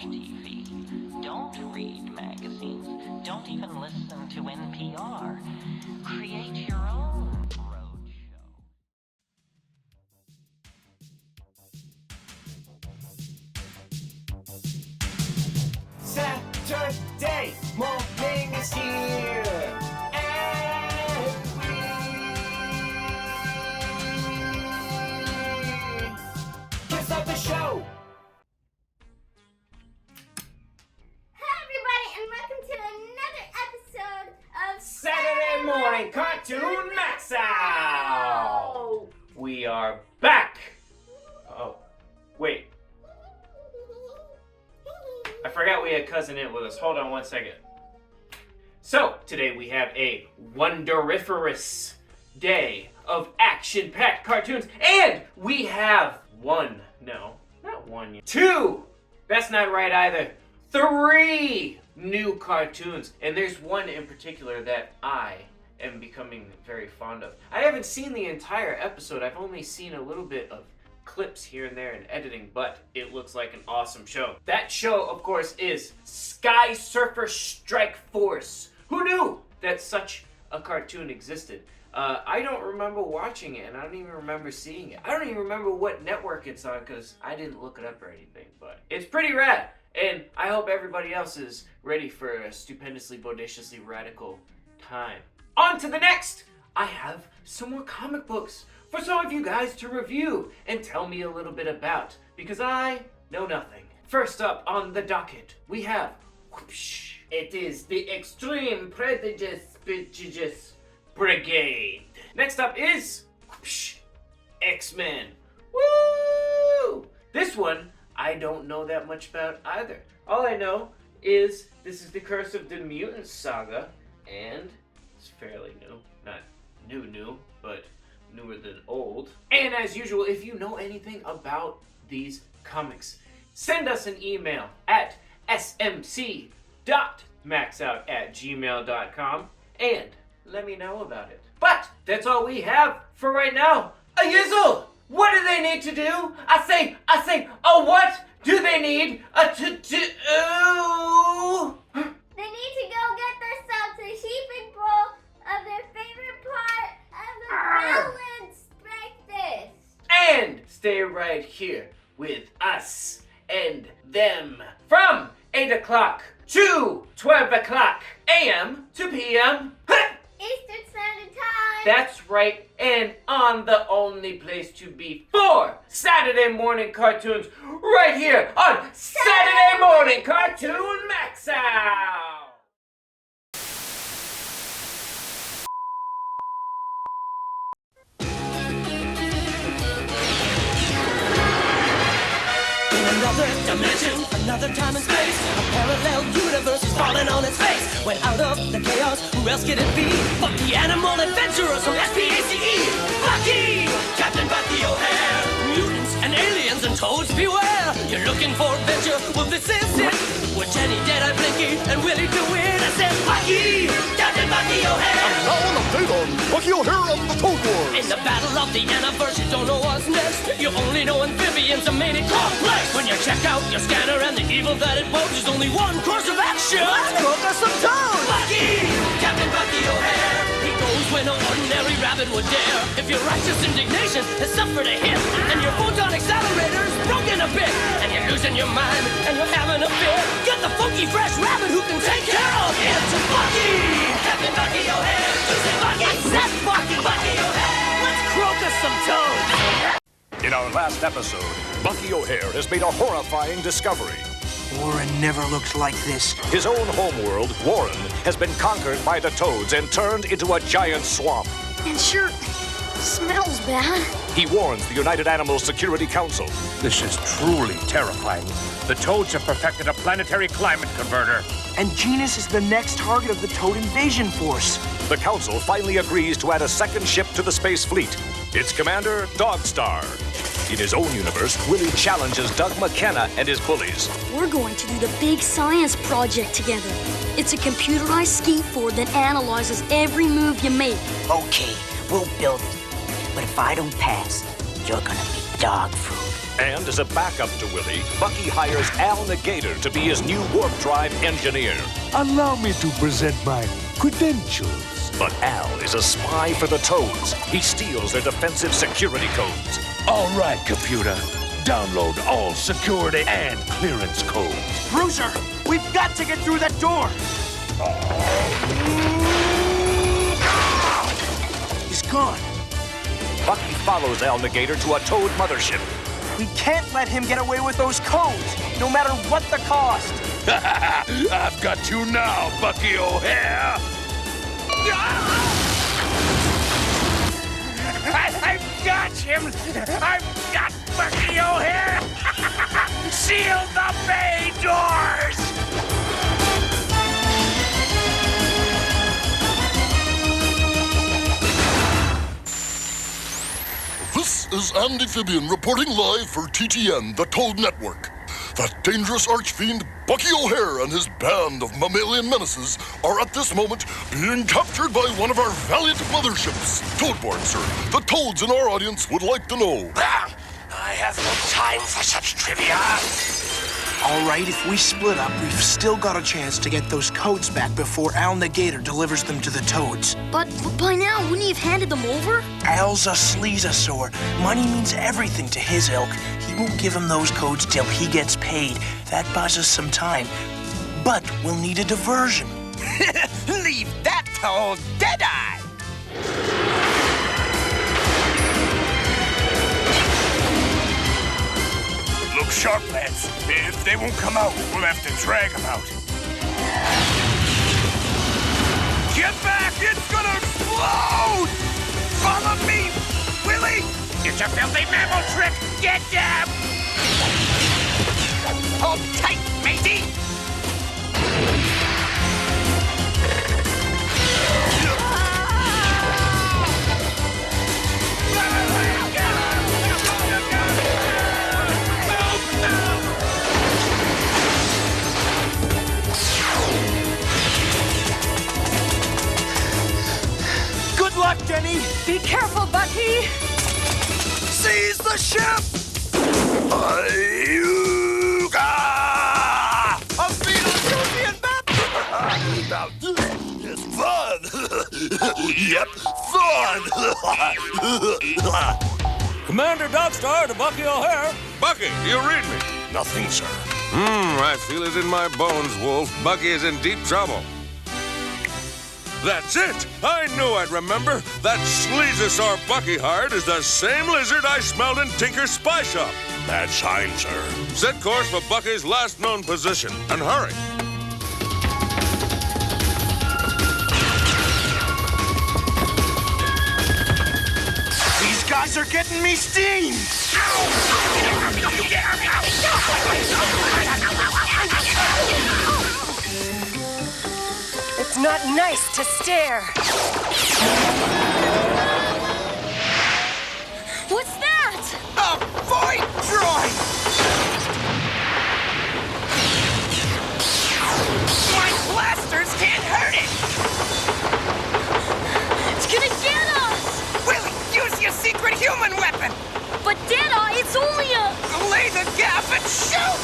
TV. Don't read magazines. Don't even listen to NPR. Create your own roadshow. Saturday morning is here, and we kick off the show. Hi everybody, and welcome to another episode of Saturday Morning Cartoon MAXOUT. We are back. Oh, wait. I forgot we had Cousin It with us. Hold on one second. So, today we have a wonderiferous day of action-packed cartoons, and we have two, that's not right either, 3 new cartoons, and there's one in particular that I am becoming very fond of. I haven't seen the entire episode. I've only seen a little bit of clips here and there in editing, but it looks like an awesome show. That show, of course, is Sky Surfer Strike Force. Who knew that such a cartoon existed? I don't remember watching it, and I don't even remember seeing it. I don't even remember what network it's on, because I didn't look it up or anything, but it's pretty rad, and I hope everybody else is ready for a stupendously, bodaciously radical time. On to the next! I have some more comic books for some of you guys to review and tell me a little bit about, because I know nothing. First up on the docket, we have whoosh, it is the Extreme Prejudice Brigade. Next up is whoosh, X-Men. Woo! This one I don't know that much about either. All I know is this is the Curse of the Mutant saga, and it's fairly new. Not new, but newer than old. And as usual, if you know anything about these comics, send us an email at smc.maxout@gmail.com and let me know about it. But that's all we have for right now. A yizzle! What do they need to do? I say, what do they need to do? They need to go get themselves a heaping bowl of their favorite part of the balance breakfast. And stay right here with us and them from 8 o'clock to 12 o'clock a.m. to p.m. Eastern Standard Time. That's right, and on the only place to be for Saturday morning cartoons right here on Saturday Morning Cartoon MAXOUT. Another dimension, another time and space. A parallel universe is falling on its face. When out of the chaos, who else could it be? But the animal adventurers from SPACE. Bucky! Captain Bucky O'Hare. Mutants and aliens and toads beware. You're looking for adventure? Well, this is it. With Jenny, Deadeye, Blinky, and Willie to win. I said Bucky! Captain Bucky O'Hare. And now an update on Bucky O'Hare and the Toad Wars. In the battle of the Anaverse, you don't know what's next. You only know amphibians are made in complex. When you check out your scanner and the evil that it poses, there's only one course of action. Let's cook us some toads! Bucky! Captain Bucky O'Hare. He goes when no ordinary rabbit would dare. If your righteous indignation has suffered a hit, and your photon accelerator's broken a bit, and you're losing your mind, and you're having a fit, get the funky fresh rabbit who can take care of it. Bucky! Captain Bucky O'Hare. You say Bucky? I said Bucky! Bucky O'Hare. Let's croak us some toads. In our last episode, Bucky O'Hare has made a horrifying discovery. Warren never looked like this. His own homeworld, Warren, has been conquered by the toads and turned into a giant swamp. It sure smells bad. He warns the United Animals Security Council. This is truly terrifying. The toads have perfected a planetary climate converter. And Genus is the next target of the Toad Invasion Force. The Council finally agrees to add a second ship to the space fleet. Its commander, Dogstar. In his own universe, Willie challenges Doug McKenna and his bullies. We're going to do the big science project together. It's a computerized skeet board that analyzes every move you make. Okay, we'll build it. But if I don't pass, you're gonna be dog food. And as a backup to Willie, Bucky hires Al Negator to be his new warp drive engineer. Allow me to present my credentials. But Al is a spy for the Toads. He steals their defensive security codes. All right, computer. Download all security and clearance codes. Bruiser, we've got to get through that door. He's gone. Bucky follows Al Negator to a Toad mothership. We can't let him get away with those codes, no matter what the cost. I've got you now, Bucky O'Hare. I've got him. I've got Bucky O'Hare. Seal the bay doors. This is Amphibian reporting live for TTN, the Toad Network. That dangerous archfiend, Bucky O'Hare, and his band of mammalian menaces are at this moment being captured by one of our valiant motherships. Toadborn, sir. The Toads in our audience would like to know. I have no time for such trivia. All right, if we split up, we've still got a chance to get those codes back before Al Negator delivers them to the Toads. But by now, wouldn't he have handed them over? Al's a sleazosaur. Money means everything to his ilk. He won't give him those codes till he gets paid. That buys us some time. But we'll need a diversion. Leave that to old Deadeye. Look sharp, lads. If they won't come out, we'll have to drag them out. Get back! It's gonna explode! Follow me! Willie! It's a filthy mammal trick! Get them! Hold tight, matey! Good luck, Denny! Be careful, Bucky! Seize the ship! A Beetlejuicean map! Fun! Yep, fun! Commander Dogstar to Bucky O'Hare. Bucky, you read me? Nothing, sir. I feel it in my bones, Wolf. Bucky is in deep trouble. That's it! I knew I'd remember. That sleazosaur Bucky hired is the same lizard I smelled in Tinker's spy shop. Bad sign, sir. Set course for Bucky's last known position, and hurry. These guys are getting me steamed! It's not nice to stare. What's that? A void droid! My blasters can't hurt it! It's gonna get us! Willie, use your secret human weapon! But Deadeye, it's only a... Lay the gaff and shoot!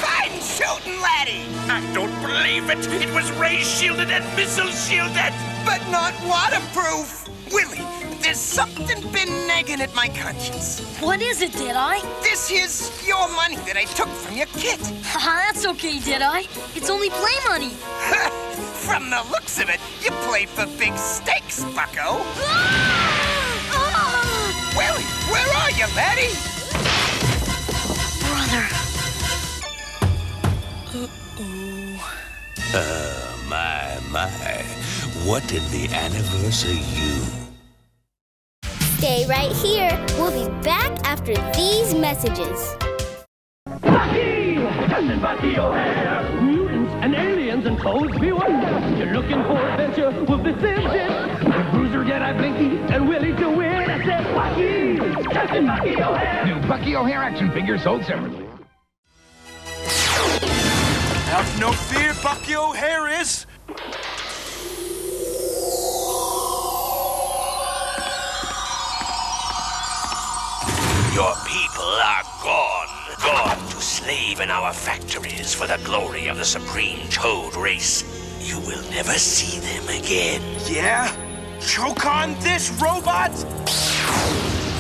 Fine shooting, laddie! I don't believe it. It was ray-shielded and missile-shielded. But not waterproof! Willie, there's something been nagging at my conscience. What is it, Deadeye? This is your money that I took from your kit. That's okay, Deadeye. It's only play money. From the looks of it, you play for big stakes, bucko. Willie, where are you, laddie? Brother. My. What in the anniversary you? Stay right here. We'll be back after these messages. Bucky! Captain Bucky O'Hare! Mutants and aliens and toads beware! You're looking for adventure? Well, this is it! With Bruiser, Deadeye, Blinky, and Willie to win! I said Bucky! Captain Bucky O'Hare! New Bucky O'Hare action figures sold separately. Have no fear, Bucky O'Hare is. Your people are gone to slave in our factories for the glory of the supreme toad race. You will never see them again. Yeah? Choke on this, robot?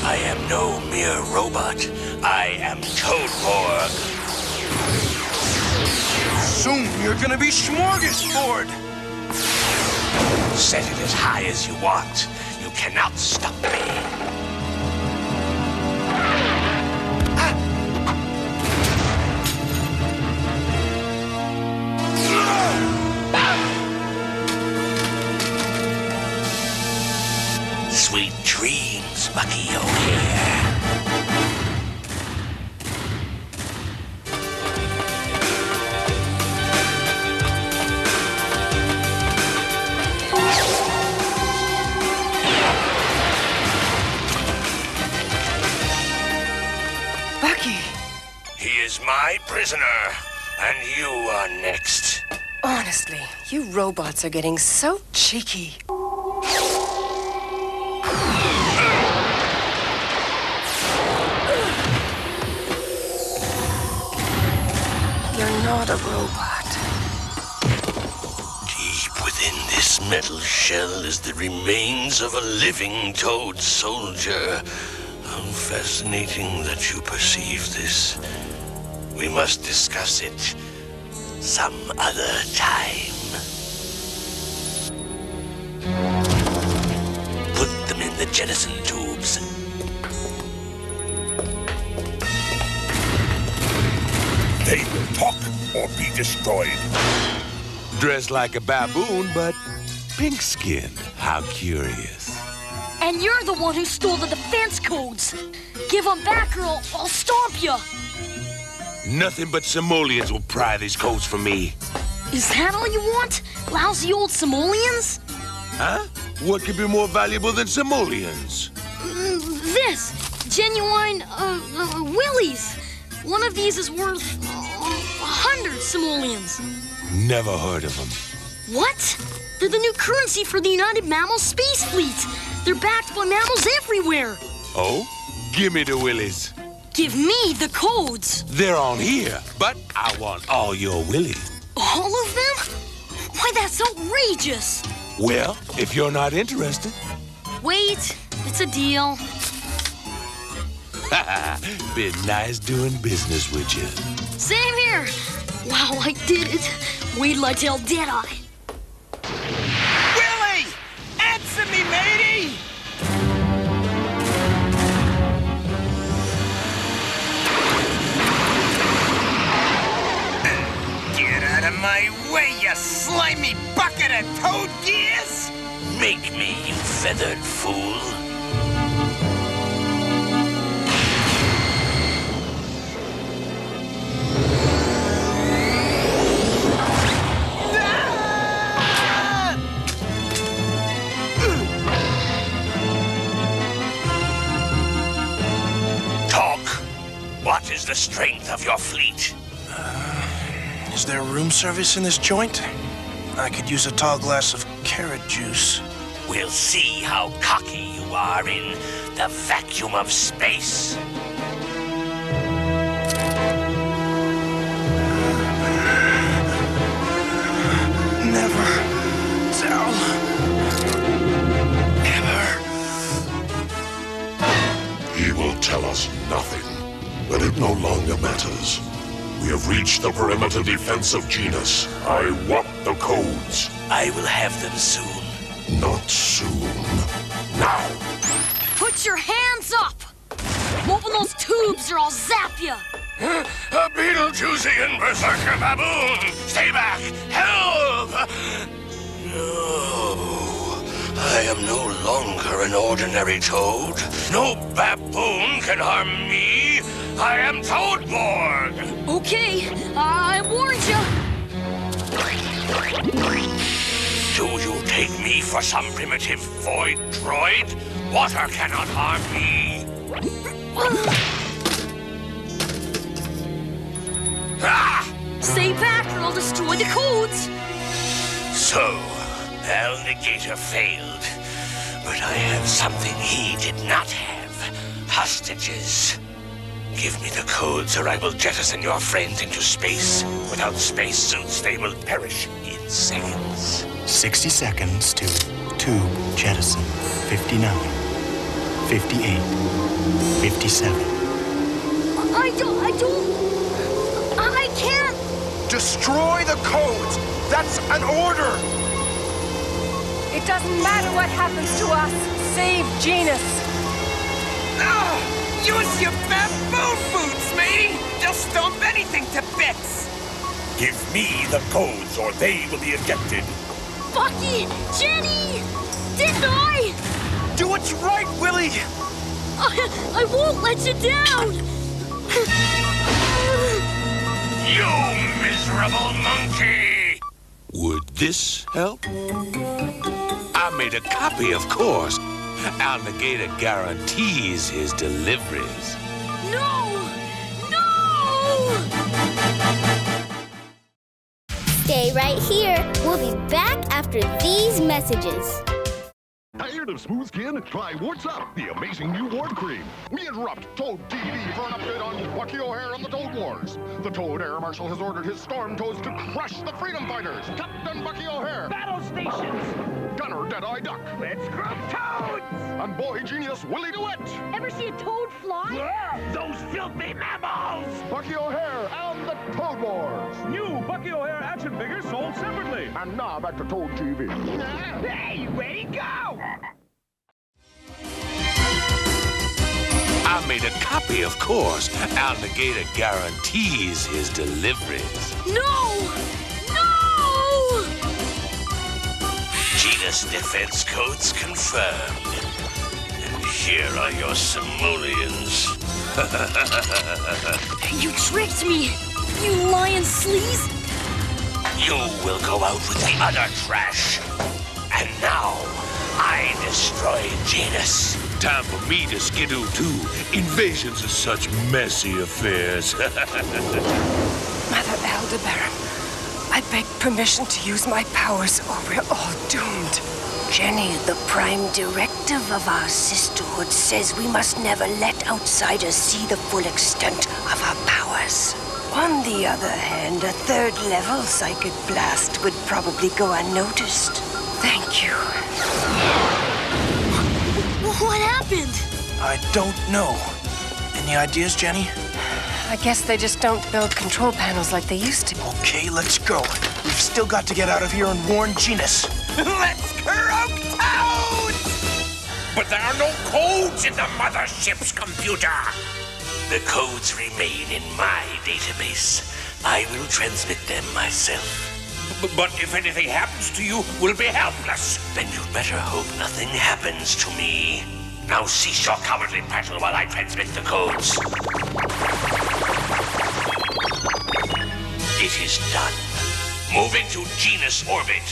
I am no mere robot. I am Toadborg. Soon you're gonna be smorgasbord. Set it as high as you want. You cannot stop me. Sweet dreams, Bucky O'Hare. Bucky! He is my prisoner, and you are next. Honestly, you robots are getting so cheeky. You're not a robot. Deep within this metal shell is the remains of a living toad soldier. How fascinating that you perceive this. We must discuss it some other time. Put them in the jettison tubes. They will talk or be destroyed. Dressed like a baboon, but pink-skinned. How curious. And you're the one who stole the defense codes. Give them back or I'll stomp you. Nothing but simoleons will pry these codes from me. Is that all you want? Lousy old simoleons? Huh? What could be more valuable than simoleons? This. Genuine, willies. One of these is worth 100 simoleons. Never heard of them. What? They're the new currency for the United Mammal Space Fleet. They're backed by mammals everywhere. Oh? Give me the willies. Give me the codes. They're on here, but I want all your willies. All of them? Why, that's outrageous. Well, if you're not interested. Wait, it's a deal. Been nice doing business with you. Same here. Wow, I did it. Wait till I tell Deadeye. Willie! Answer me, matey! Get out of my way, you slimy bucket of toad gears! Make me, you feathered fool. What is the strength of your fleet? Is there room service in this joint? I could use a tall glass of carrot juice. We'll see how cocky you are in the vacuum of space. Never tell. Ever. He will tell us nothing. But it no longer matters. We have reached the perimeter defensive genus. I want the codes. I will have them soon. Not soon. Now. Put your hands up! Open those tubes or I'll zap you! A Beetlejuicy berserker baboon! Stay back! Help! No. I am no longer an ordinary toad. No baboon can harm me. I am Toadborg! Okay, I warned you. Do you take me for some primitive void droid? Water cannot harm me. Ah! Stay back or I'll destroy the codes. So, Alligator failed. But I have something he did not have. Hostages. Give me the codes or I will jettison your friends into space. Without spacesuits, they will perish in seconds. 60 seconds to tube jettison. 59, 58, 57. I can't. Destroy the codes! That's an order! It doesn't matter what happens to us. Save Genus. Use your bamboo boots, matey! They'll stomp anything to bits! Give me the codes or they will be ejected. Bucky! Jenny! Didn't I? Do what's right, Willie! I won't let you down! You miserable monkey! Would this help? I made a copy, of course. Alligator guarantees his deliveries. No! No! Stay right here. We'll be back after these messages. Tired of smooth skin? Try Warts Up, the amazing new wart cream. We interrupt Toad TV for an update on Bucky O'Hare and the Toad Wars. The Toad Air Marshal has ordered his Storm Toads to crush the Freedom Fighters. Captain Bucky O'Hare. Battle stations. Gunner Deadeye Duck. Let's group toads. And boy genius Willie DeWitt. Ever see a toad fly? Yeah, those filthy mammals. Bucky O'Hare and the Toad Wars. New Bucky O'Hare action figures sold separately. And now back to Toad TV. Hey, ready, go! I made a copy, of course. Alligator guarantees his deliveries. No! No! Genus defense codes confirmed. And here are your simoleons. You tricked me, you lion sleaze! You will go out with the other trash. And now, I destroy Genus. Time for me to skidoo too. Invasions are such messy affairs. Mother Aldebaran, I beg permission to use my powers or we're all doomed. Jenny, the prime directive of our sisterhood, says we must never let outsiders see the full extent of our powers. On the other hand, a third-level psychic blast would probably go unnoticed. Thank you. What happened? I don't know. Any ideas, Jenny? I guess they just don't build control panels like they used to. Okay, let's go. We've still got to get out of here and warn Genus. Let's croak toads! But there are no codes in the mothership's computer. The codes remain in my database. I will transmit them myself. But if anything happens to you, we'll be helpless. Then you'd better hope nothing happens to me. Now cease your cowardly prattle while I transmit the codes. It is done. Move into Genus orbit.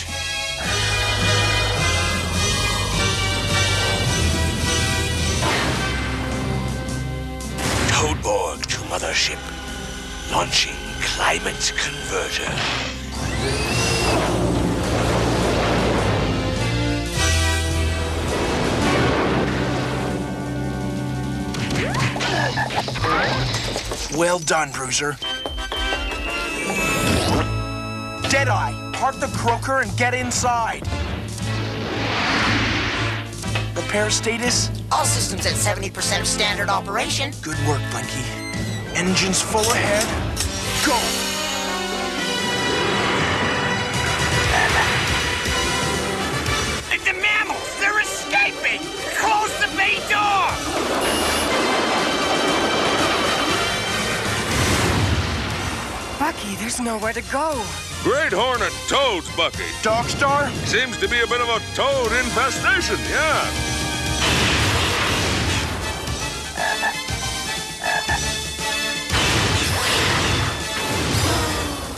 Toadborg to mothership. Launching climate converter. Well done, Bruiser. Deadeye, park the croaker and get inside. Repair status? All systems at 70% of standard operation. Good work, Blinky. Engines full ahead. Go! The mammals, they're escaping! Close the bay door! Bucky, there's nowhere to go. Great hornet toads, Bucky. Dogstar? Seems to be a bit of a toad infestation, yeah.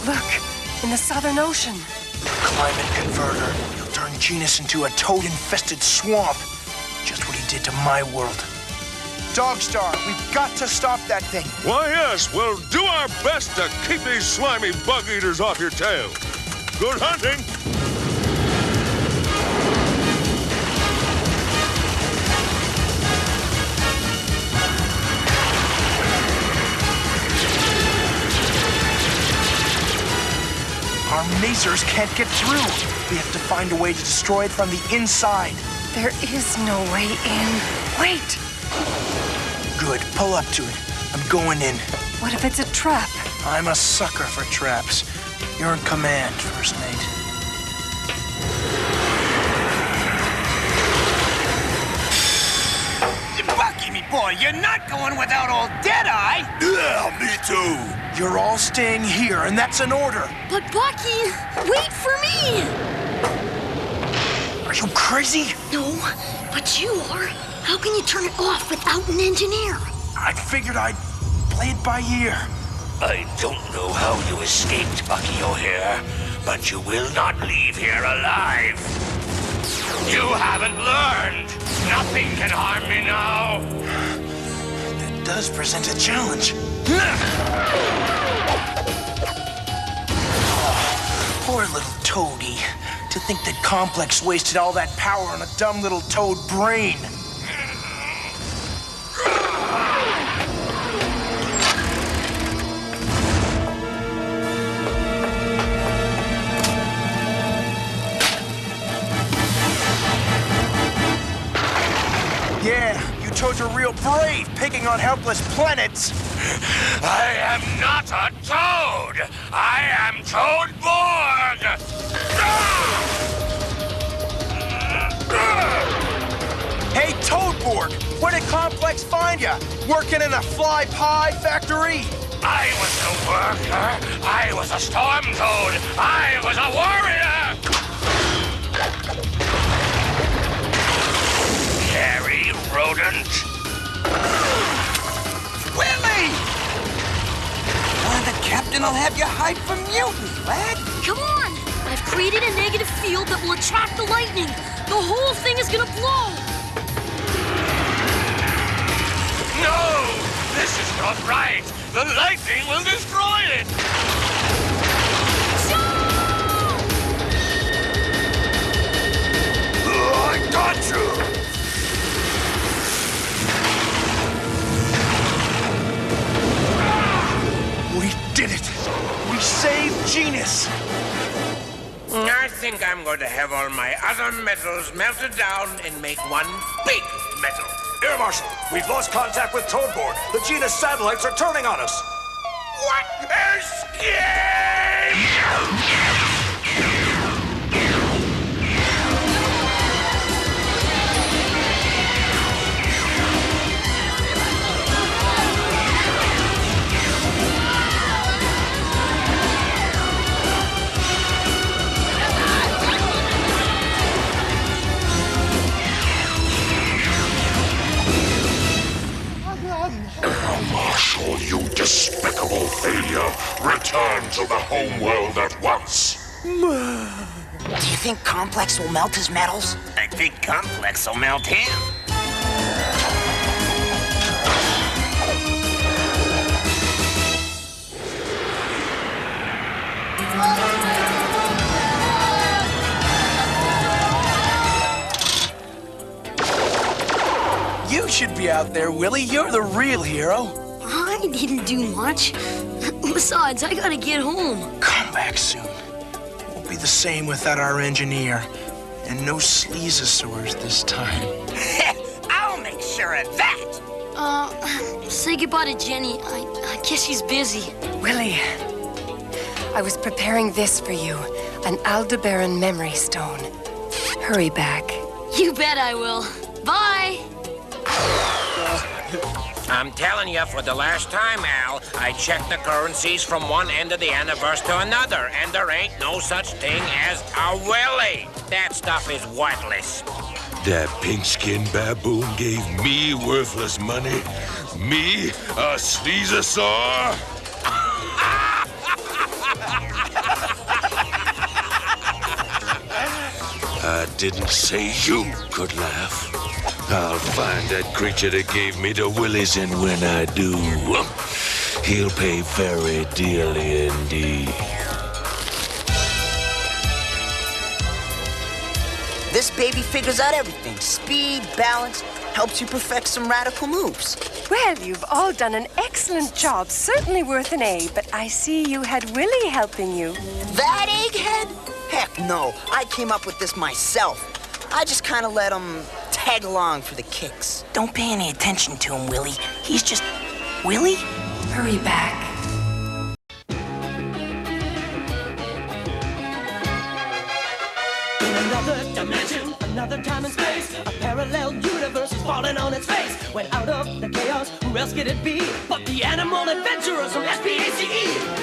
Look, in the Southern Ocean. Climate converter. He'll turn Genus into a toad-infested swamp. Just what he did to my world. Dogstar, we've got to stop that thing. Why, yes, we'll do our best to keep these slimy bug eaters off your tail. Good hunting. Our masers can't get through. We have to find a way to destroy it from the inside. There is no way in. Wait! Good, pull up to it. I'm going in. What if it's a trap? I'm a sucker for traps. You're in command, First Mate. Bucky, me boy, you're not going without old Deadeye! Yeah, me too. You're all staying here, and that's an order. But Bucky, wait for me! Are you crazy? No, but you are. How can you turn it off without an engineer? I figured I'd play it by ear. I don't know how you escaped, Bucky O'Hare, but you will not leave here alive. You haven't learned. Nothing can harm me now. That does present a challenge. Oh, poor little toady. To think that Complex wasted all that power on a dumb little toad brain. Yeah, you toads are real brave, picking on helpless planets. I am not a toad. I am Toadborg. Hey, Toadborg, where did Complex find ya? Working in a fly pie factory? I was no worker. I was a storm toad. I was a warrior. Hairy rodent. Willie! Why, the captain will have you hide from mutants, lad. Come on! I've created a negative field that will attract the lightning. The whole thing is gonna blow. No! This is not right. The lightning will destroy it. I got you. We did it! We saved Genus! I think I'm going to have all my other metals melted down and make one big metal. Air Marshal, we've lost contact with Toadborg. The Genus satellites are turning on us. What? Escape! Marshal, you despicable failure. Return to the homeworld at once. Do you think Complex will melt his metals? I think Complex will melt him. You should be out there, Willie. You're the real hero. I didn't do much. Besides, I gotta get home. Come back soon. Won't be the same without our engineer. And no sleazosaurs this time. I'll make sure of that. Say goodbye to Jenny. I guess she's busy. Willie, I was preparing this for you, an Aldebaran memory stone. Hurry back. You bet I will. Bye. I'm telling you for the last time, Al, I checked the currencies from one end of the universe to another, and there ain't no such thing as a Willie. That stuff is worthless. That pink-skinned baboon gave me worthless money. Me, a sleazosaur? I didn't say you could laugh. I'll find that creature that gave me the willies, and when I do, he'll pay very dearly indeed. This baby figures out everything. Speed, balance, helps you perfect some radical moves. Well, you've all done an excellent job. Certainly worth an A, but I see you had Willie helping you. That egghead? Heck no. I came up with this myself. I just kind of let him tag along for the kicks. Don't pay any attention to him, Willie. He's just... Willie? Hurry back. Another dimension, another time and space. A parallel universe is falling on its face. When out of the chaos, who else could it be but the animal adventurers from SPACE?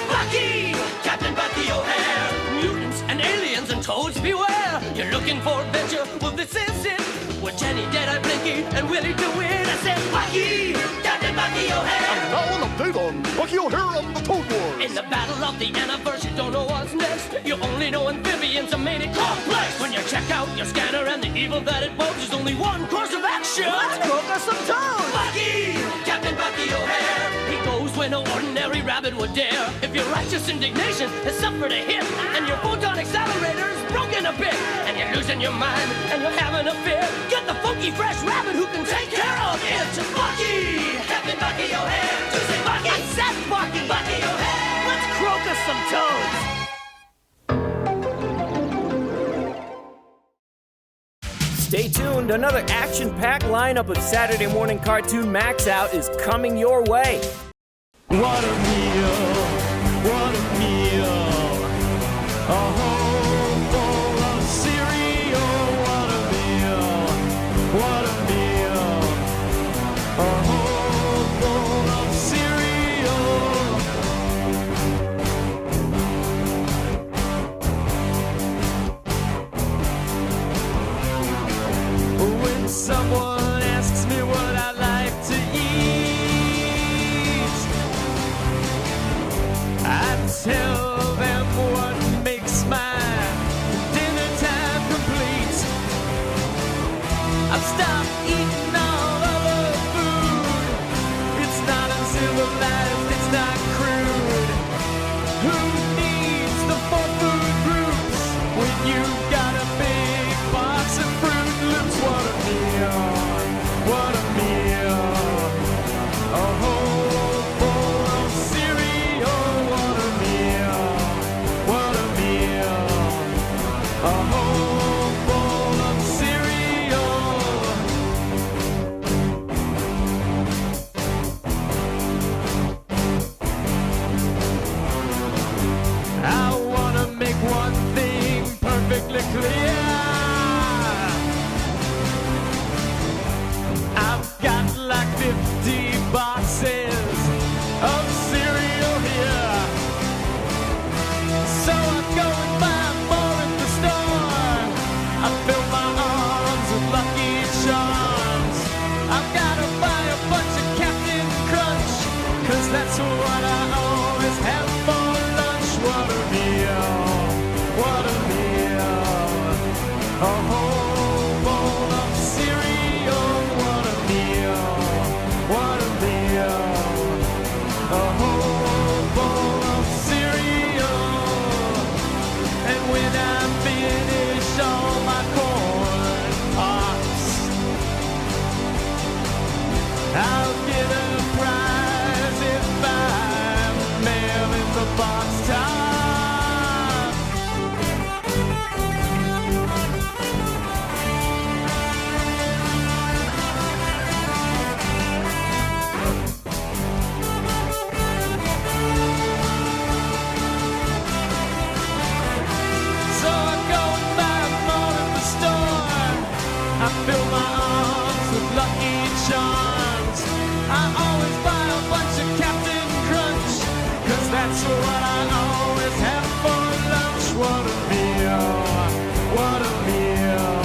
Bucky! Captain Bucky O'Hare! Mutants and aliens and toads beware! You're looking for adventure? Well, this is it. With Jenny, Deadeye, Blinky, and Willie to win. I said, Bucky! Captain Bucky O'Hare! And now an update on Bucky O'Hare and the Toad Wars. In the battle of the universe, you don't know what's next. You only know amphibians are made it complex. When you check out your scanner and the evil that it poses, there's only one course of action. Let's cook us some toads! Bucky! Captain Bucky O'Hare! He goes where no ordinary rabbit would dare. If your righteous indignation has suffered a hit, and your photon accelerator is broken a bit, and you're losing your mind, and you're having a fit, get the funky fresh rabbit who can take care of it. Bucky! Captain Bucky O'Hare! You say Bucky! I said Bucky! Bucky O'Hare! Let's croak us some toads! Stay tuned, another action-packed lineup of Saturday Morning Cartoon MAXOUT is coming your way. What a meal! What a meal! A whole bowl of cereal! What a meal! What a meal! A whole bowl of cereal! When someone asks me what I like to eat, I tell them what makes my dinner time complete. I've stopped eating all other food. It's not uncivilized, it's not crude. Who needs the 4 food groups when you've got a big box of Fruit Loops? What a meal! What a meal! A whole bowl of cereal! What a meal! What a meal! A whole bowl of cereal! I wanna make one thing perfectly clear. I've got like 50 boxes of cereal here, so I go and buy more at the store. I fill my arms with Lucky Charms. I've gotta buy a bunch of Captain Crunch, 'cause that's what I always have for lunch. What a meal! What a meal! A whole bowl of cereal! What a meal! What a meal! A whole bowl of cereal! And when I finish all my corn pops, I'll get a prize if I'm mail in the box top. So I go and buy more at the store. I fill my arms with Lucky Charms. I always buy a bunch of Captain Crunch, 'cause that's what I always have for lunch. What a meal! What a meal!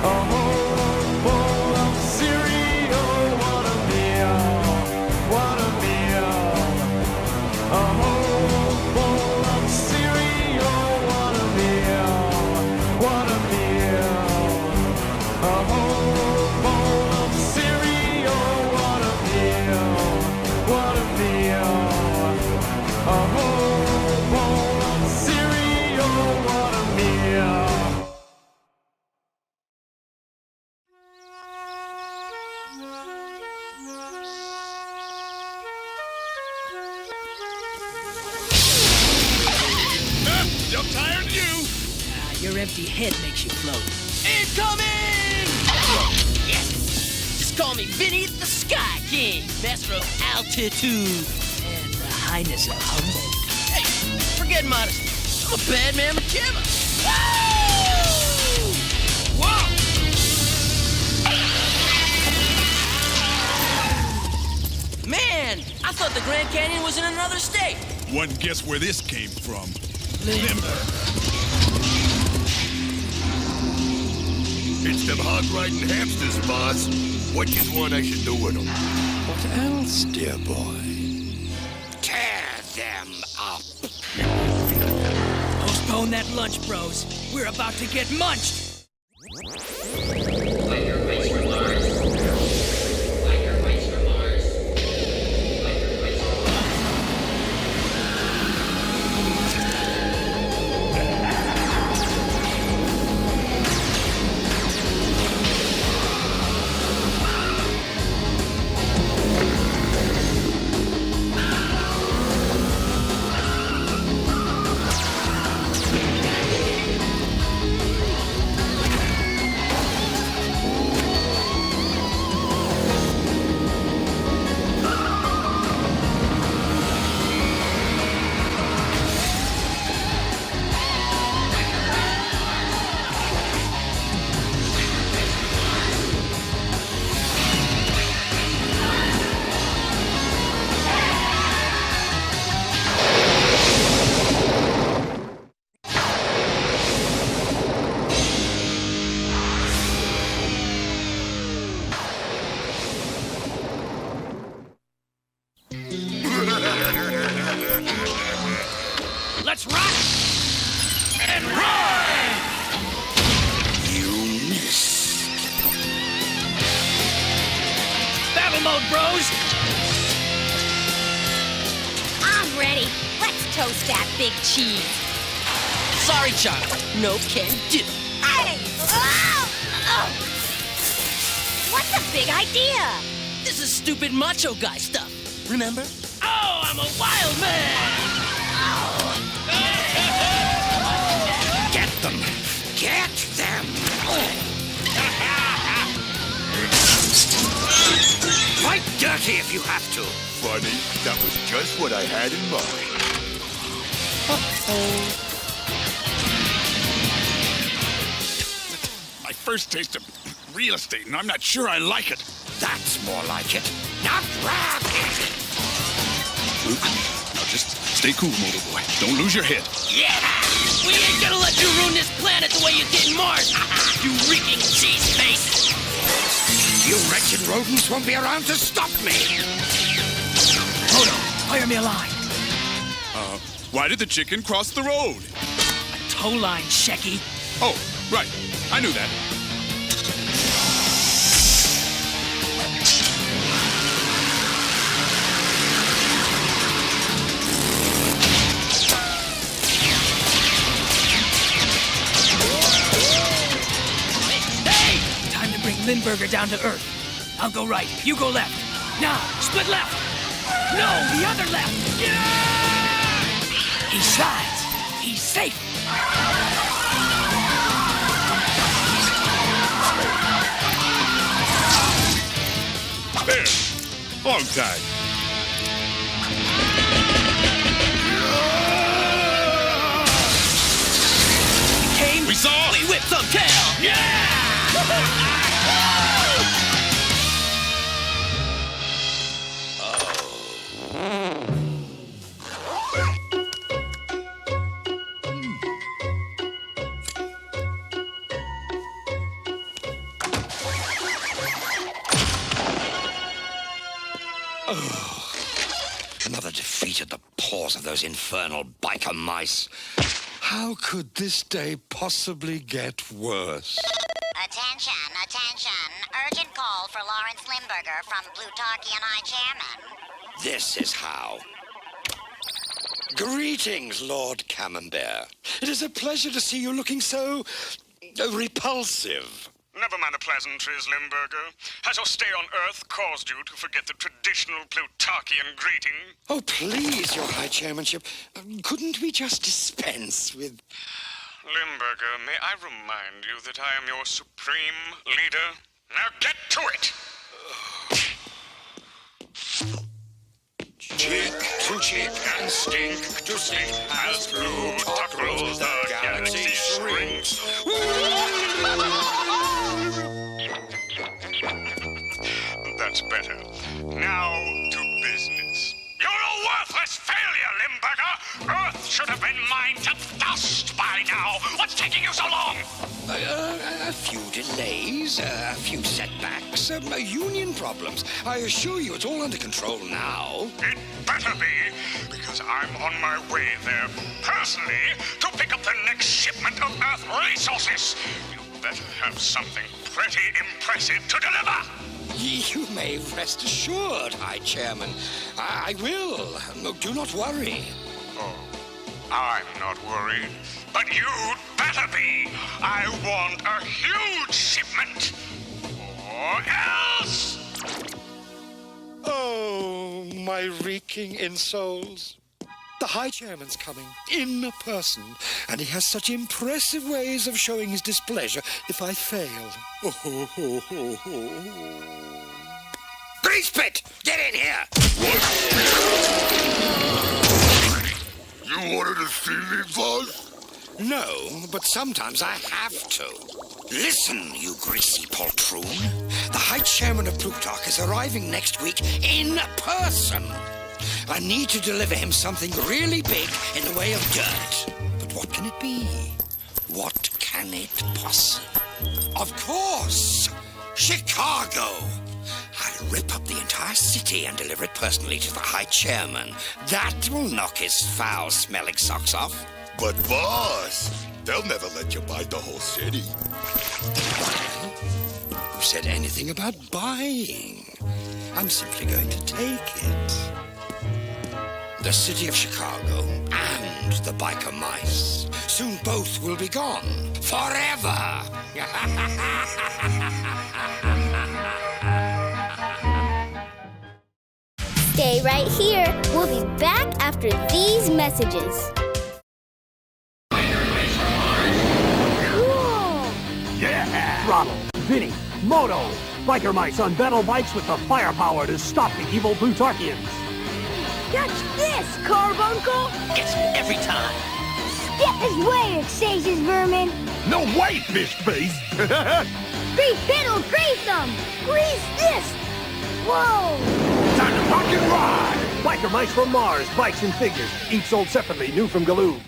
A whole bowl of cereal! What a meal! What a meal! A whole bowl of cereal! What a meal! What a meal! A whole Your empty head makes you float. Incoming! Yes! Just call me Vinny the Sky King, master of altitude and the highness of humble. Hey, forget modesty. I'm a bad man with camera. Whoa! Man, I thought the Grand Canyon was in another state. One guess where this came from. Limber. It's them hog-riding hamsters, boss. What you want I should do with them? What else, dear boy? Tear them up. Postpone that lunch, bros. We're about to get munched. Let's rock and ride! You missed. Battle mode, bros! I'm ready. Let's toast that big cheese. Sorry, child. No can do. Hey! Oh! Oh! What's the big idea? This is stupid macho guy stuff. Remember? Oh, I'm a wild man! Get them! Get them! Fight dirty if you have to. Funny, that was just what I had in mind. My first taste of real estate, and I'm not sure I like it. That's more like it. Not rap! Luke, now just stay cool, motor boy. Don't lose your head. Yeah! We ain't gonna let you ruin this planet the way you did Mars, you reeking cheese face! You wretched rodents won't be around to stop me! Hold on, fire me a line. Why did the chicken cross the road? A tow line, Shecky. Oh, right. I knew that. Lindbergh down to earth. I'll go right, you go left. Now, split left. No, the other left. Yeah! He slides. He's safe. There. Hog tied. Came. We saw. We whipped some tail. Yeah! Another defeat at the paws of those infernal biker mice. How could this day possibly get worse? Attention, attention. Urgent call for Lawrence Limburger from Plutarchian High Chairman. This is how. Greetings, Lord Camembert. It is a pleasure to see you looking so repulsive. Never mind the pleasantries, Limburger. Has your stay on Earth caused you to forget the traditional Plutarchian greeting? Oh, please, Your High Chairmanship. Couldn't we just dispense with... Limburger, may I remind you that I am your supreme leader? Now get to it! Cheek to cheek and stink to stink as Plutarch rules the galaxy shrinks. That's better. Now to business. You're a worthless failure, Limburger! Earth should have been mined to dust by now! What's taking you so long? A few delays, a few setbacks, union problems. I assure you it's all under control now. It better be, because I'm on my way there personally to pick up the next shipment of Earth resources. You better have something pretty impressive to deliver. You may rest assured, High Chairman. I will. No, do not worry. Oh, I'm not worried. But you'd better be. I want a huge shipment. Or else... Oh, my reeking insoles. The High Chairman's coming, in person, and he has such impressive ways of showing his displeasure if I fail. Grease Pit! Get in here! You wanted to see me, boss? No, but sometimes I have to. Listen, you greasy poltroon. The High Chairman of Plutarch is arriving next week in person. I need to deliver him something really big in the way of dirt. But what can it be? What can it possibly? Of course, Chicago. I'll rip up the entire city and deliver it personally to the High Chairman. That will knock his foul-smelling socks off. But boss, they'll never let you buy the whole city. Who said anything about buying? I'm simply going to take it. The city of Chicago and the biker mice. Soon both will be gone. Forever! Stay right here. We'll be back after these messages. Cool! Yeah! Throttle, Vinny, Moto, biker mice on battle bikes with the firepower to stop the evil Plutarchians. Catch this, Carbuncle! Gets me every time. Get this way, Exages Vermin! No way, fish face! Grease Pit'll grease them! Grease this! Whoa! Time to rock and ride! Biker mice from Mars, bikes and figures, each sold separately, new from Galoob.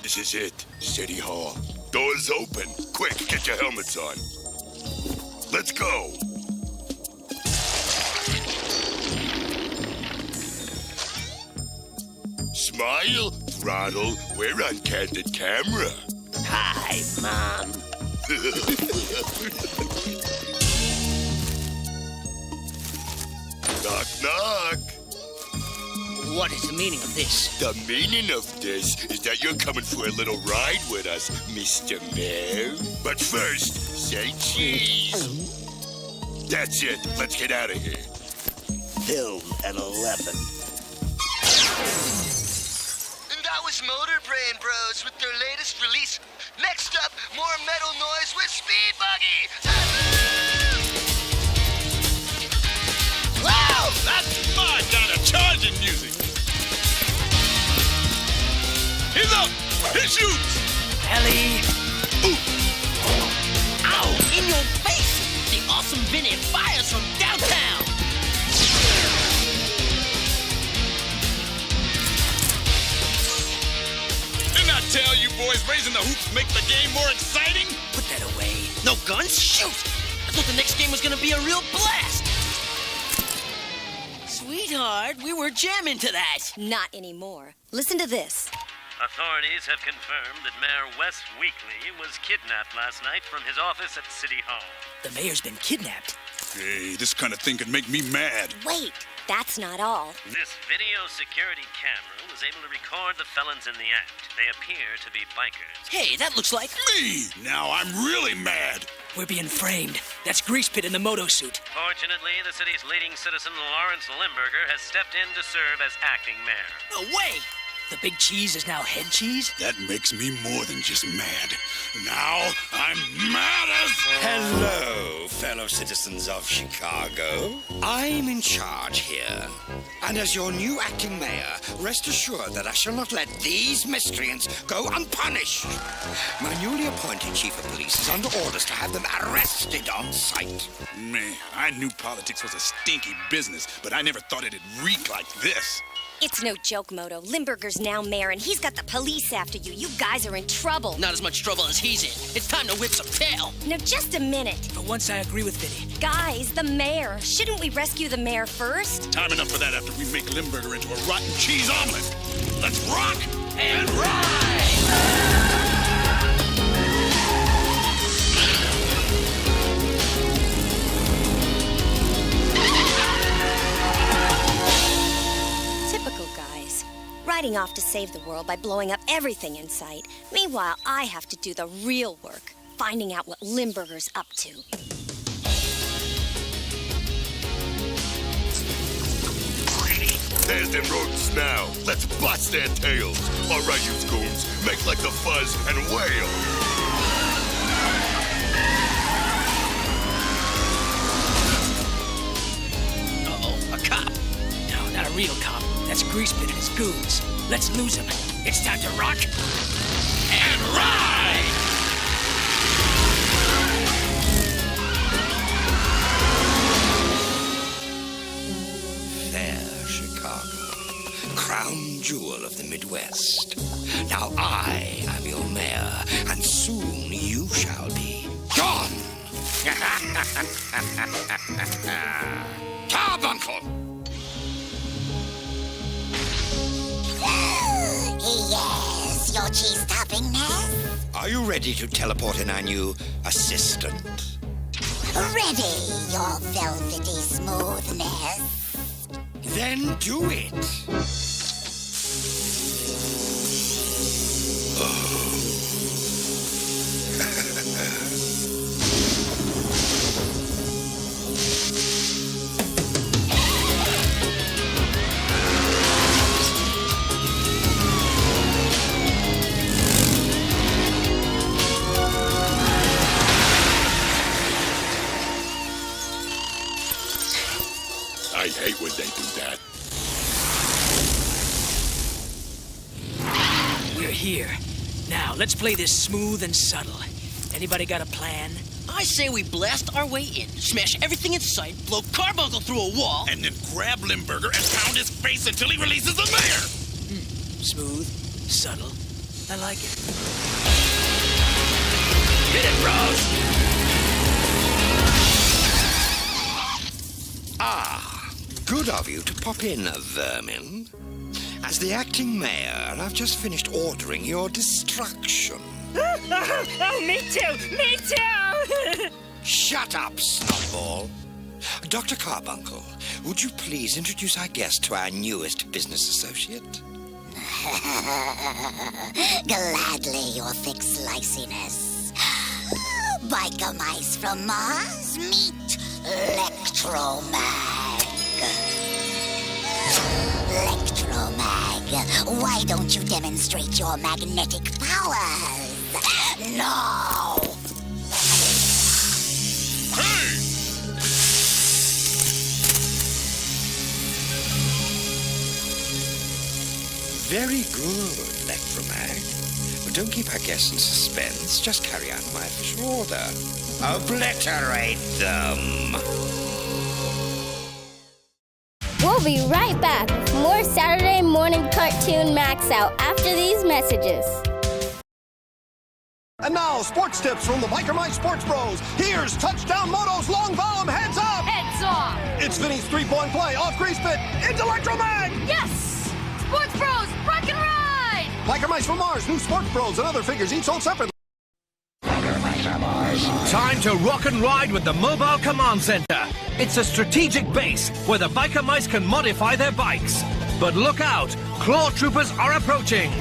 This is it, City Hall. Doors open. Quick, get your helmets on. Let's go. Smile, Throttle. We're on candid camera. Hi, Mom. Knock, knock. What is the meaning of this? The meaning of this is that you're coming for a little ride with us, Mr. Mayor. But first, say cheese. That's it. Let's get out of here. Film at 11. And that was Motor Brain Bros with their latest release. Next up, more metal noise with Speed Buggy. Wow! That's my kind of charging music. He's up! He shoots! Ellie! Ooh! Ow! In your face! The awesome Vinny fires from downtown! Didn't I tell you boys raising the hoops make the game more exciting? Put that away. No guns? Shoot! I thought the next game was gonna be a real blast! Sweetheart, we were jamming to that. Not anymore. Listen to this. Authorities have confirmed that Mayor Wes Weekly was kidnapped last night from his office at City Hall. The mayor's been kidnapped. Hey, this kind of thing can make me mad. Wait, that's not all. This video security camera was able to record the felons in the act. They appear to be bikers. Hey, that looks like me! Now I'm really mad. We're being framed. That's Grease Pit in the moto suit. Fortunately, the city's leading citizen, Lawrence Limburger, has stepped in to serve as acting mayor. No way! The big cheese is now head cheese? That makes me more than just mad. Now I'm mad as... Hello, fellow citizens of Chicago. I'm in charge here. And as your new acting mayor, rest assured that I shall not let these miscreants go unpunished. My newly appointed chief of police is under orders to have them arrested on sight. Man, I knew politics was a stinky business, but I never thought it'd reek like this. It's no joke, Moto. Limburger's now mayor, and he's got the police after you. You guys are in trouble. Not as much trouble as he's in. It's time to whip some tail. Now, just a minute. For once, I agree with Vinny. Guys, the mayor. Shouldn't we rescue the mayor first? Time enough for that after we make Limburger into a rotten cheese omelet. Let's rock and ride! Riding off to save the world by blowing up everything in sight. Meanwhile, I have to do the real work, finding out what Limburger's up to. There's them rodents now. Let's bust their tails. All right, you goons, make like the fuzz and wail. Uh-oh, a cop. No, not a real cop. That's Greasepit and his goons. Let's lose him. It's time to rock and ride! Fair Chicago, crown jewel of the Midwest. Now I am your mayor, and soon you shall be gone! Carbuncle! Yes, your cheese toppingness. Are you ready to teleport in our new assistant? Ready, your velvety smoothness. Then do it. I hate when they do that. We're here. Now, let's play this smooth and subtle. Anybody got a plan? I say we blast our way in, smash everything in sight, blow Carbuncle through a wall, and then grab Limburger and pound his face until he releases the mayor! Smooth, subtle. I like it. Hit it, Rose! Ah, good of you to pop in, vermin. As the acting mayor, I've just finished ordering your destruction. Oh, me too! Me too! Shut up, snotball. Dr. Carbuncle, would you please introduce our guest to our newest business associate? Gladly, your thick sliciness. Biker mice from Mars, meet Electromag. Electromag, why don't you demonstrate your magnetic powers? No! Hey! Very good, Electromag. But don't keep our guests in suspense. Just carry out my official order. Obliterate them. We'll be right back with more Saturday Morning Cartoon MAXOUT after these messages. And now, sports tips from the Biker Mice Sports Bros. Here's Touchdown Moto's long bomb. Heads up! Heads off! It's Vinny's three-point play off Greasepit into Electromag! Yes! Sports Bros, rock and ride! Biker Mice from Mars, new Sports Bros, and other figures each sold separately. Time to rock and ride with the Mobile Command Center. It's a strategic base where the Biker Mice can modify their bikes. But look out, Claw Troopers are approaching.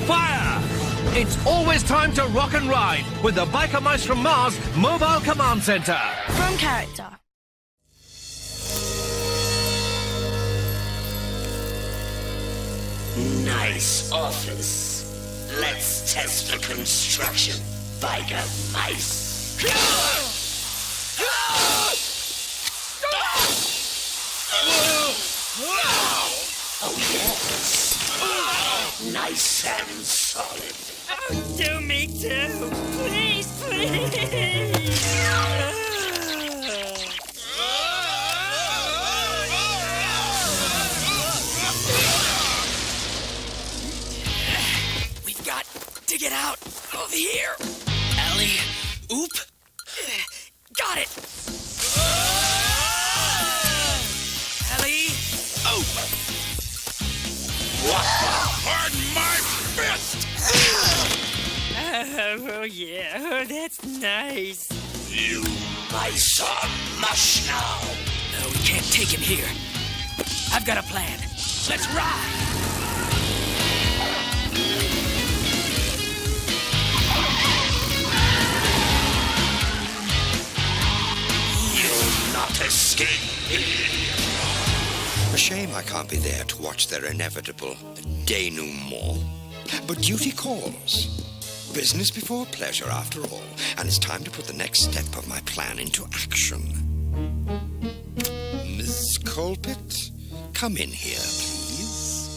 Fire! It's always time to rock and ride with the Biker Mice from Mars Mobile Command Center. From character. Nice office. Let's test the construction, Biker Mice. Oh, yes. Nice and solid. Oh, do me too. Please, please. We've got to get out of here. Ellie, oop. Got it. Ellie, oop. Pardon my fist! Oh, yeah. Oh, that's nice. You mice are mush now. No, we can't take him here. I've got a plan. Let's ride. You'll not escape me. A shame I can't be there to watch their inevitable denouement. But duty calls. Business before pleasure, after all. And it's time to put the next step of my plan into action. Miss Colpit, come in here, please.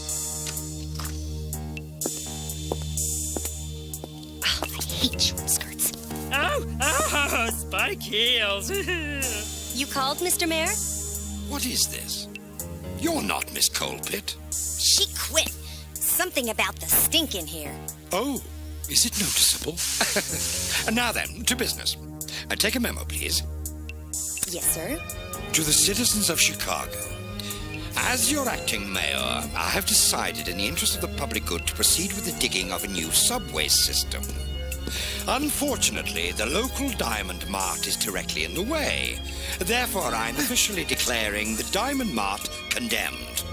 Oh, I hate short skirts. Oh, spike heels. You called, Mr. Mayor? What is this? You're not Miss Colpit. She quit. Something about the stink in here. Oh, is it noticeable? Now then, to business. Take a memo, please. Yes, sir. To the citizens of Chicago. As your acting mayor, I have decided in the interest of the public good to proceed with the digging of a new subway system. Unfortunately, the local Diamond Mart is directly in the way. Therefore, I'm officially declaring the Diamond Mart condemned.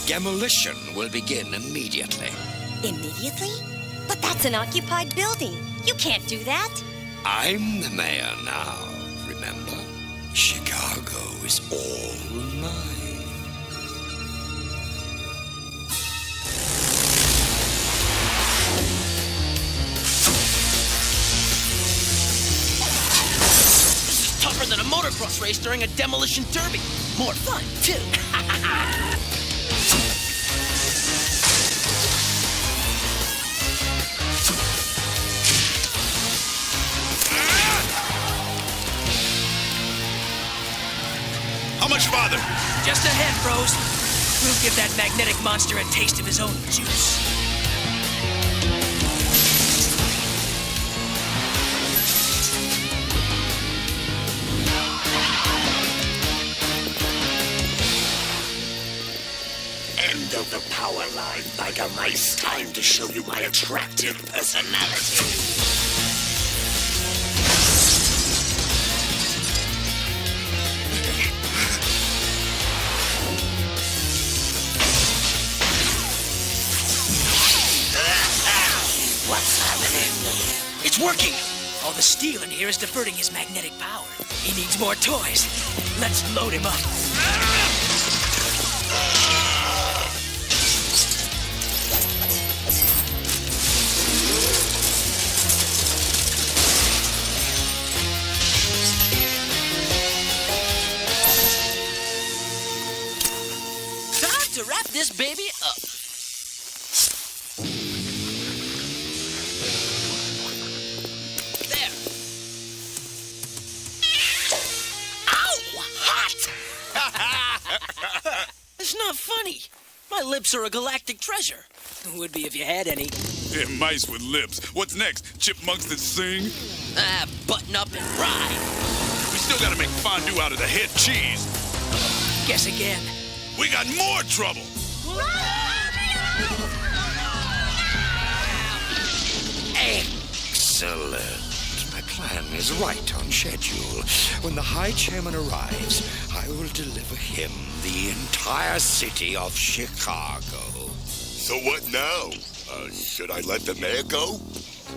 Demolition will begin immediately. Immediately? But that's an occupied building. You can't do that. I'm the mayor now, remember? Chicago is all mine. Tougher than a motocross race during a demolition derby. More fun, too. How much farther? Just ahead, bros. We'll give that magnetic monster a taste of his own juice. End of the power line, Biker Mice. Time to show you my attractive personality. What's happening? It's working! All the steel in here is diverting his magnetic power. He needs more toys. Let's load him up. Time to wrap this baby up. There. Ow! Hot! It's not funny. My lips are a galactic treasure. Would be if you had any. Yeah, mice with lips. What's next? Chipmunks that sing? Button up and ride. We still gotta make fondue out of the head cheese. Guess again. We got more trouble. Excellent. My plan is right on schedule. When the High Chairman arrives, I will deliver him the entire city of Chicago. So what now? Should I let the mayor go?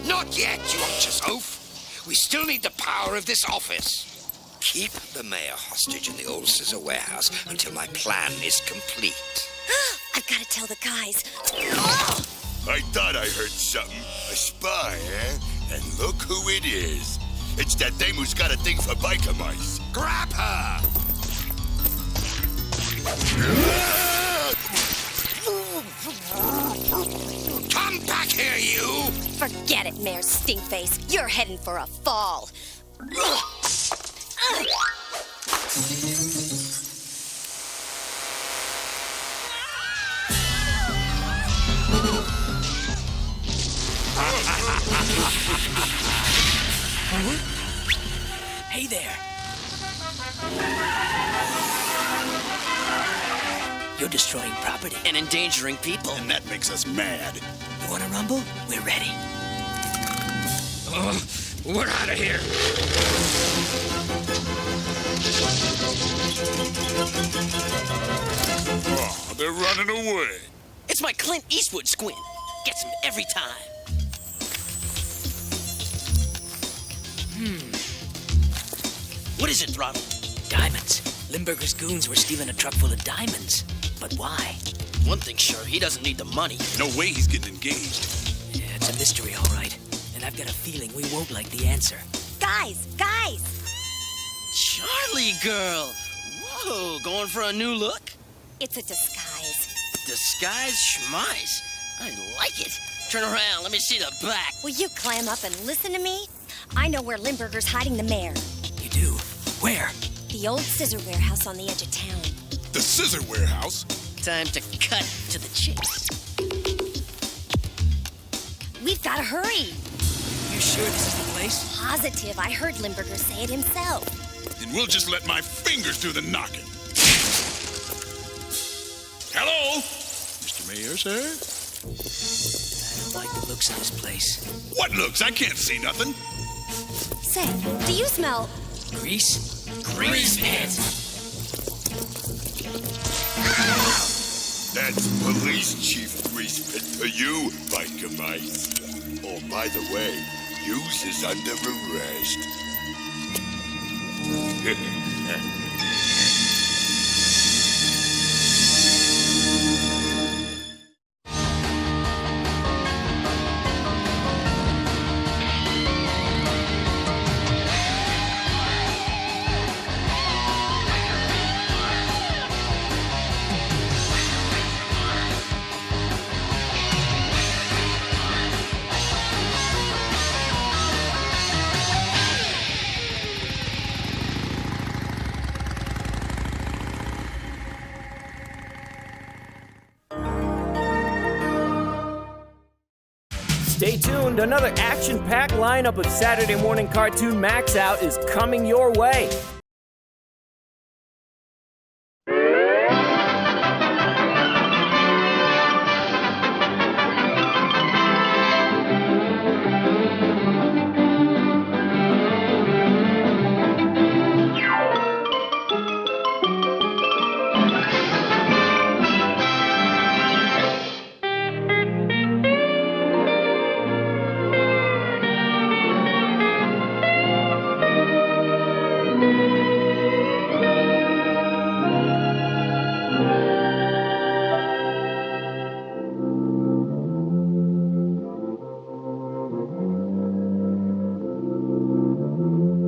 Not yet, you unctuous oaf. We still need the power of this office. Keep the mayor hostage in the old scissor warehouse until my plan is complete. I've got to tell the guys. I thought I heard something. A spy, eh? And look who it is. It's that dame who's got a thing for biker mice. Grab her! Come back here, you! Forget it, Mayor Stinkface. You're heading for a fall. Hey there. You're destroying property and endangering people. And that makes us mad. You want to rumble? We're ready. We're out of here. Oh, they're running away. It's my Clint Eastwood squint. Gets him every time. What is it, Throttle? Diamonds. Limburger's goons were stealing a truck full of diamonds. But why? One thing's sure, he doesn't need the money. No way he's getting engaged. Yeah, it's a mystery, all right. And I've got a feeling we won't like the answer. Guys! Charlie girl! Whoa, going for a new look? It's a disguise. Disguise schmize. I like it. Turn around, let me see the back. Will you clam up and listen to me? I know where Limburger's hiding the mayor. You do? Where? The old scissor warehouse on the edge of town. The scissor warehouse? Time to cut to the chase. We've got to hurry. You sure this is the place? Positive. I heard Limburger say it himself. Then we'll just let my fingers do the knocking. Hello? Mr. Mayor, sir? I don't like the looks of this place. What looks? I can't see nothing. Say, do you smell... Grease? Grease pit! That's Police Chief Greasepit for you, biker mice. Oh, by the way, Hughes is under arrest. Stay tuned, another action-packed lineup of Saturday Morning Cartoon MAXOUT is coming your way.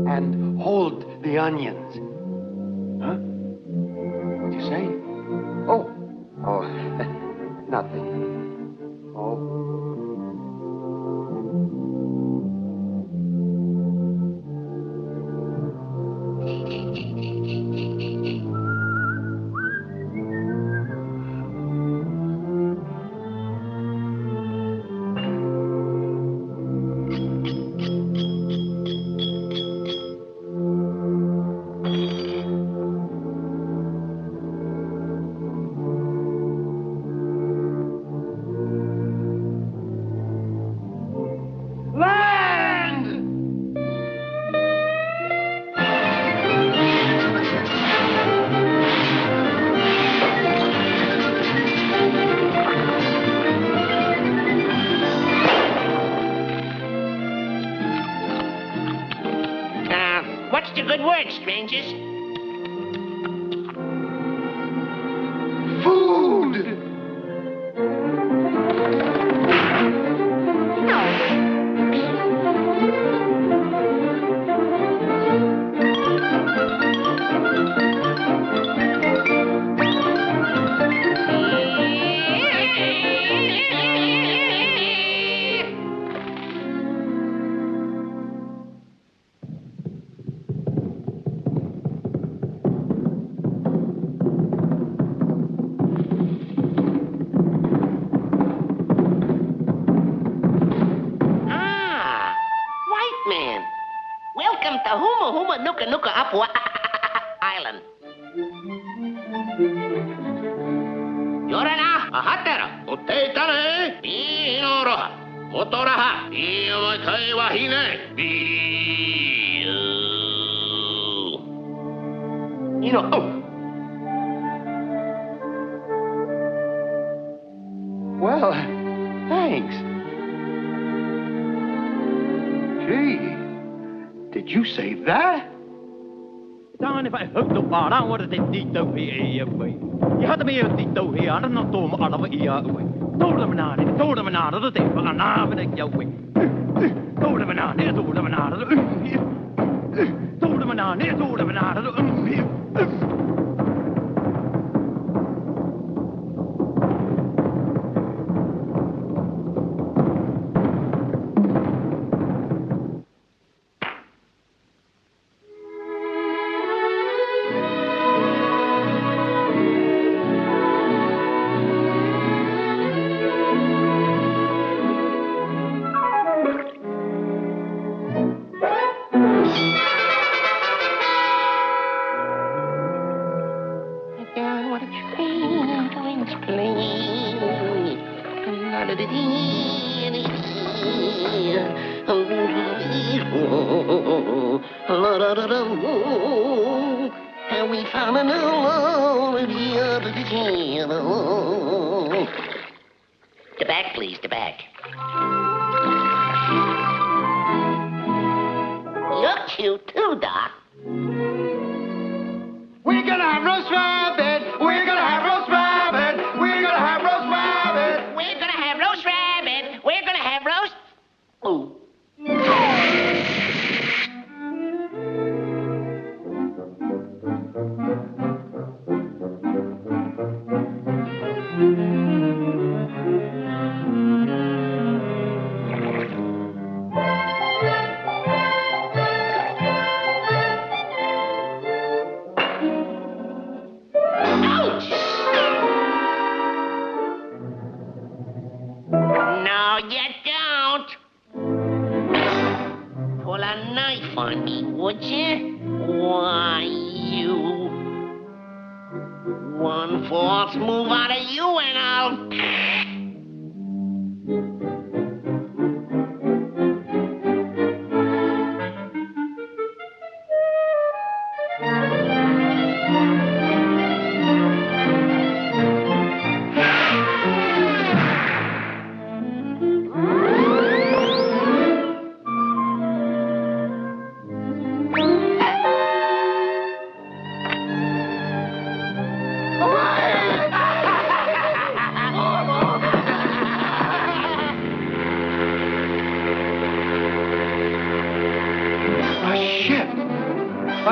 And hold the onions. Huh? What'd you say? Oh, nothing. Oh. What's the good word, strangers? Food! Huma Nuka Nuka Apua Island. Yorana, Ahatera, Utetane, Inoroha, Motoraha, Iokai Wahine, Well, thanks. Gee, did you say that? Darn if I hope the water what they did to be away. You had to be a dito here, I don't know to out of ear away. Told them not, the day, but I'm not going to get away. Told them not, told them not, told them not, and we found a new love the back, please, the back. You're cute too, Doc. We're gonna have roast rabbit! We're gonna have roast rabbit! We're gonna have roast rabbit! We're gonna have roast rabbit! We're gonna have roast... Ooh. No, you don't. Pull a knife on me, would you? Why, you... One false move out of you and I'll...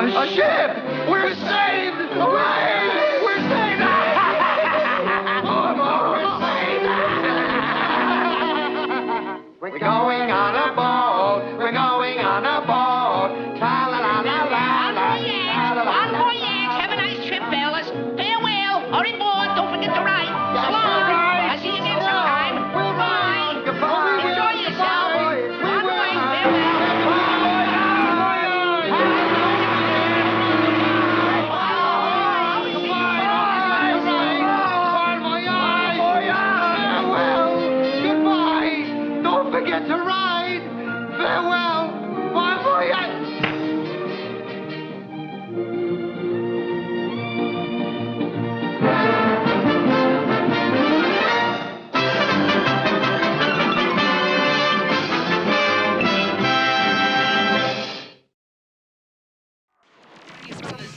A ship! We're saved! Hooray! We're saved! We're going on a boat! We're going on a boat! Tra-la-la-la-la-la! Bon voyage! Have a nice trip, fellas! Farewell! Hurry aboard! Don't forget to write! So long! I'll see you again sometime! Bye! Goodbye! Enjoy yourself! Bon voyage! Farewell! Forget to ride! Farewell! Bon voyage!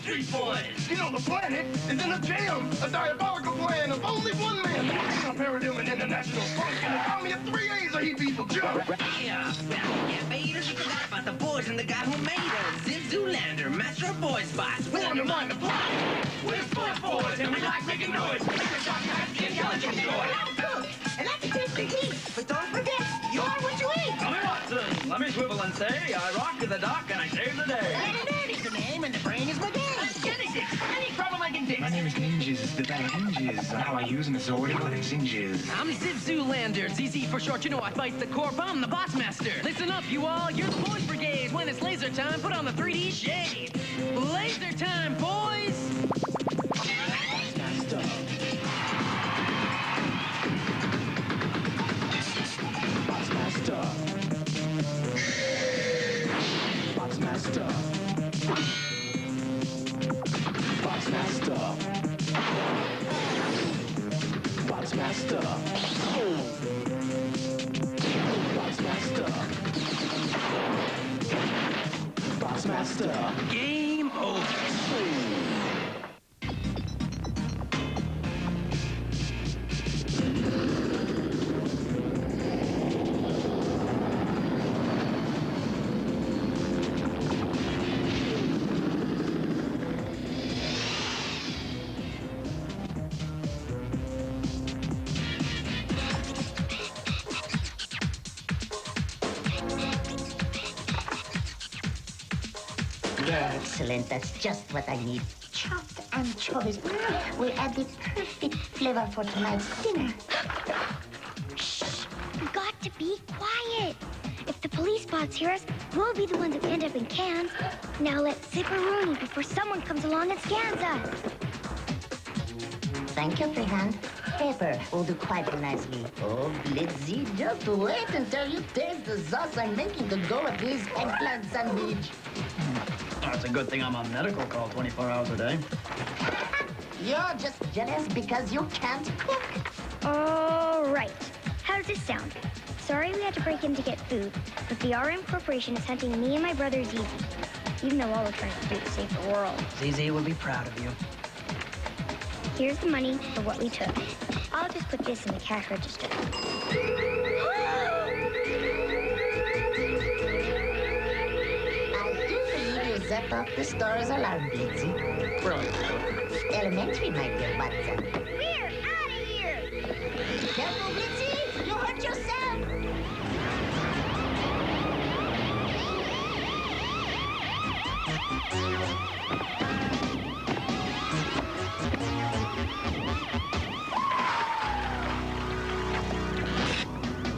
Street boys! You know the planet is in a jam! A diabolical plan of only one man! I'm Paradigm International Funk, and call me a 3 A's or he'd be for jump! Yeah, Invaders, you forgot about the boys and the guy who made us. Zip Zoolander, master of boy spots. We're on your mind the plot! We're sport boys, and we like making noise! Make a shot, the intelligent joy! And I can taste the heat, but don't forget, you're what you eat! Tommy Watson, let me swivel and say, I rock to the dock and I save the day. Daddy's the name and the brain is my game. Any problem I can fix. My name is Ninjas, the bad hinges on how I use my sword within singes. I'm Zip Zoolander, ZZ for short, you know I fight the corp, I'm the boss master. Listen up, you all, you're the boys brigade. days, when it's laser time, put on the 3D shades. Laser time, boys! Game over. Excellent, that's just what I need. Chopped anchovies will add the perfect flavor for tonight's dinner. Shh! We've got to be quiet. If the police spots hear us, we'll be the ones who end up in cans. Now let's sip a Rooney before someone comes along and scans us. Thank you, Freehand. Pepper will do quite nicely. Oh, Blitzy, just wait until you taste the sauce I'm making to go with this eggplant sandwich. Oh, it's a good thing I'm on medical call 24 hours a day. You're just jealous because you can't cook. All right. How does this sound? Sorry we had to break in to get food, but the RM Corporation is hunting me and my brother ZZ, even though all we're trying to do is save the world. ZZ would be proud of you. Here's the money for what we took. I'll just put this in the cash register. Zap up the store's alarm, Blitzy. Elementary, my dear Watson. We're out of here! Careful, Blitzy! You hurt yourself!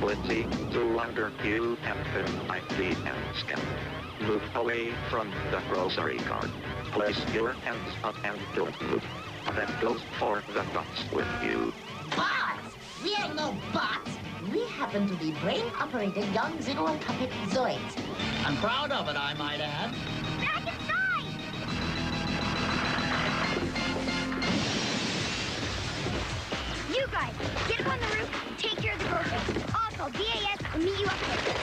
Blitzy, to under you and film ID and scan. Move away from the grocery cart. Place your hands up and don't move. That goes for the bots with you. Bots! We are no bots! We happen to be brain-operated young Zero puppet Zoids. I'm proud of it, I might add. Back inside! You guys, get up on the roof and take care of the groceries. I'll call BAS and meet you up there.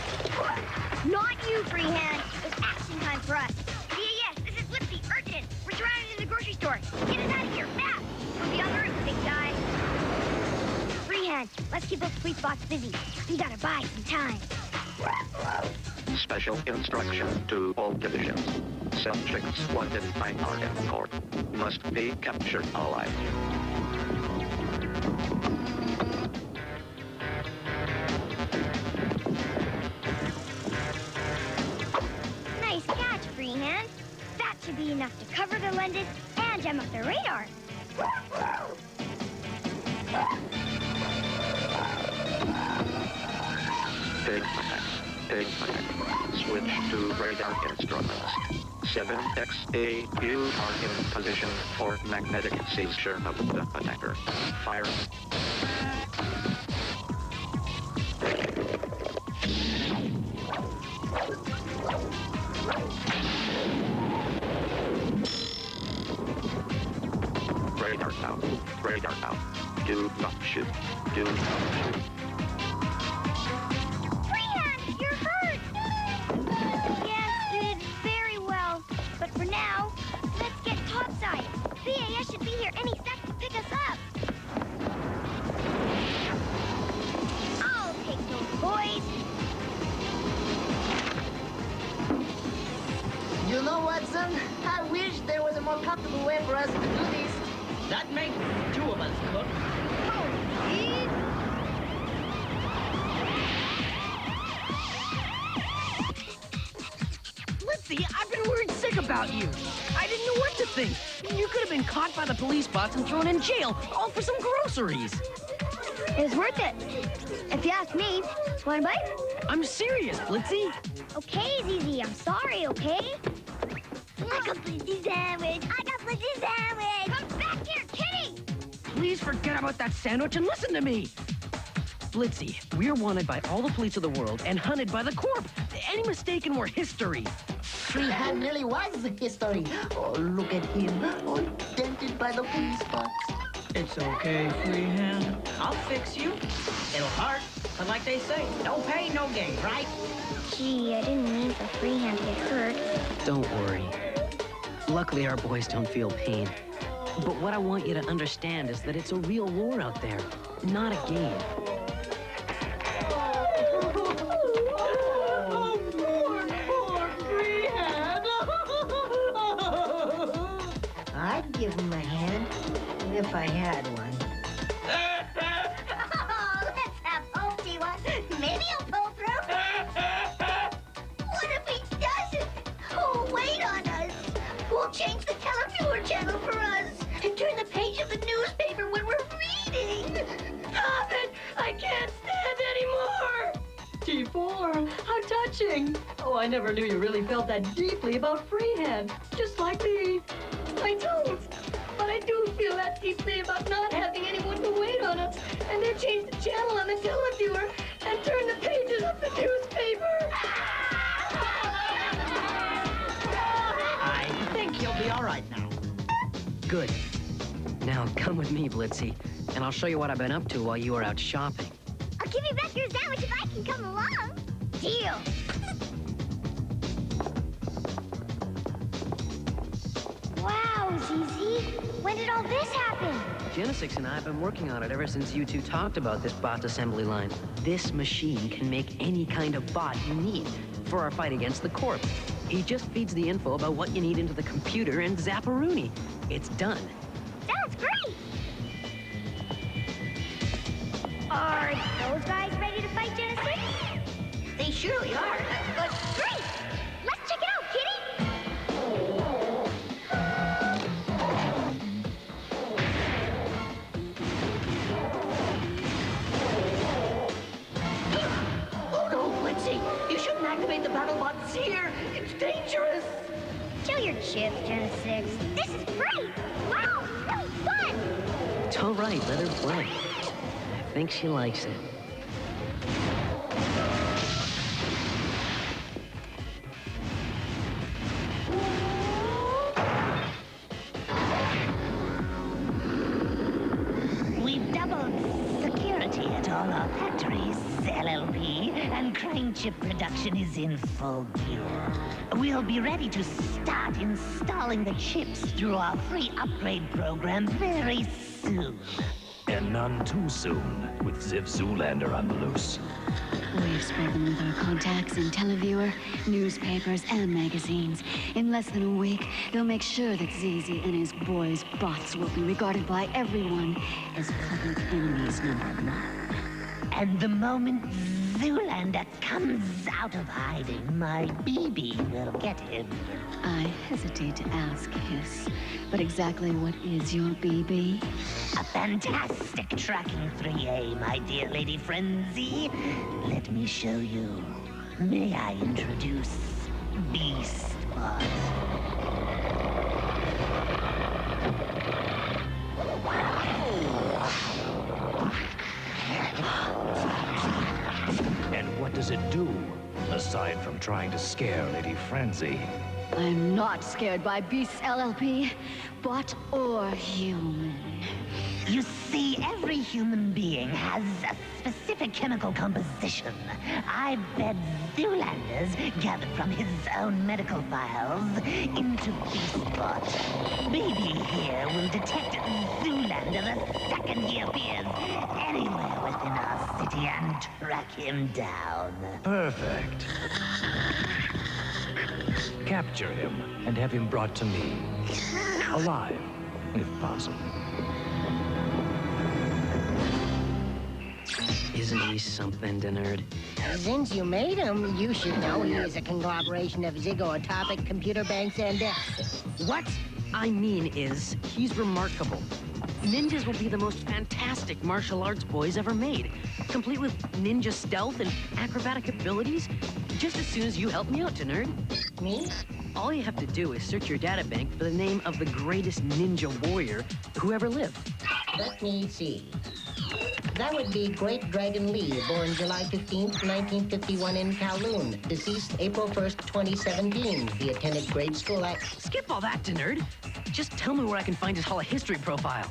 Not you, Freehand. It's action time for us. BAS, this is Blipsy, urgent. We're surrounded in the grocery store. Get us out of here, fast. We'll be on the roof, big guy. Freehand, let's keep those police bots busy. We gotta buy some time. Special instruction to all divisions. Subjects wanted by RM Corp must be captured alive. Nice catch, Freehand. That should be enough to cover the lenses and jam up the radar. Take attack. Switch to radar instruments. 7XA, you are in position for magnetic seizure of the attacker. Fire. Radar out. Radar out. Do not shoot. Do not shoot. Freehand, you're hurt! Yes, you did very well. But for now, let's get topside. BAS should be here any sec to pick us up. I'll take those boys. You know, Watson, I wish there was a more comfortable way for us to do this. That makes two of us, Cook. Blitzy, I've been worried sick about you. I didn't know what to think. You could have been caught by the police bots and thrown in jail, all for some groceries. It was worth it. If you ask me, want a bite? I'm serious, Blitzy. Okay, ZZ, I'm sorry, okay? I got Blitzy sandwich. I got Blitzy sandwich. Come back here, kitty. Please forget about that sandwich and listen to me. Blitzy, we're wanted by all the police of the world and hunted by the Corp. Any mistake and we're history. Freehand really was history. Oh, look at him. All dented by the police box. It's okay, Freehand. I'll fix you. It'll hurt, but like they say, no pain, no gain, right? Gee, I didn't mean for Freehand to get hurt. Don't worry. Luckily, our boys don't feel pain. But what I want you to understand is that it's a real war out there, not a game. I'd give him a hand if I had one. Oh, let's have Opie one. Maybe he'll pull through. What if he doesn't? Oh, wait on us. We'll change the televiewer channel for us and turn the page of the newspaper when we're reading. Stop it! I can't stand anymore. T4, how touching. Oh, I never knew you really felt that deeply about Freehand. Just like me. I don't. But I do feel that deeply about not having anyone to wait on us. And they changed the channel on the televiewer and turned the pages of the newspaper. I think you'll be all right now. Good. Now come with me, Blitzy, and I'll show you what I've been up to while you were out shopping. I'll give you back your sandwich if I can come along. Deal. Wow, ZZ. When did all this happen? Genesix and I have been working on it ever since you two talked about this bot assembly line. This machine can make any kind of bot you need for our fight against the Corp. He just feeds the info about what you need into the computer and Zapparoonie. It's done. Sounds great. Are those guys ready to fight Genesix? They surely are. But great. Let's check it out, kitty. oh no, Blitzy! You shouldn't activate the battle bots here. It's dangerous. Chill your chips, Genesix. This is great. Wow, really fun. It's all right, let her play. I think she likes it. We've doubled security at all our factories, LLP, and crane chip production is in full gear. We'll be ready to start installing the chips through our free upgrade program very soon. And none too soon, with Ziv Zoolander on the loose. We've spoken with our contacts in televiewer, newspapers, and magazines. In less than a week, they'll make sure that ZZ and his boys' bots will be regarded by everyone as public enemies #1. And the moment Zoolander comes out of hiding, my BB will get him. I hesitate to ask, Hiss, but exactly what is your BB? A fantastic tracking 3A, my dear Lady Frenzy. Let me show you. May I introduce Beastbot? And what does it do, aside from trying to scare Lady Frenzy? I'm not scared by beasts, LLP, bot or human. You see, every human being has a specific chemical composition. I bet Zoolander's gathered from his own medical files into Beastbot. Baby here will detect Zoolander the second he appears anywhere within our city and track him down. Perfect. Capture him and have him brought to me. Alive, if possible. Isn't he something, Denard? Since you made him, you should know he is a conglomeration of zygotopic computer banks and... What I mean is, he's remarkable. Ninjas will be the most fantastic martial arts boys ever made. Complete with ninja stealth and acrobatic abilities. Just as soon as you help me out, Nerd. Me? All you have to do is search your databank for the name of the greatest ninja warrior who ever lived. Let me see. That would be Great Dragon Lee, born July 15th, 1951 in Kowloon. Deceased April 1st, 2017. He attended grade school at... Skip all that, Nerd. Just tell me where I can find his Hall of History profile.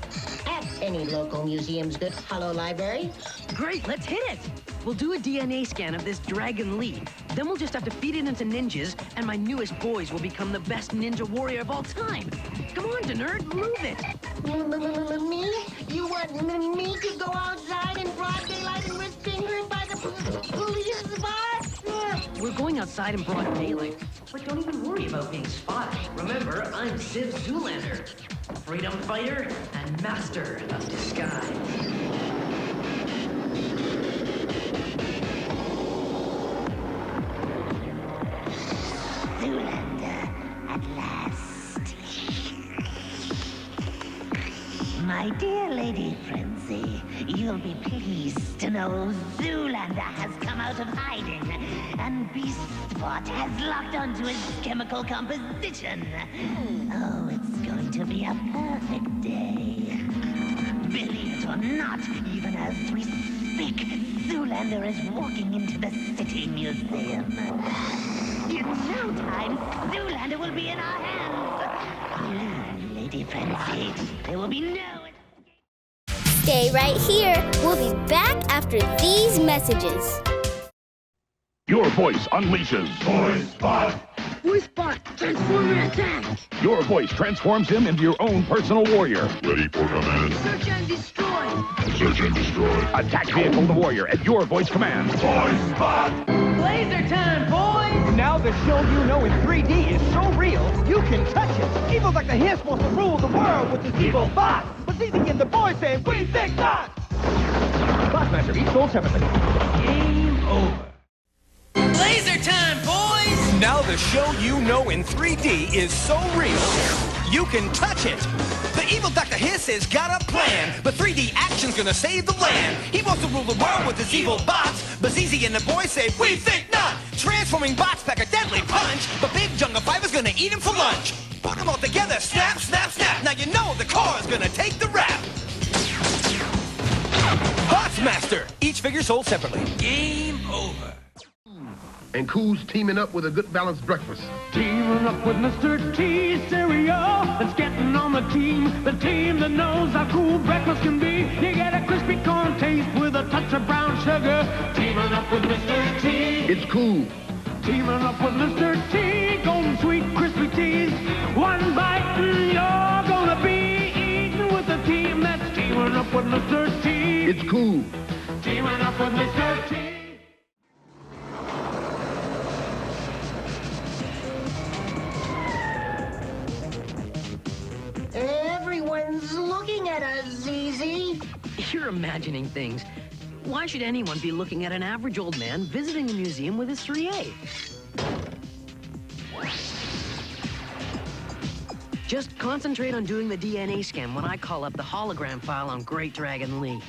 At any local museum's good Hollow library. Great, let's hit it. We'll do a DNA scan of this Dragon Lee. Then we'll just have to feed it into ninjas, and my newest boys will become the best ninja warrior of all time. Come on, Nerd, move it. Me? You want me to go outside in broad daylight and risk being hurt by the police bar? We're going outside in broad daylight, but don't even worry about being spotted. Remember, I'm Civ Zoolander, freedom fighter and master of disguise. Zoolander, at last. My dear Lady Frenzy, you'll be pleased to know Zoolander has come out of hiding, and Beastbot has locked onto his chemical composition. Oh, it's going to be a perfect day. Believe it or not, even as we speak, Zoolander is walking into the City Museum. In no time, Zoolander will be in our hands. Lady Frenzy, there will be no... Stay right here. We'll be back after these messages. Your voice unleashes Voice Bot. Voice Bot, Transformer attack! Your voice transforms him into your own personal warrior. Ready for command. Search and destroy! Search and destroy. Attack vehicle the warrior at your voice command. Voice Bot. Laser time, boys! Now the show you know in 3D is so real, you can touch it. Evil like the Hiss wants to rule the world with his evil bot. But Ziggy and the boys say, we think not! Bossmaster, each goal separately. Game over. Laser time, boys! Now the show you know in 3D is so real, you can touch it. The evil Dr. Hiss has got a plan, but 3D action's gonna save the land. He wants to rule the world with his evil bots, but ZZ and the boys say, we think not! Transforming bots pack a deadly punch, but Big Jungle Fiver's gonna eat him for lunch. Put them all together, snap, snap, snap. Now you know the car's gonna take the rap. Botsmaster, each figure sold separately. Game over. And Cool's teaming up with a good balanced breakfast. Teaming up with Mr. T cereal. It's getting on the team that knows how cool breakfast can be. You get a crispy corn taste with a touch of brown sugar. Teaming up with Mr. T. It's Cool. Teaming up with Mr. T. Golden sweet crispy teas. One bite and you're gonna be eating with the team that's teaming up with Mr. T. It's Cool. Teaming up with Mr. T. Everyone's looking at us, ZZ. You're imagining things. Why should anyone be looking at an average old man visiting a museum with his 3A? Just concentrate on doing the DNA scan when I call up the hologram file on Great Dragon Lee.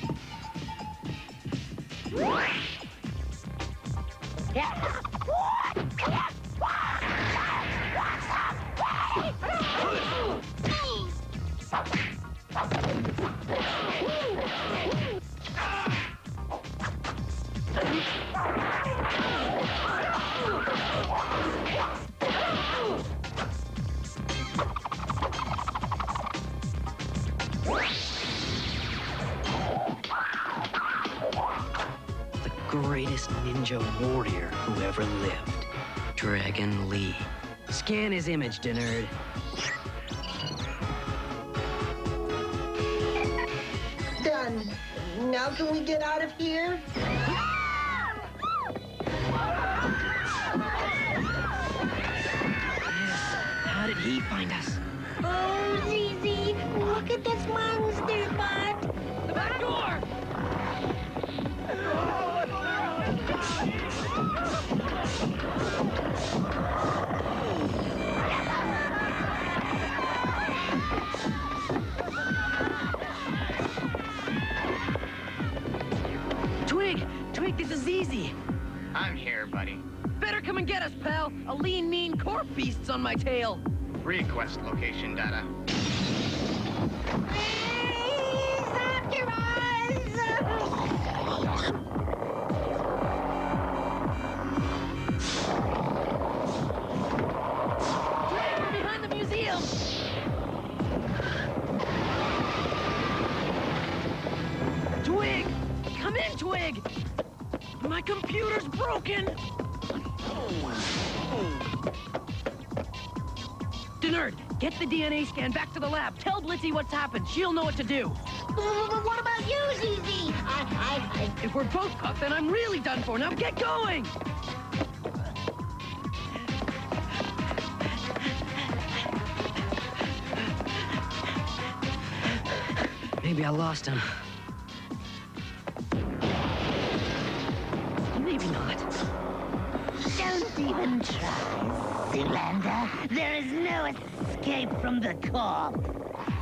The greatest ninja warrior who ever lived, Dragon Lee. Scan his image, Nerd. Done. Now can we get out of here? How did he find us? Oh, ZZ, look at this monster bot. The back door! Twig, this is ZZ. I'm here, buddy. better come and get us, pal. A lean, mean corp beast's on my tail. Request location data. Behind the museum. Twig! Come in, Twig! My computer's broken! Nerd, get the DNA scan back to the lab. Tell Blitzy what's happened. She'll know what to do. What about you, ZZ? If we're both caught, then I'm really done for. Now get going! Maybe I lost him. Maybe not. Don't even try, Zoolander. There is no escape from the corp.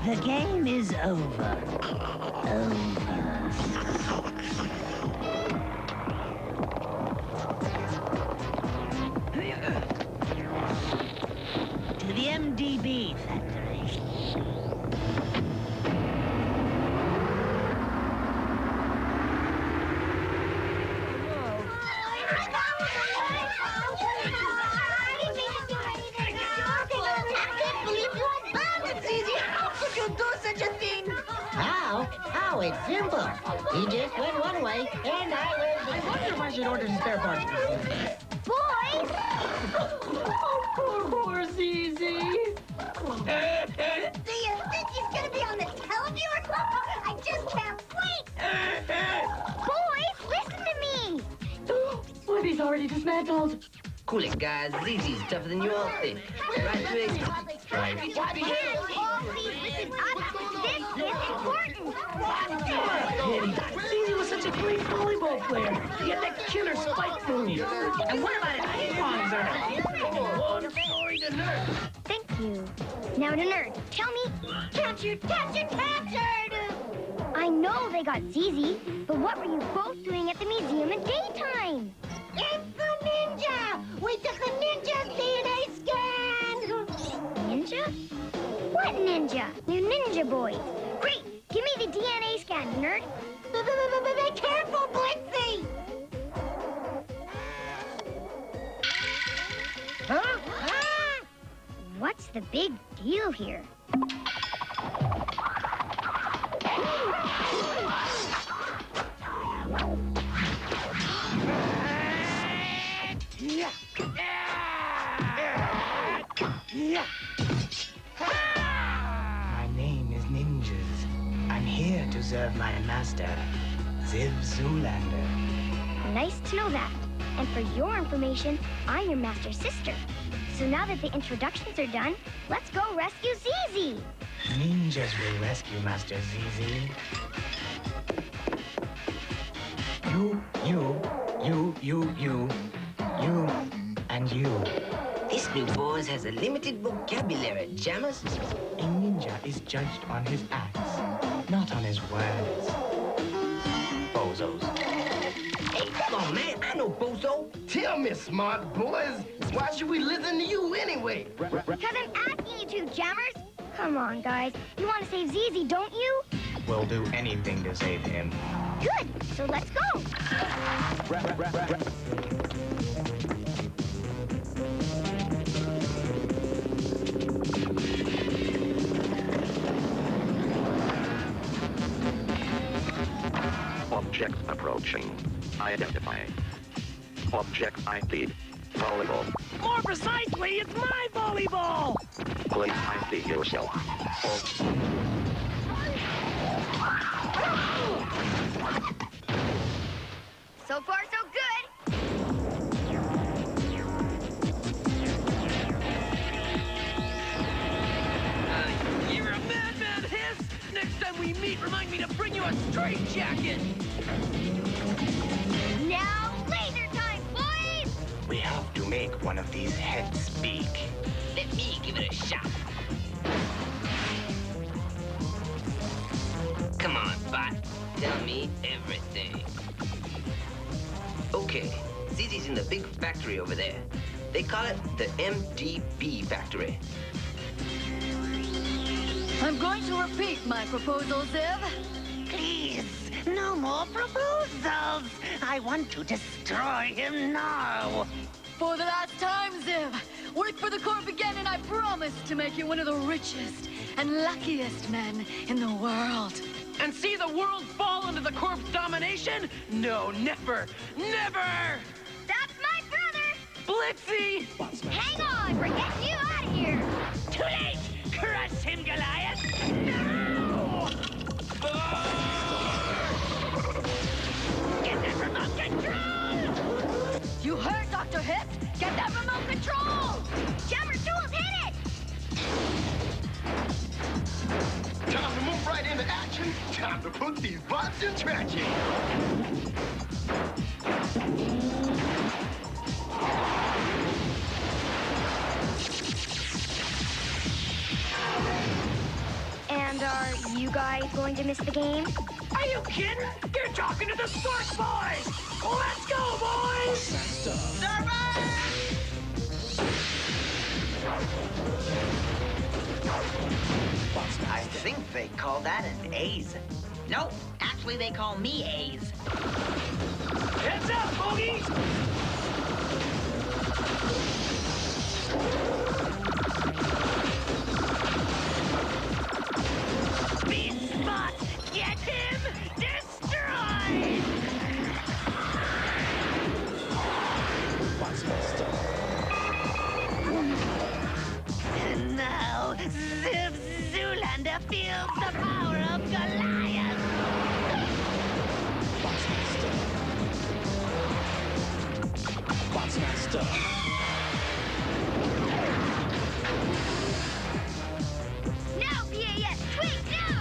The game is over. To the MDB factory. How? It's simple. He just went one way, and I wonder if I should order some spare parts. Boys! Poor ZZ. Do you think he's gonna be on the televiewer? I just can't wait! Boys, listen to me! What, he's already dismantled? Cool it, guys. ZZ's tougher than you all think. Right, Twig? Right. We all please listen up. This is important. ZZ was such a great volleyball player. He had that killer spike move. And what about his ping-pong serve? One story to Nerd. Thank you. Now to Nerd, tell me, captured! I know they got ZZ, but what were you both doing at the museum at daytime? It's the ninja! We took the ninja's DNA scan! Ninja? What ninja? You ninja boys. Great! Give me the DNA scan, Nerd. Be careful, Blitzy! Huh? What's the big deal here? My name is Ninjas. I'm here to serve my master, Ziv Zoolander. Nice to know that. And for your information, I'm your master's sister. So now that the introductions are done, let's go rescue ZZ. Ninjas will rescue Master ZZ. You, and you. This new boys has a limited vocabulary, Jammers. A ninja is judged on his acts, not on his words. Bozos. Hey, come on, man. I know Bozo. Tell me, smart boys, why should we listen to you anyway? Because I'm asking you to, Jammers. Come on, guys. You want to save ZZ, don't you? We'll do anything to save him. Good. So let's go. Object approaching. Identify. Object ID. Volleyball. More precisely, it's my volleyball! Please ID yourself. So far, so good. You're a madman, Hiss! Next time we meet, remind me to bring you a straitjacket! Now, laser time, boys! We have to make one of these heads speak. Let me give it a shot. Come on, bot. Tell me everything. Okay, ZZ's in in the big factory over there. They call it the MDB factory. I'm going to repeat my proposal, Ziv. Please, no more proposals. I want to destroy him now. For the last time, Ziv, work for the Corp again, and I promise to make you one of the richest and luckiest men in the world. And see the world fall under the Corp's domination? No, never! Never! That's my brother! Blitzy! Hang on, we're getting you out of here! Too late! Crush him, Goliath! No! Get that remote control! You heard, Dr. Hips? Get that remote control! Jammer tools, hit it! Time to move right into action. Time to put these bots in traction. And are you guys going to miss the game? Are you kidding? You're talking to the Source Boys! Let's go, boys! I think they call that an A's. Nope, actually they call me A's. Heads up, bogeys! Beast Spot, get him destroyed! And now, Ziv Zoolander feels the power of Goliath! Botsmaster. Now, BAS, tweet, now!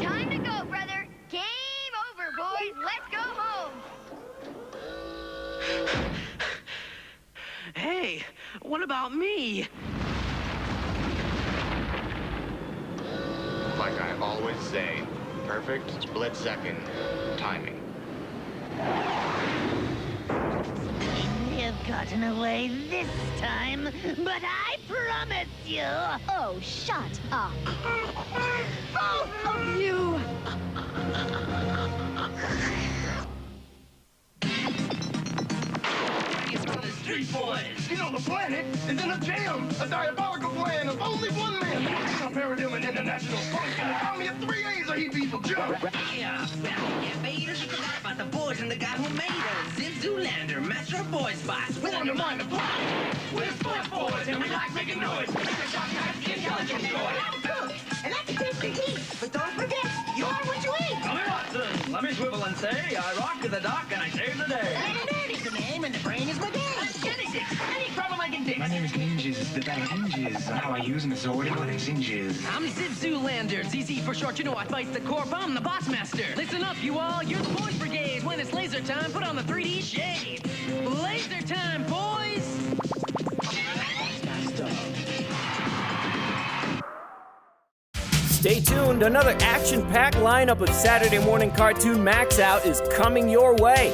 Time to go, brother. Game over, boys. Let's go home. Hey, what about me? Like I always say, perfect split-second timing. You've gotten away this time, but I promise you... Oh, shut up. Both of you! Street boys! You know, the planet is in a jam! A diabolical plan of only one man! A Paradigm International Funk and an army of 3 A's or he beat for jump! Yeah, baby, you forgot about the boys and the guy who made us. Ziv Zoolander, master of boy spots. We're on your mind to fly! We're sport boys and we like making noise! Make a shot, guys, the intelligent boy! And that's a tasty heat, but don't forget, you're what you eat! Come here, Watson. Let me swivel and say, I rock to the dock and I save the day. Is the name and the brain is my game. Genesis, any problem I can fix? My name is Ninjas, the Battle Ninjas. How I use them is all ninjas. I'm Ziv Zoolander, ZZ for short. You know I fight the Corp. I'm the boss master. Listen up, you all. You're the boys brigade. When it's laser time, put on the 3D shade. Laser time, boys. Stay tuned, another action-packed lineup of Saturday Morning Cartoon MAXOUT is coming your way.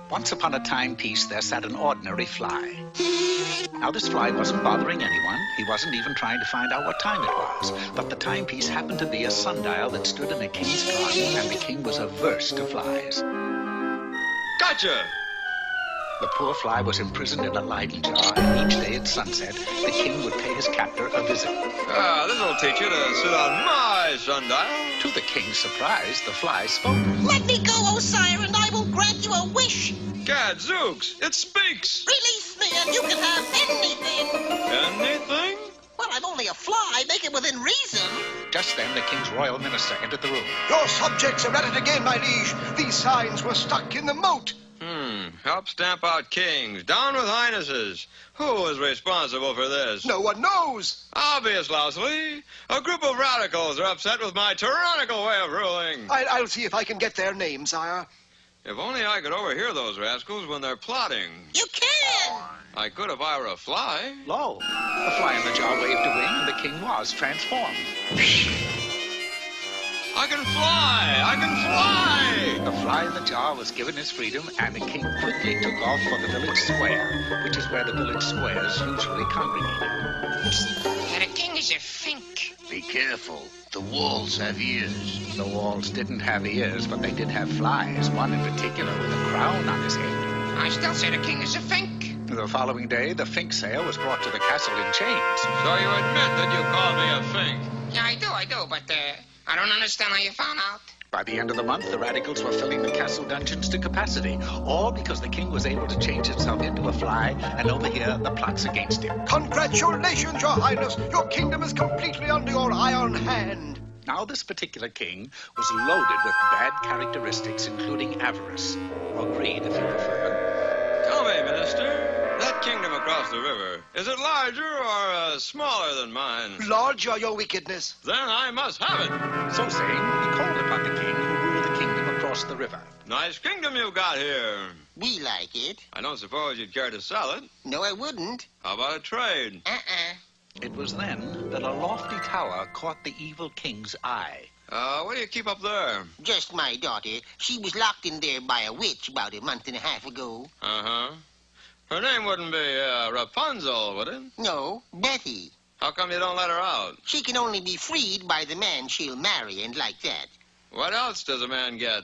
Once upon a timepiece, there sat an ordinary fly. Now, this fly wasn't bothering anyone. He wasn't even trying to find out what time it was. But the timepiece happened to be a sundial that stood in a king's garden, and the king was averse to flies. Gotcha! The poor fly was imprisoned in a Leyden jar, and each day at sunset, the king would pay his captor a visit. This'll teach you to sit on my sundial. To the king's surprise, the fly spoke. Let me go, O sire, and I will grant you a wish. Gadzooks, it speaks. Release me and you can have anything. Anything? Well, I'm only a fly. Make it within reason. Just then, the king's royal minister entered the room. Your subjects are at it again, my liege. These signs were stuck in the moat. How Help stamp out kings. Down with highnesses. Who is responsible for this? No one knows. Obvious, Lousley. A group of radicals are upset with my tyrannical way of ruling. I'll see if I can get their names, sire. If only I could overhear those rascals when they're plotting. You can! I could if I were a fly. Lo, the fly in the jar waved a wing, and the king was transformed. I can fly! I can fly! The fly in the jar was given his freedom, and the king quickly took off for the village square, which is where the village squares usually congregated. The king is a fink. Be careful. The walls have ears. The walls didn't have ears, but they did have flies, one in particular with a crown on his head. I still say the king is a fink. The following day, the fink sail was brought to the castle in chains. So you admit that you called me a fink? Yeah, I do, but I don't understand how you found out. By the end of the month, the radicals were filling the castle dungeons to capacity, all because the king was able to change himself into a fly and overhear the plots against him. Congratulations, Your Highness! Your kingdom is completely under your iron hand. Now, this particular king was loaded with bad characteristics, including avarice, or greed, if you prefer. Tell me, Minister, that kingdom across the river, is it larger or smaller than mine? Larger, your wickedness. Then I must have it. So saying, he called upon the king who ruled the kingdom across the river. Nice kingdom you've got here. We like it. I don't suppose you'd care to sell it. No, I wouldn't. How about a trade? It was then that a lofty tower caught the evil king's eye. What do you keep up there? Just my daughter. She was locked in there by a witch about a month and a half ago. Uh-huh. Her name wouldn't be Rapunzel, would it? No, Betty. How come you don't let her out? She can only be freed by the man she'll marry and like that. What else does a man get,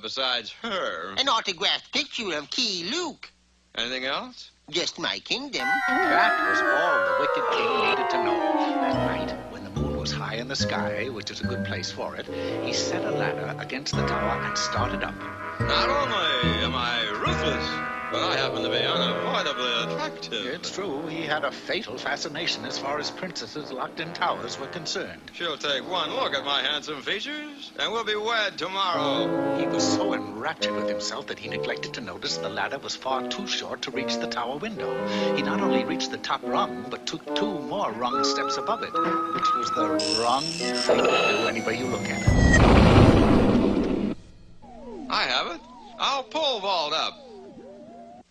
besides her? An autographed picture of Key Luke. Anything else? Just my kingdom. That was all the wicked king needed to know. At night, when the moon was high in the sky, which is a good place for it, he set a ladder against the tower and started up. Not only am I ruthless, but I happen to be unavoidably attractive. It's true, he had a fatal fascination as far as princesses locked in towers were concerned. She'll take one look at my handsome features, and we'll be wed tomorrow. He was so enraptured with himself that he neglected to notice the ladder was far too short to reach the tower window. He not only reached the top rung, but took 2 more rung steps above it, which was the wrong thing to do any way you look at it. I have it. I'll pole vault up.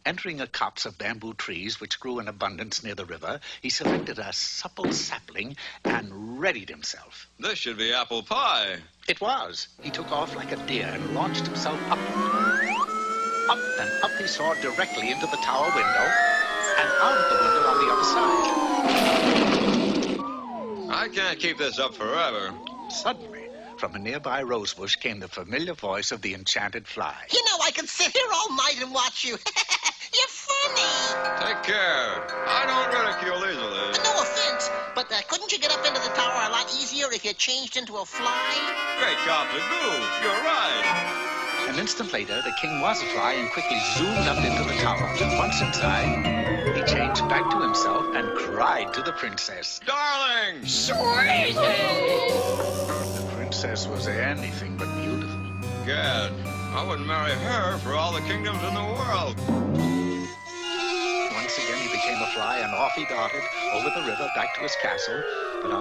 Entering a copse of bamboo trees which grew in abundance near the river, he selected a supple sapling and readied himself. This should be apple pie. It was. He took off like a deer and launched himself up. Up and up he soared directly into the tower window and out of the window on the other side. I can't keep this up forever. Suddenly, from a nearby rosebush came the familiar voice of the enchanted fly. You know, I could sit here all night and watch you. You're funny. Take care. I don't ridicule easily. No offense, but couldn't you get up into the tower a lot easier if you changed into a fly? Great gobbledygoo. You're right. An instant later, the king was a fly and quickly zoomed up into the tower. Once inside, he changed back to himself and cried to the princess. Darling! Sweetie! The princess was anything but beautiful. Gad, I wouldn't marry her for all the kingdoms in the world. Once again, he became a fly, and off he darted over the river back to his castle. But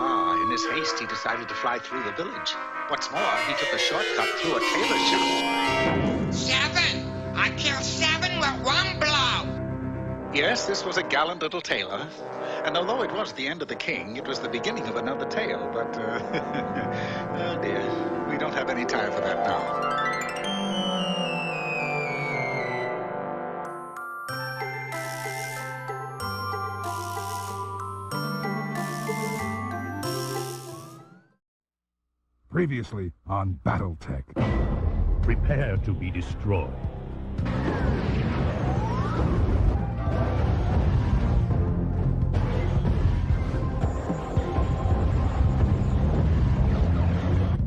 in his haste, he decided to fly through the village. What's more, he took a shortcut through a tailor's shop. 7! I killed 7 with 1 blow! Yes, this was a gallant little tailor. And although it was the end of the king, it was the beginning of another tale. But, oh dear, we don't have any time for that now. Previously on BattleTech. Prepare to be destroyed.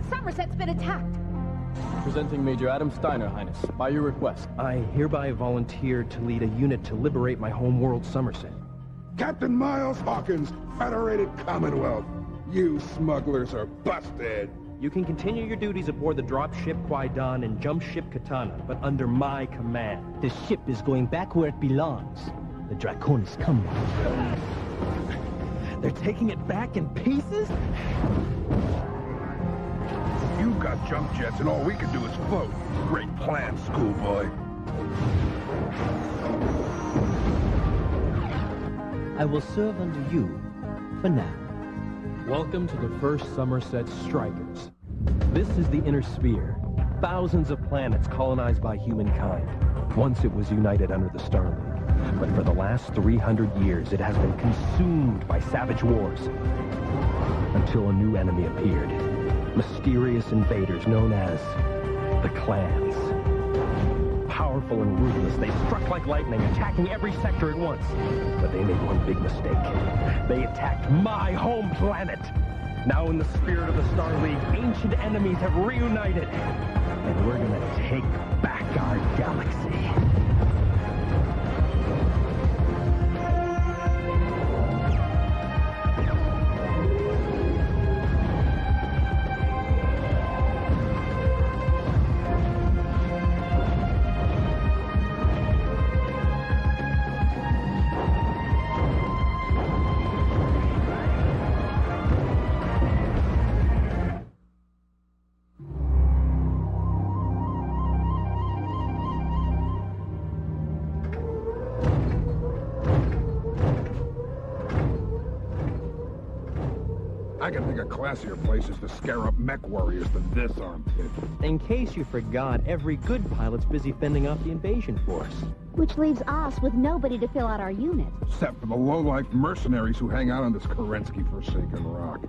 Somerset's been attacked. Presenting Major Adam Steiner, Highness. By your request, I hereby volunteer to lead a unit to liberate my homeworld, Somerset. Captain Miles Hawkins, Federated Commonwealth. You smugglers are busted. You can continue your duties aboard the dropship Kwai-Dan and jump ship Katana, but under my command. The ship is going back where it belongs. The Draconis come now. They're taking it back in pieces? You've got jump jets and all we can do is float. Great plan, schoolboy. I will serve under you for now. Welcome to the first Somerset Strikers. This is the Inner Sphere. Thousands of planets colonized by humankind. Once it was united under the Star League. But for the last 300 years, it has been consumed by savage wars. Until a new enemy appeared. Mysterious invaders known as the Clans. Powerful and ruthless, they struck like lightning, attacking every sector at once. But they made one big mistake. They attacked my home planet. Now in the spirit of the Star League, ancient enemies have reunited. And we're gonna take back our galaxy. I can think of classier places to scare up mech warriors than this armpit. In case you forgot, every good pilot's busy fending off the invasion force. Which leaves us with nobody to fill out our unit. Except for the low-life mercenaries who hang out on this Kerensky-forsaken rock.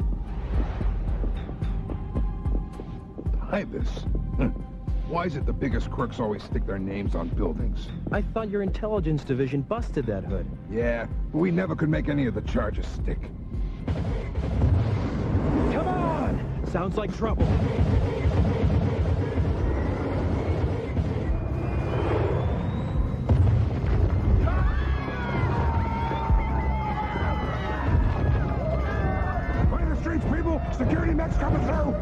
Ibis. Why is it the biggest crooks always stick their names on buildings? I thought your intelligence division busted that hood. Yeah, but we never could make any of the charges stick. Come on! Sounds like trouble. Clear the streets, people! Security mech's coming through!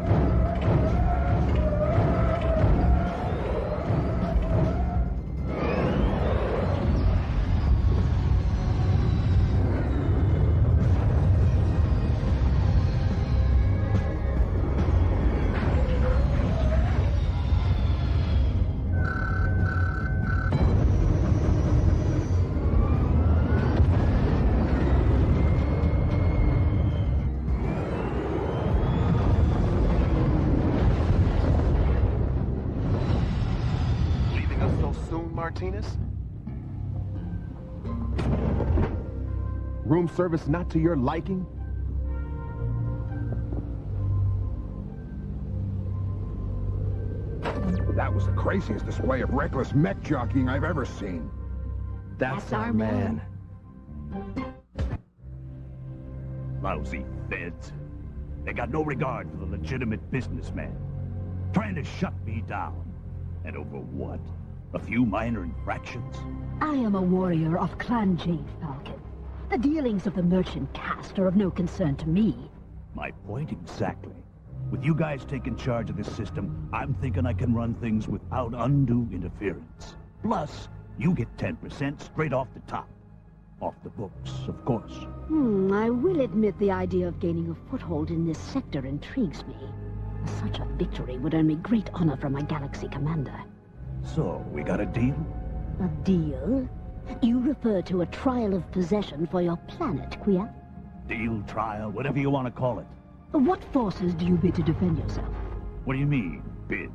Martinez? Room service not to your liking? That was the craziest display of reckless mech jockeying I've ever seen. That's our man. Lousy feds. They got no regard for the legitimate businessman. Trying to shut me down. And over what? A few minor infractions? I am a warrior of Clan Jade Falcon. The dealings of the merchant caste are of no concern to me. My point exactly. With you guys taking charge of this system, I'm thinking I can run things without undue interference. Plus, you get 10% straight off the top. Off the books, of course. I will admit the idea of gaining a foothold in this sector intrigues me. Such a victory would earn me great honor from my galaxy commander. So, we got a deal? A deal? You refer to a trial of possession for your planet, Quia? Deal, trial, whatever you want to call it. What forces do you bid to defend yourself? What do you mean, bid?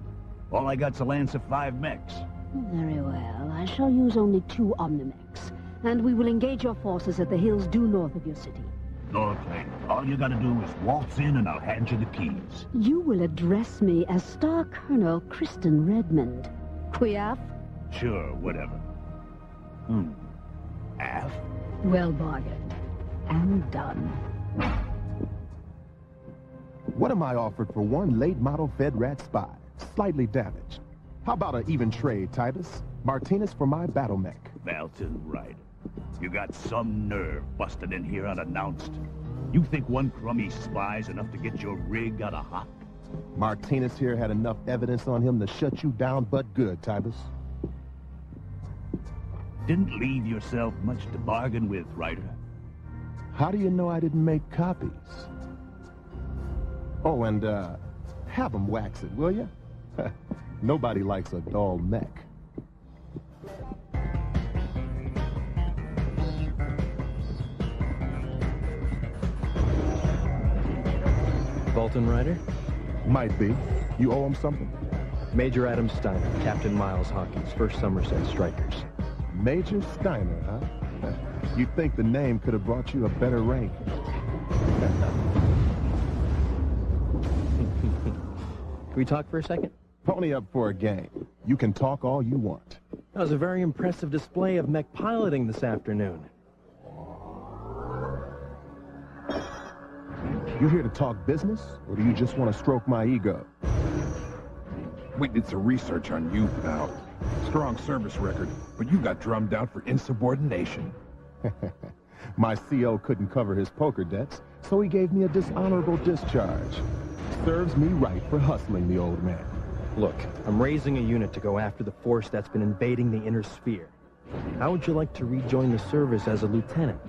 All I got's a lance of 5 mechs. Very well. I shall use only 2 Omnimex, and we will engage your forces at the hills due north of your city. Okay. All you gotta do is waltz in and I'll hand you the keys. You will address me as Star Colonel Kristen Redmond. Quiaf? Sure, whatever. Af? Well bargained. And done. What am I offered for one late-model Fed-Rat spy? Slightly damaged. How about an even trade, Titus? Martinez for my battle mech. Valton, right. You got some nerve busting in here unannounced. You think one crummy spy's enough to get your rig out of hock? Martinez here had enough evidence on him to shut you down but good, Tybus. Didn't leave yourself much to bargain with, Ryder. How do you know I didn't make copies? Oh, and, have them wax it, will you? Nobody likes a dull mech. Bolton Ryder? Might be. You owe him something? Major Adam Steiner, Captain Miles Hawkins, 1st Somerset Strikers. Major Steiner, huh? You'd think the name could have brought you a better rank. Can we talk for a second? Pony up for a game. You can talk all you want. That was a very impressive display of mech piloting this afternoon. You here to talk business, or do you just want to stroke my ego? We did some research on you, pal. Strong service record, but you got drummed out for insubordination. My CO couldn't cover his poker debts, so he gave me a dishonorable discharge. Serves me right for hustling the old man. Look, I'm raising a unit to go after the force that's been invading the inner sphere. How would you like to rejoin the service as a lieutenant?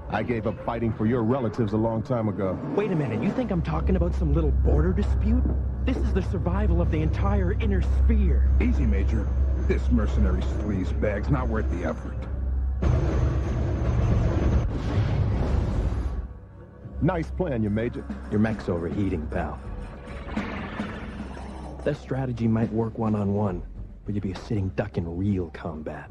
I gave up fighting for your relatives a long time ago. Wait a minute, you think I'm talking about some little border dispute? This is the survival of the entire inner sphere. Easy, Major. This mercenary sleaze bag's not worth the effort. Nice plan, you Major. Your mech's overheating, pal. That strategy might work one-on-one, but you'd be a sitting duck in real combat.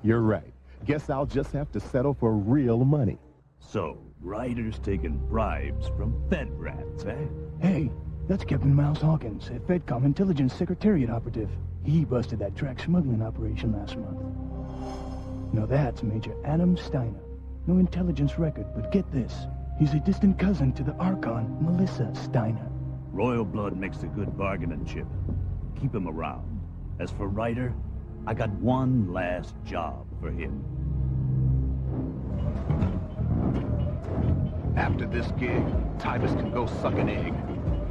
You're right. Guess I'll just have to settle for real money. So, Ryder's taking bribes from Fed rats, eh? Hey, that's Captain Miles Hawkins, a FedCom Intelligence Secretariat operative. He busted that track smuggling operation last month. Now that's Major Adam Steiner. No intelligence record, but get this. He's a distant cousin to the Archon, Melissa Steiner. Royal blood makes a good bargaining chip. Keep him around. As for Ryder, I got one last job for him. After this gig, Tybus can go suck an egg.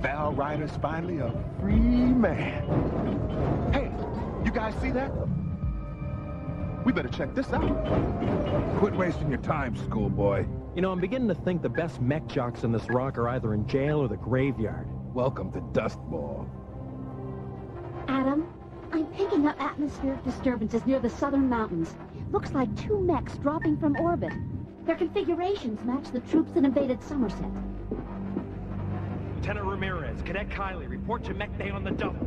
Val Ryder's finally a free man. Hey, you guys see that? We better check this out. Quit wasting your time, schoolboy. You know, I'm beginning to think the best mech jocks in this rock are either in jail or the graveyard. Welcome to Dust Bowl. Adam, I'm picking up atmospheric disturbances near the southern mountains. Looks like 2 mechs dropping from orbit. Their configurations match the troops that invaded Somerset. Lieutenant Ramirez, Cadet Kiley, report to Mech Bay on the double.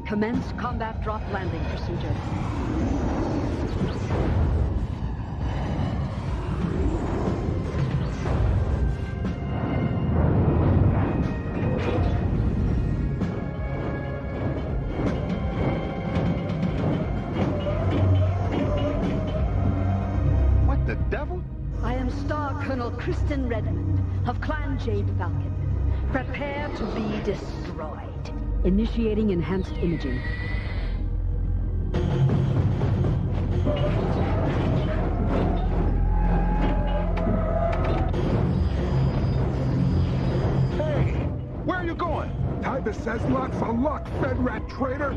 Commence combat drop landing procedure. What the devil? I am Star Colonel Kristen Redmond of Clan Jade Falcon. Prepare to be destroyed. Initiating enhanced imaging. Hey, where are you going? Tybus says lots of luck, Fed rat traitor.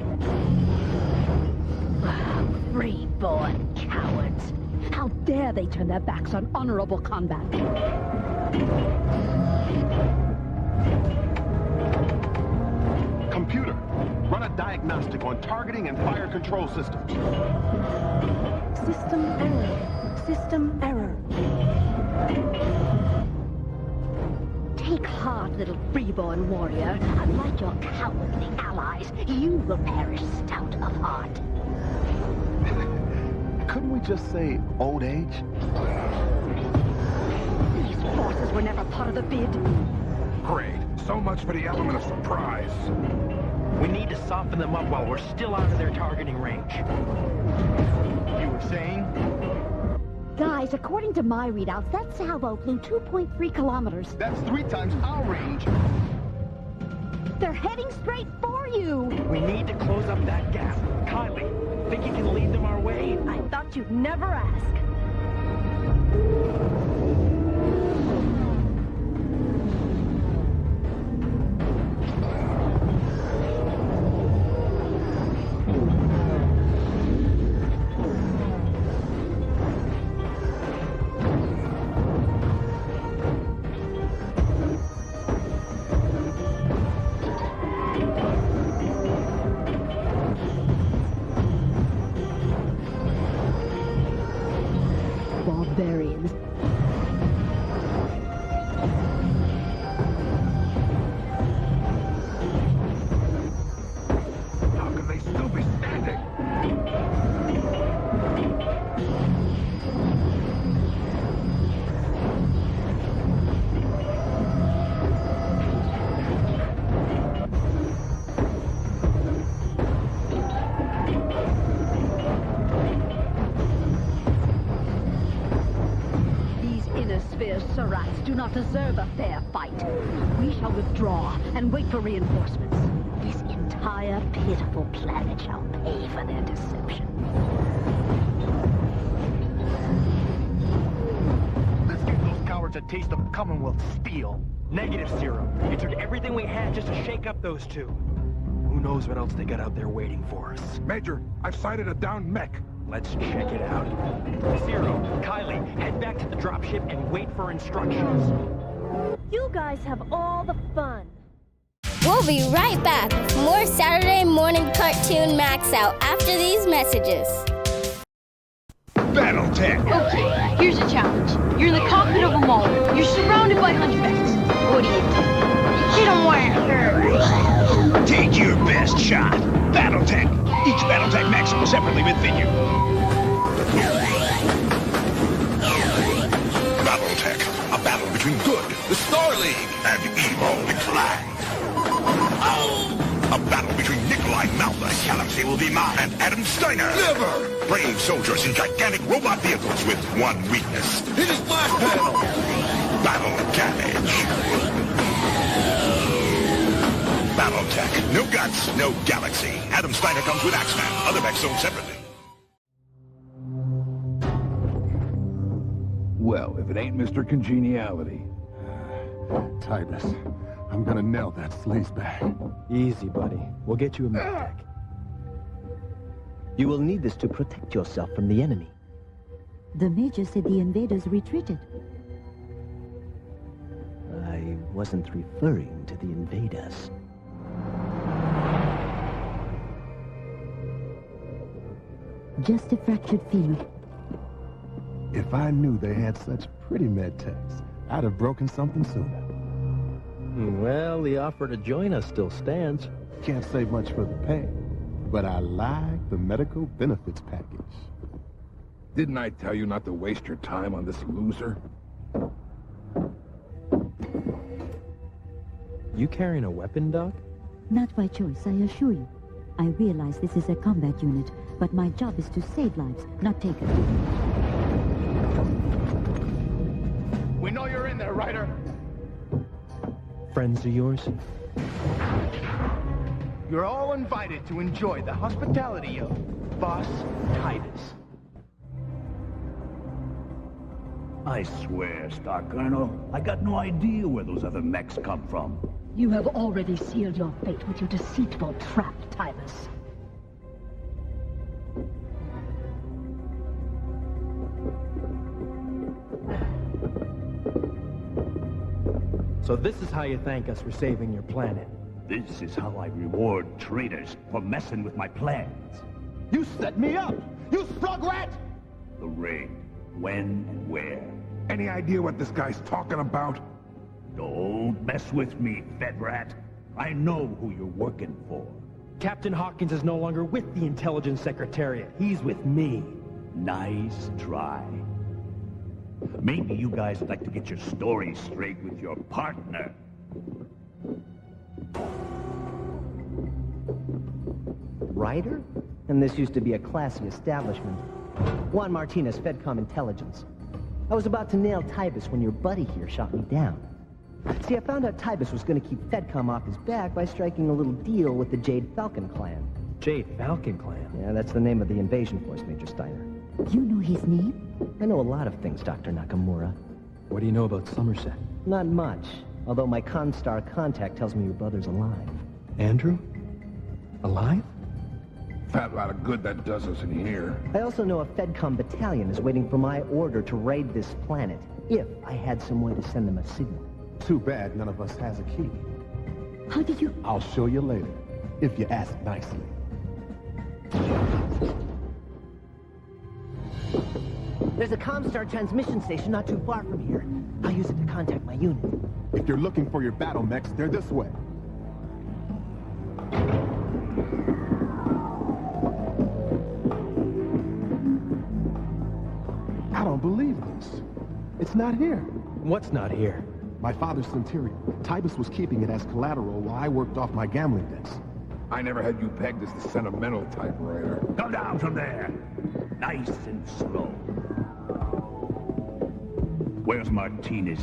Reborn cowards. How dare they turn their backs on honorable combat? Computer, run a diagnostic on targeting and fire control systems. System error. System error. Take heart, little freeborn warrior. Unlike your cowardly allies, you will perish stout of heart. Couldn't we just say old age? These forces were never part of the bid. Great. So much for the element of surprise. We need to soften them up while we're still out of their targeting range. You were saying? Guys, according to my readouts, that salvo flew 2.3 kilometers. That's 3 times our range. They're heading straight for you. We need to close up that gap. Kylie, think you can lead them our way? I thought you'd never ask. deserve a fair fight. We shall withdraw and wait for reinforcements. This entire pitiful planet shall pay for their deception. Let's give those cowards a taste of Commonwealth steel. Negative, Zero. It took everything we had just to shake up those two. Who knows what else they got out there waiting for us? Major, I've sighted a downed mech. Let's check it out. Zero, Kylie, head back to the dropship and wait for instructions. You guys have all the fun. We'll be right back with more Saturday Morning Cartoon MAXOUT after these messages. Battletech. Okay, here's a challenge. You're in the cockpit of a mall. You're surrounded by hunchbacks. What do? Hit them where? Take your best shot. Battletech. Each Battletech Max will separately within you. Battletech. A battle between good, the Star League, and evil, McFly. A battle between Nikolai Malta, Galaxy will be mine, and Adam Steiner. Never! Brave soldiers in gigantic robot vehicles with one weakness. It is blast panel! Battle damage. Battletech. No guts, no Galaxy. Adam Steiner comes with Axeman. Other mechs sold separately. Well, if it ain't Mr. Congeniality. Titus, I'm gonna nail that sleazebag. Easy, buddy. We'll get you a medpack. You will need this to protect yourself from the enemy. The Major said the invaders retreated. I wasn't referring to the invaders. Just a fractured femur. If I knew they had such pretty med techs, I'd have broken something sooner. Well, the offer to join us still stands. Can't say much for the pay, but I like the medical benefits package. Didn't I tell you not to waste your time on this loser? You carrying a weapon, Doc? Not by choice, I assure you. I realize this is a combat unit, but my job is to save lives, not take it. We know you're in there, Ryder. Friends of yours? You're all invited to enjoy the hospitality of Boss Titus. I swear, Star Colonel, I got no idea where those other mechs come from. You have already sealed your fate with your deceitful trap, Titus. So this is how you thank us for saving your planet. This is how I reward traitors for messing with my plans. You set me up! You slug rat! The raid. When and where? Any idea what this guy's talking about? Don't mess with me, Fed Rat. I know who you're working for. Captain Hawkins is no longer with the Intelligence Secretariat. He's with me. Nice try. Maybe you guys would like to get your story straight with your partner. Ryder? And this used to be a classy establishment. Juan Martinez, Fedcom Intelligence. I was about to nail Tybus when your buddy here shot me down. See, I found out Tybus was going to keep Fedcom off his back by striking a little deal with the Jade Falcon clan. Jade Falcon clan? Yeah, that's the name of the invasion force, Major Steiner. You know his name? I know a lot of things, Dr. Nakamura. What do you know about Somerset? Not much, although my Constar contact tells me your brother's alive. Andrew? Alive? Fat lot of good that does us in here. I also know a Fedcom battalion is waiting for my order to raid this planet, if I had some way to send them a signal. Too bad none of us has a key. How did you... I'll show you later, if you ask nicely. There's a Comstar transmission station not too far from here. I'll use it to contact my unit. If you're looking for your battle mechs, they're this way. I don't believe this. It's not here. What's not here? My father's Centurion. Tybus was keeping it as collateral while I worked off my gambling debts. I never had you pegged as the sentimental type, Ryder. Come down from there. Nice and slow. Where's Martinez?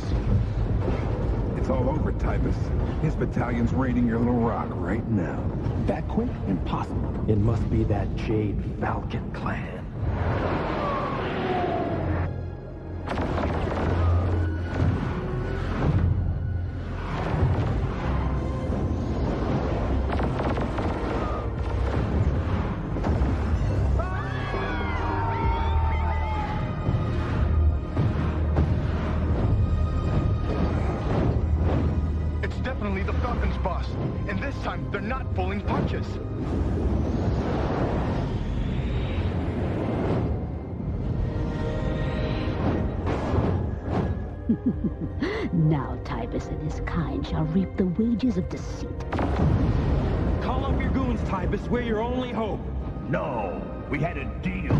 It's all over, Typus. His battalion's raiding your little rock right now. That quick? Impossible. It must be that Jade Falcon clan. It's definitely the Falcon's boss. And this time, they're not pulling punches. Now Tybus and his kind shall reap the wages of deceit. Call up your goons, Tybus. We're your only hope. No, we had a deal.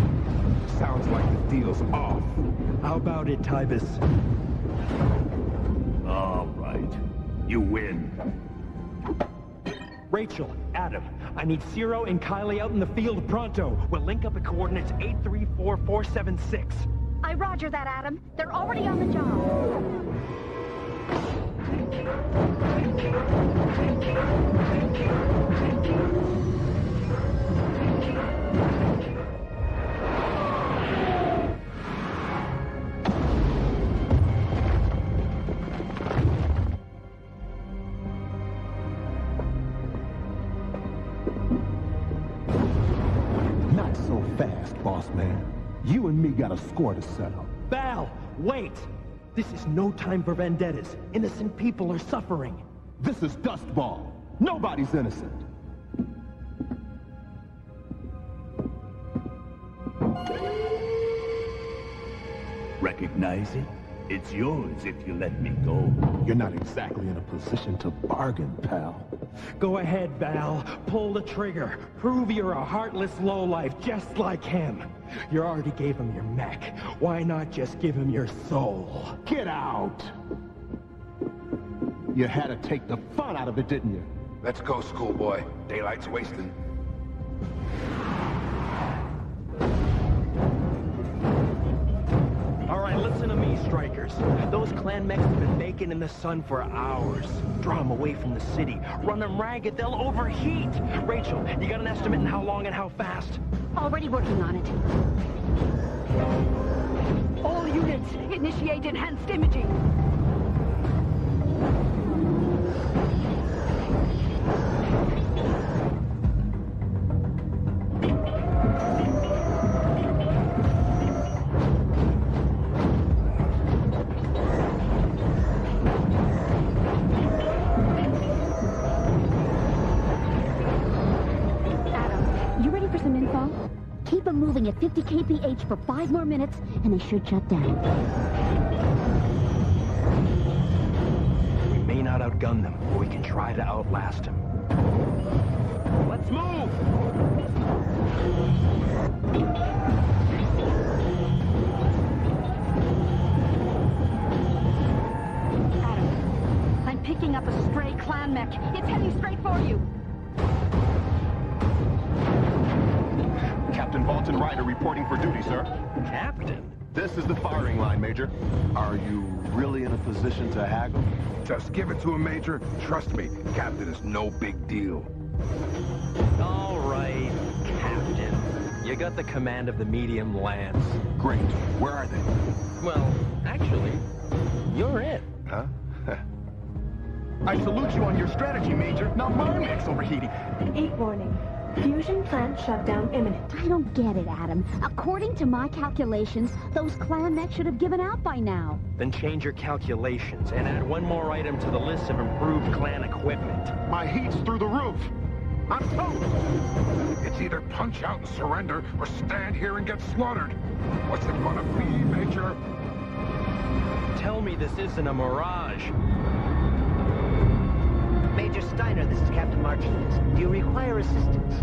Sounds like the deal's off. How about it, Tybus? All right, you win. Rachel, Adam, I need Ciro and Kylie out in the field pronto. We'll link up at coordinates 834476. I roger that, Adam. They're already on the job. Not so fast, boss man. You and me got a score to settle. Val, wait! This is no time for vendettas. Innocent people are suffering. This is Dustball. Nobody's innocent. Recognize it? It's yours if you let me go. You're not exactly in a position to bargain, pal. Go ahead, Val. Pull the trigger. Prove you're a heartless lowlife just like him. You already gave him your mech. Why not just give him your soul? Get out! You had to take the fun out of it, didn't you? Let's go, schoolboy. Daylight's wasting. All right, listen to me, strikers. Those clan mechs have been baking in the sun for hours. Draw them away from the city. Run them ragged, they'll overheat. Rachel, you got an estimate on how long and how fast? Already working on it. All units, initiate enhanced imaging. Keep them moving at 50 kph for 5 more minutes, and they should shut down. We may not outgun them, but we can try to outlast them. Let's move! Adam, I'm picking up a stray clan mech. It's heading straight for you. Captain Bolton Ryder reporting for duty, sir. Captain? This is the firing line, Major. Are you really in a position to haggle? Just give it to him, Major. Trust me, Captain is no big deal. All right, Captain. You got the command of the medium lance. Great. Where are they? Well, actually, you're it. Huh? I salute you on your strategy, Major. Now my mech's overheating. 8 warning. Fusion plant shutdown imminent. I don't get it, Adam. According to my calculations, those clan mechs should have given out by now. Then change your calculations and add one more item to the list of improved clan equipment. My heat's through the roof. I'm toast. It's either punch out and surrender or stand here and get slaughtered. What's it gonna be, Major? Tell me this isn't a mirage. Major Steiner, this is Captain Martinez. Do you require assistance?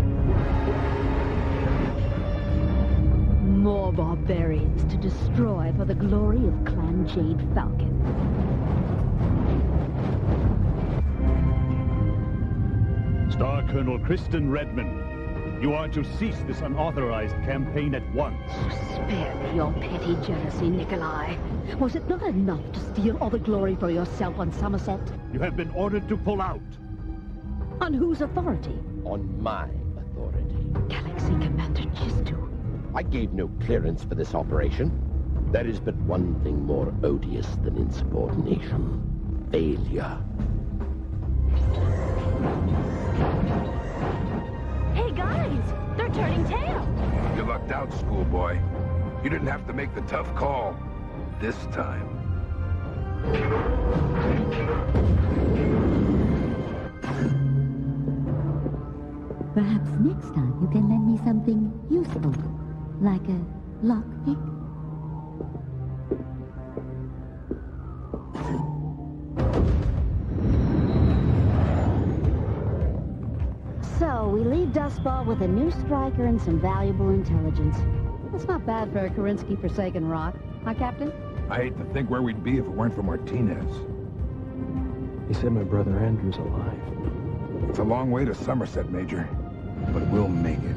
More barbarians to destroy for the glory of Clan Jade Falcon. Star Colonel Kristen Redmond. You are to cease this unauthorized campaign at once. Spare me your petty jealousy, Nikolai. Was it not enough to steal all the glory for yourself on Somerset? You have been ordered to pull out. On whose authority? On my authority. Galaxy Commander Chistu. I gave no clearance for this operation. There is but one thing more odious than insubordination. Failure. Hey guys, they're turning tail. You lucked out, schoolboy. You didn't have to make the tough call. This time. Perhaps next time you can lend me something useful, like a lockpick. So, we leave Dustball with a new striker and some valuable intelligence. That's not bad for a Kerensky-forsaken rock, huh, Captain? I hate to think where we'd be if it weren't for Martinez. He said my brother Andrew's alive. It's a long way to Somerset, Major, but we'll make it.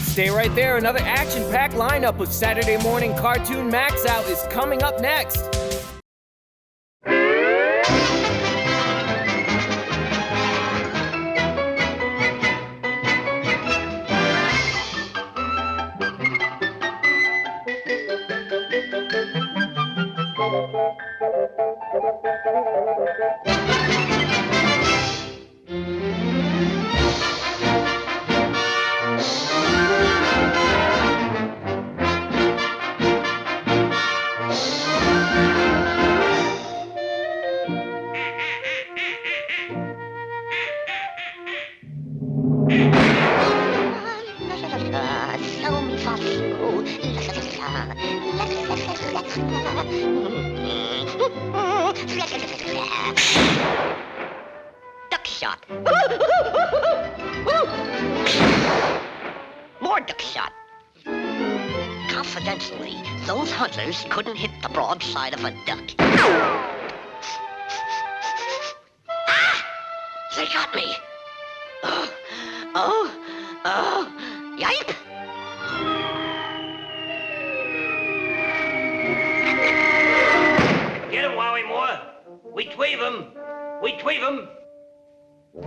Stay right there. Another action-packed lineup of Saturday Morning Cartoon MAXOUT is coming up next. Duck shot. More duck shot. Confidentially, those hunters couldn't hit the broadside of a duck. Ah! They got me. Yipe! Get him, Wowie Moore. We tweave him. We tweave him.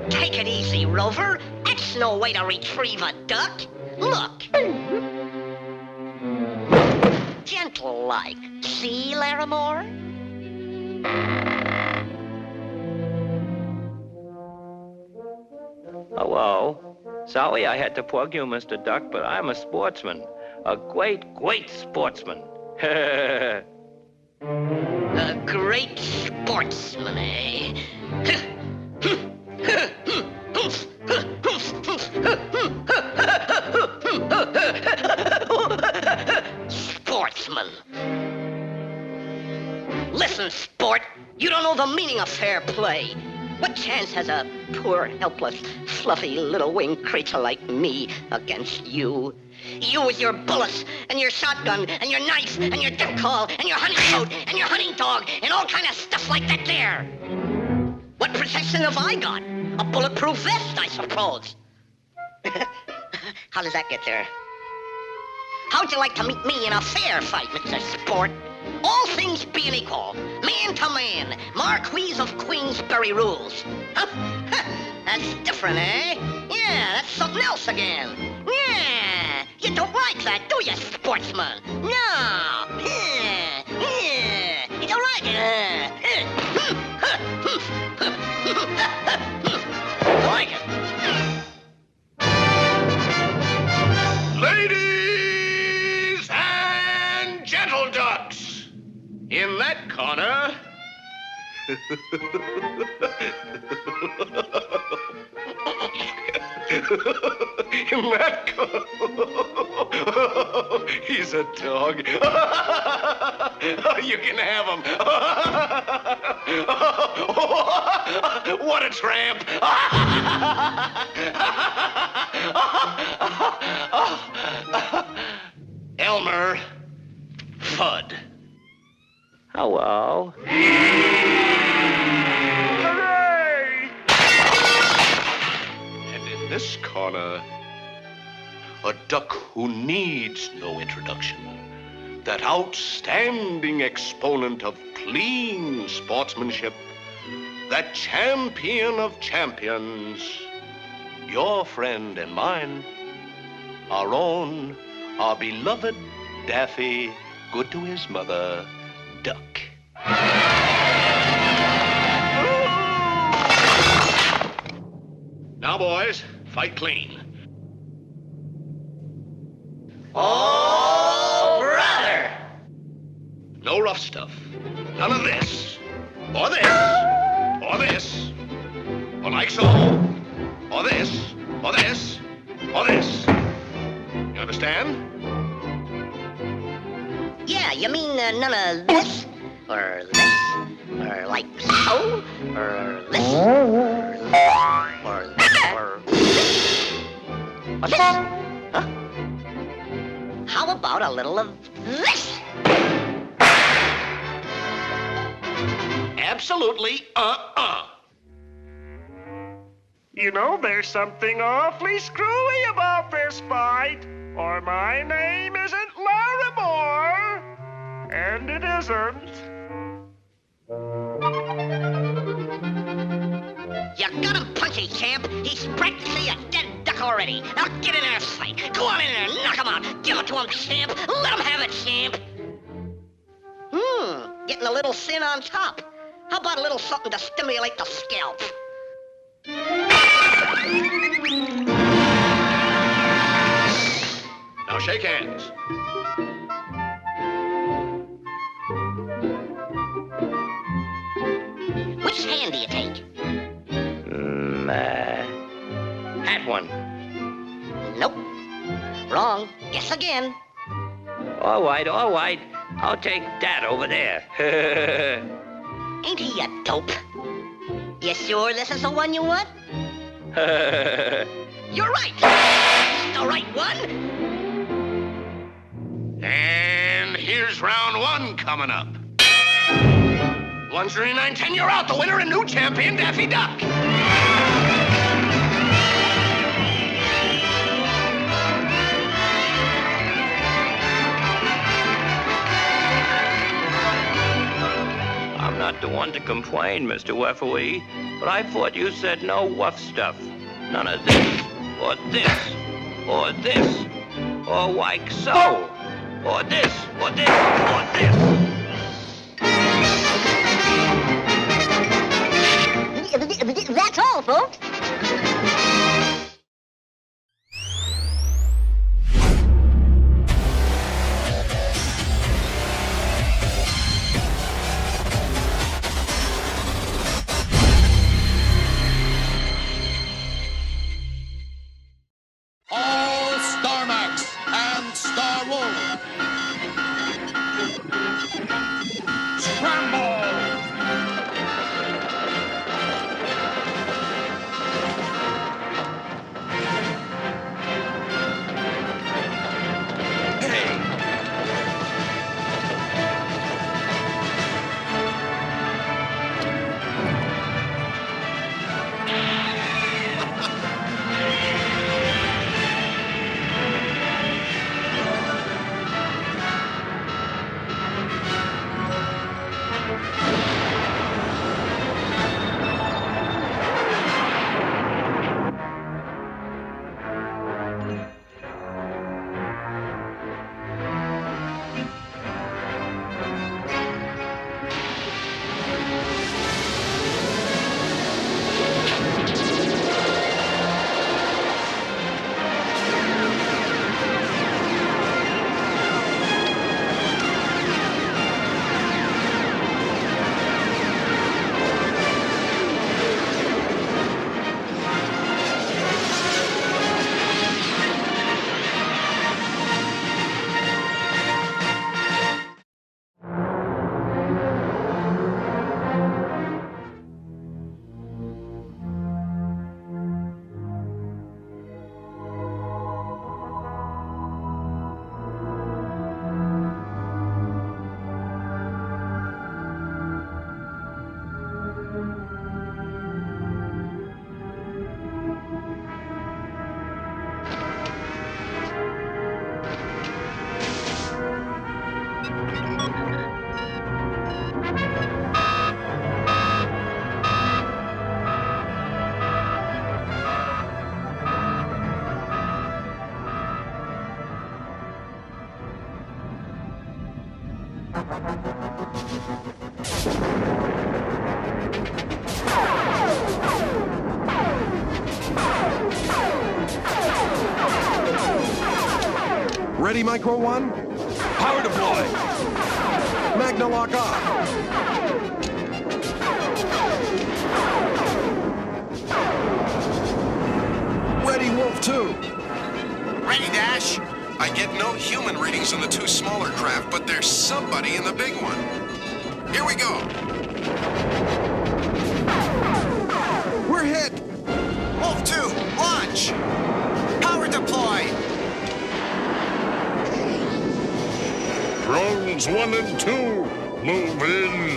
Take it easy, Rover. That's no way to retrieve a duck. Look. Gentle-like. See, Larimore? Hello. Sorry I had to plug you, Mr. Duck, but I'm a sportsman. A great, great sportsman. A great sportsman, eh? Sportsman. Listen, sport, you don't know the meaning of fair play. What chance has a poor, helpless, fluffy little winged creature like me against you? You with your bullets, and your shotgun, and your knife, and your duck call, and your hunting coat, and your hunting dog, and all kind of stuff like that there. What protection have I got? A bulletproof vest, I suppose. How does that get there? How'd you like to meet me in a fair fight, Mr. Sport? All things being equal, man to man, Marquis of Queensberry rules. Huh? That's different, eh? Yeah, that's something else again. Yeah, you don't like that, do you, sportsman? No. You don't like it. Like it. Ladies and Connor. Matko. He's a dog. You can have him. What a tramp. Elmer Fudd. Hello. And in this corner, a duck who needs no introduction. That outstanding exponent of clean sportsmanship. That champion of champions. Your friend and mine. Our own, our beloved Daffy, good to his mother, Duck. Now, boys, fight clean. Oh, brother! No rough stuff. None of this. Or this. Or this. Or like so. Or this. Or this. Or this. You understand? Yeah, you mean none of this? Or this? Or like so? Or this? Or this? Or this? Huh? How about a little of this? Absolutely, You know, there's something awfully screwy about this fight, or my name isn't Larimore. And it isn't. You got him, Punchy Champ. He's practically a dead duck already. Now get in there and fight. Go on in there and knock him out. Give it to him, Champ. Let him have it, Champ. Getting a little sin on top. How about a little something to stimulate the scalp? Now shake hands. Which hand do you take? That one. Nope. Wrong. Guess again. All right, all right. I'll take that over there. Ain't he a dope? You sure this is the one you want? You're right. The right one. And here's round one coming up. 139-10, you're out. The winner and new champion, Daffy Duck. I'm not the one to complain, Mr. Wefferly, but I thought you said no rough stuff. None of this, or this, or this, or like so, or this, or this, or this. That's all, folks. All Star Max and Star Wolf. Scramble! Ready, Micro One? Power deploy! Magna lock off! Ready, Wolf 2! Ready, Dash! I get no human readings on the two smaller craft, but there's somebody in the big one. Here we go! We're hit! Wolf 2, launch! Power deploy! Drones 1 and 2, move in.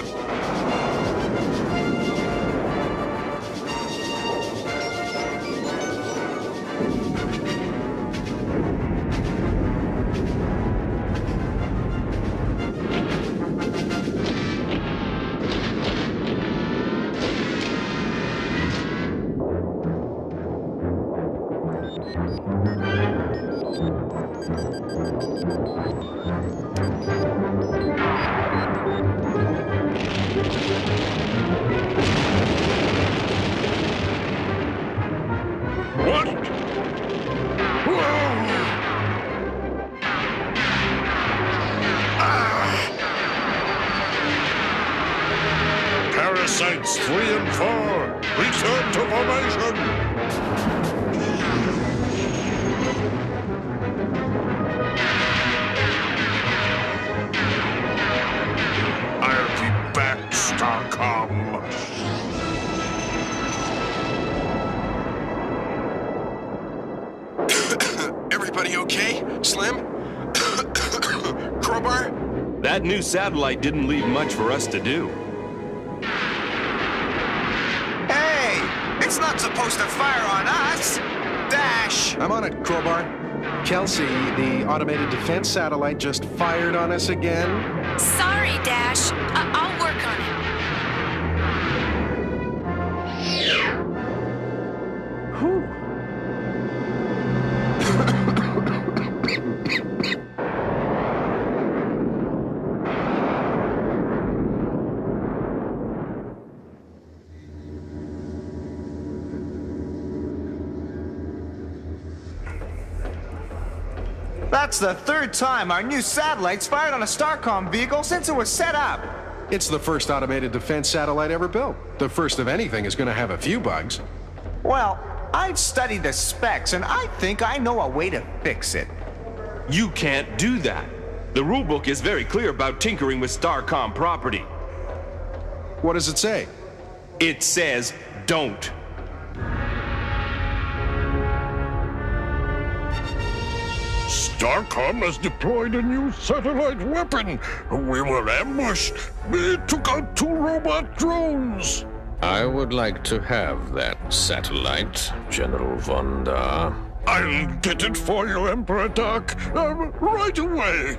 Parasites 3 and 4, return to formation! I'll be back, Starcom. Everybody okay? Slim? Crowbar? That new satellite didn't leave much for us to do. Hey! It's not supposed to fire on us! Dash! I'm on it, Crowbar. Kelsey, the automated defense satellite just fired on us again. Sorry, Dash. I'll work on it. Whew. That's the third time our new satellite's fired on a Starcom vehicle since it was set up. It's the first automated defense satellite ever built. The first of anything is going to have a few bugs. Well, I've studied the specs, and I think I know a way to fix it. You can't do that. The rulebook is very clear about tinkering with Starcom property. What does it say? It says don't. Starcom has deployed a new satellite weapon. We were ambushed. It took out 2 robot drones. I would like to have that satellite, General Von Da. I'll get it for you, Emperor Doc, right away.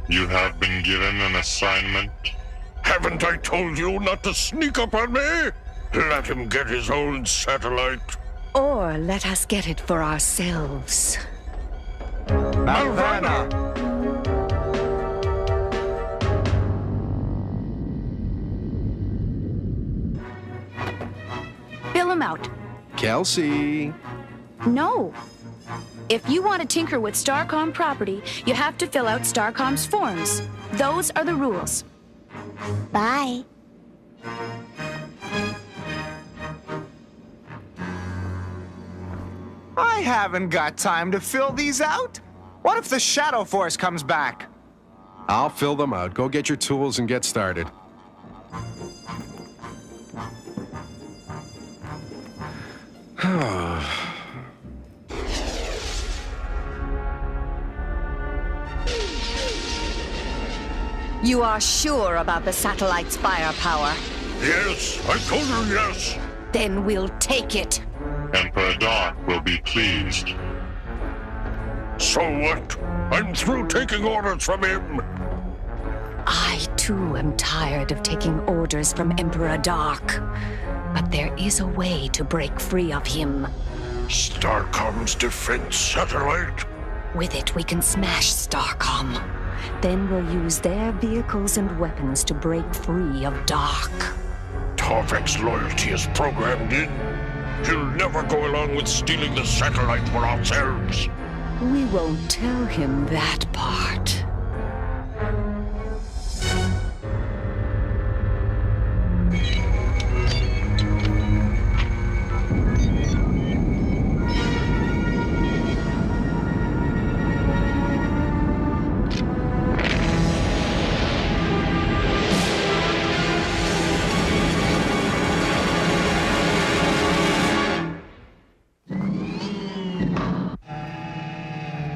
You have been given an assignment. Haven't I told you not to sneak up on me? Let him get his own satellite. Or let us get it for ourselves. Malvana! Fill him out. Kelsey. No. If you want to tinker with Starcom property, you have to fill out Starcom's forms. Those are the rules. Bye. I haven't got time to fill these out. What if the Shadow Force comes back? I'll fill them out. Go get your tools and get started. You are sure about the satellite's firepower? Yes, I told you yes. Then we'll take it. Emperor Doc will be pleased. So what? I'm through taking orders from him. I, too, am tired of taking orders from Emperor Doc. But there is a way to break free of him. Starcom's defense satellite? With it, we can smash Starcom. Then we'll use their vehicles and weapons to break free of Dark. Torvek's loyalty is programmed in. He'll never go along with stealing the satellite for ourselves. We won't tell him that part.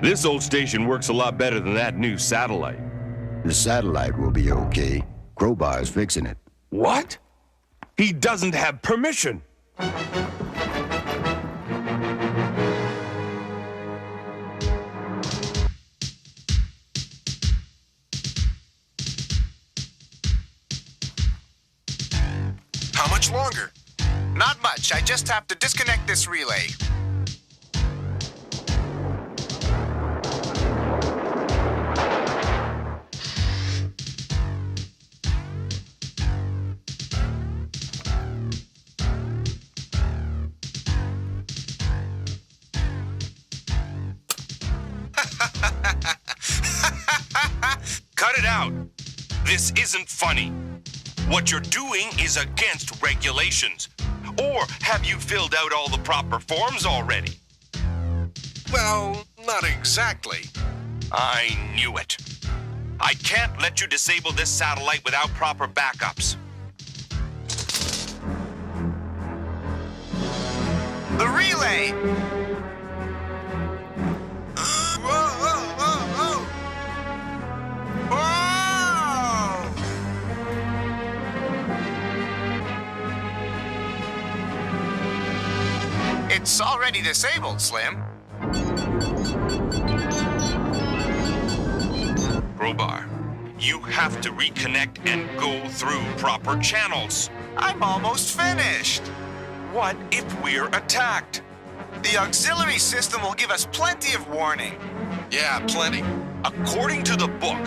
This old station works a lot better than that new satellite. The satellite will be okay. Crowbar's fixing it. What? He doesn't have permission. How much longer? Not much. I just have to disconnect this relay. Cut it out. This isn't funny. What you're doing is against regulations. Or have you filled out all the proper forms already? Well, not exactly. I knew it. I can't let you disable this satellite without proper backups. The relay! It's already disabled, Slim. Crowbar, you have to reconnect and go through proper channels. I'm almost finished. What if we're attacked? The auxiliary system will give us plenty of warning. Yeah, plenty. According to the book,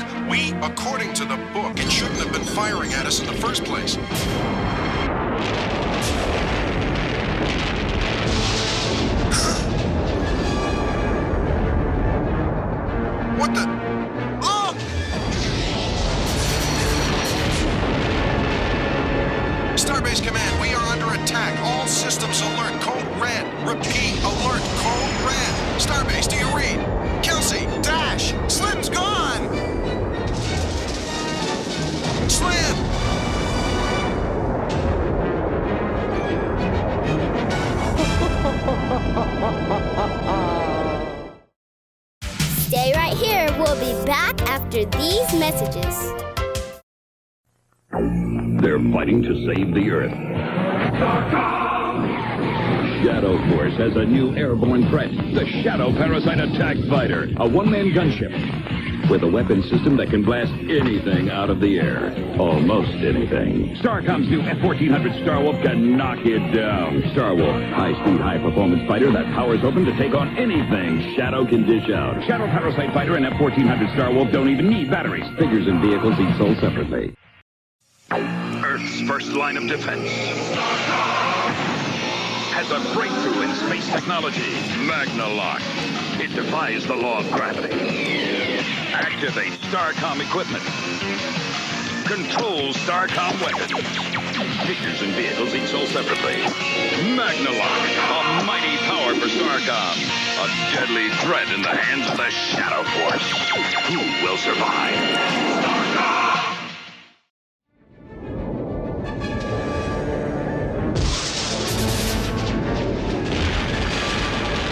According to the book, it shouldn't have been firing at us in the first place. What the? Look! Starbase Command, we are under attack. All systems alert. Code red. Repeat, alert. Code red. Starbase, do you read? Kelsey! Dash! Slim's gone! Slim! Stay right here. We'll be back after these messages. They're fighting to save the Earth. Shadow Force has a new airborne threat, the Shadow Parasite Attack Fighter, a one-man gunship with a weapon system that can blast anything out of the air. Almost anything. Starcom's new F-1400 Starwolf can knock it down. Starwolf, high-speed, high-performance fighter that powers open to take on anything Shadow can dish out. Shadow Parasite Fighter and F-1400 Starwolf don't even need batteries. Figures and vehicles each sold separately. Earth's first line of defense has a breakthrough in space technology, MagnaLock. It defies the law of gravity. Activate Starcom equipment. Control Starcom weapons. Figures and vehicles each sold separately. MagnaLock, a mighty power for Starcom. A deadly threat in the hands of the Shadow Force. Who will survive? Starcom!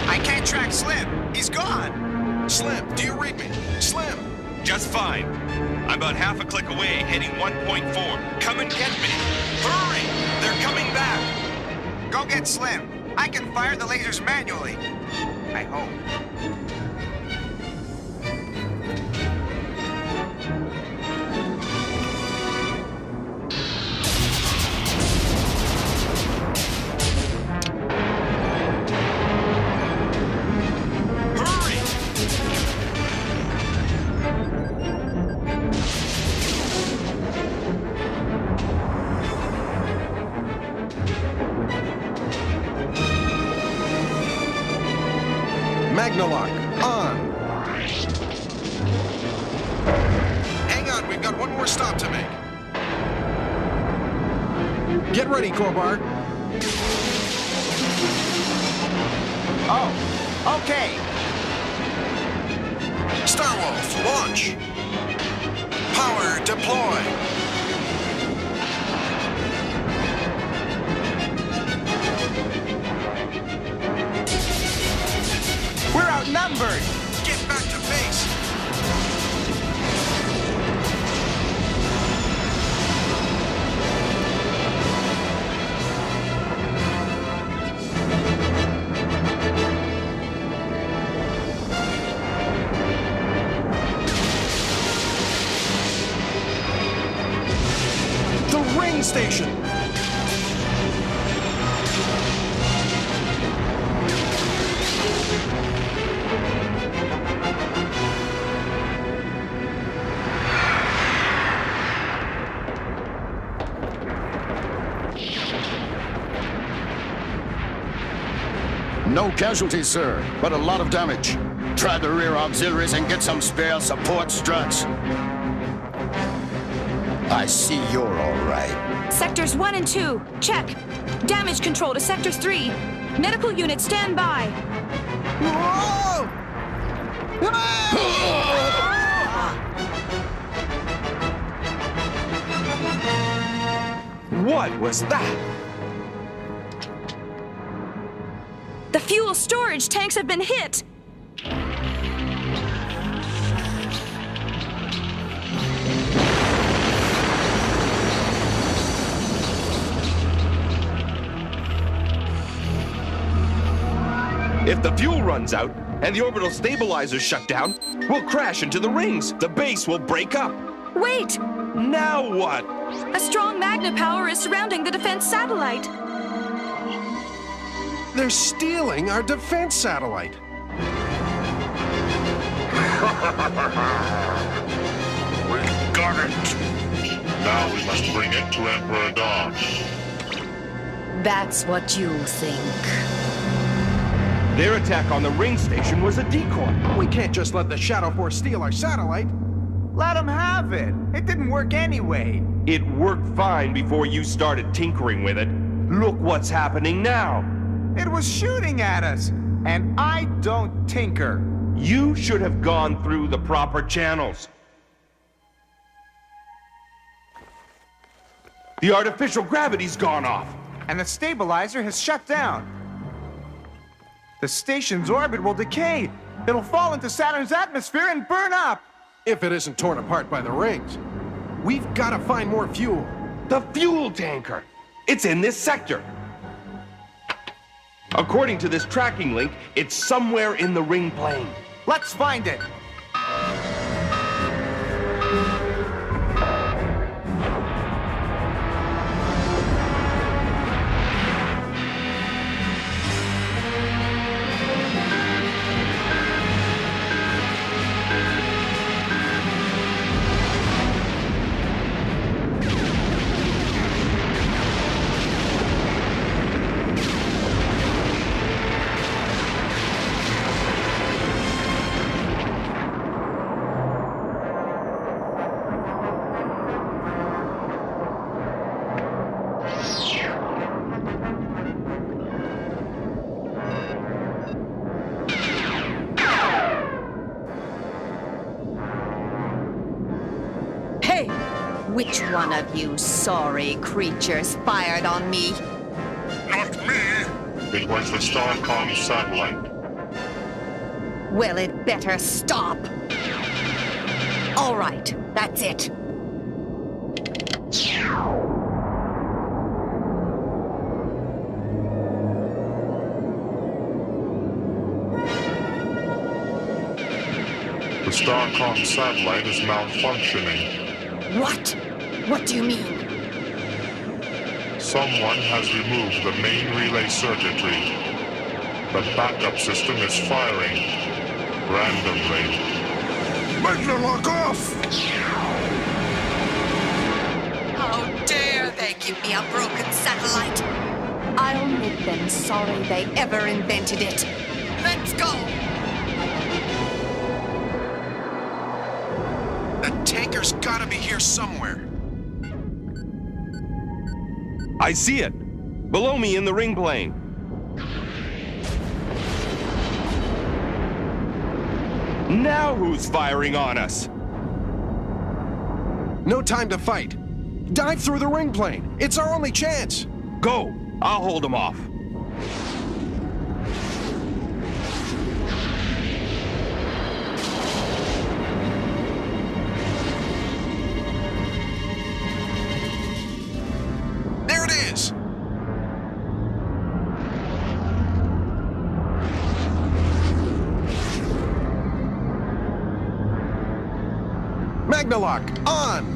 I can't track Slim. He's gone. Slim, do you read me? Slim! Just fine. I'm about half a click away, heading 1.4. Come and get me. Hurry! They're coming back. Go get Slim. I can fire the lasers manually. I hope. MAGNALOGUE on. Hang on, we've got one more stop to make. Get ready, Crowbar. Oh, okay. Starwolf, launch. Power deploy. We're outnumbered. Get back to base. The ring station. No casualties, sir, but a lot of damage. Try the rear auxiliaries and get some spare support struts. I see you're all right. Sectors 1 and 2, check. Damage control to Sectors 3. Medical unit, stand by. Whoa! What was that? The fuel storage tanks have been hit. If the fuel runs out and the orbital stabilizers shut down, we'll crash into the rings. The base will break up. Wait! Now what? A strong magna power is surrounding the defense satellite. They're stealing our defense satellite. We got it. Now we must bring it to Emperor Dawn. That's what you think. Their attack on the ring station was a decoy. We can't just let the Shadow Force steal our satellite. Let them have it. It didn't work anyway. It worked fine before you started tinkering with it. Look what's happening now. It was shooting at us, and I don't tinker. You should have gone through the proper channels. The artificial gravity's gone off. And the stabilizer has shut down. The station's orbit will decay. It'll fall into Saturn's atmosphere and burn up. If it isn't torn apart by the rings. We've got to find more fuel. The fuel tanker. It's in this sector. According to this tracking link, it's somewhere in the ring plane. Let's find it. Which one of you sorry creatures fired on me? Not me. It was the Starcom satellite. Well, it better stop. All right, that's it. The Starcom satellite is malfunctioning. What? What do you mean? Someone has removed the main relay circuitry. The backup system is firing randomly. MAGNALOGUE off! How dare they give me a broken satellite? I'll make them sorry they ever invented it. Let's go! here somewhere. I see it. Below me in the ring plane. Now who's firing on us? No time to fight. Dive through the ring plane. It's our only chance. Go. I'll hold them off. There it is. Magnalock, on!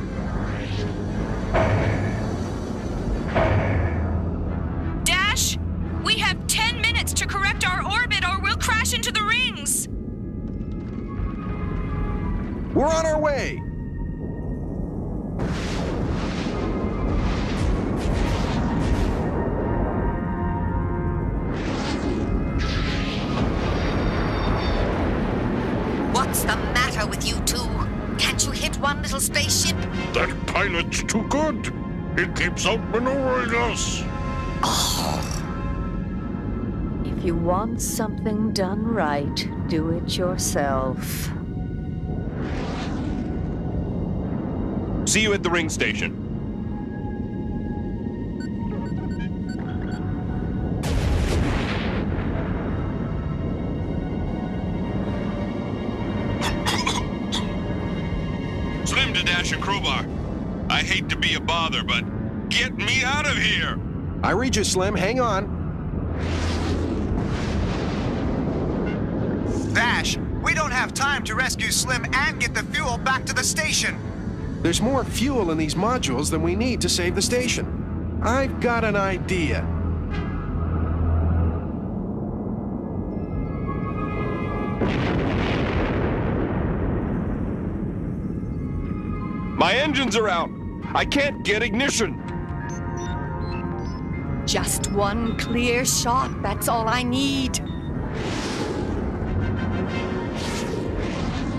Dash, we have 10 minutes to correct our orbit or we'll crash into the rings. We're on our way. What's the matter with you two? Can't you hit one little spaceship? That pilot's too good. He keeps outmaneuvering us. If you want something done right, do it yourself. See you at the ring station. Slim to Dash and Crowbar. I hate to be a bother, but get me out of here! I read you, Slim. Hang on. Dash, we don't have time to rescue Slim and get the fuel back to the station. There's more fuel in these modules than we need to save the station. I've got an idea. My engines are out. I can't get ignition. Just one clear shot, that's all I need.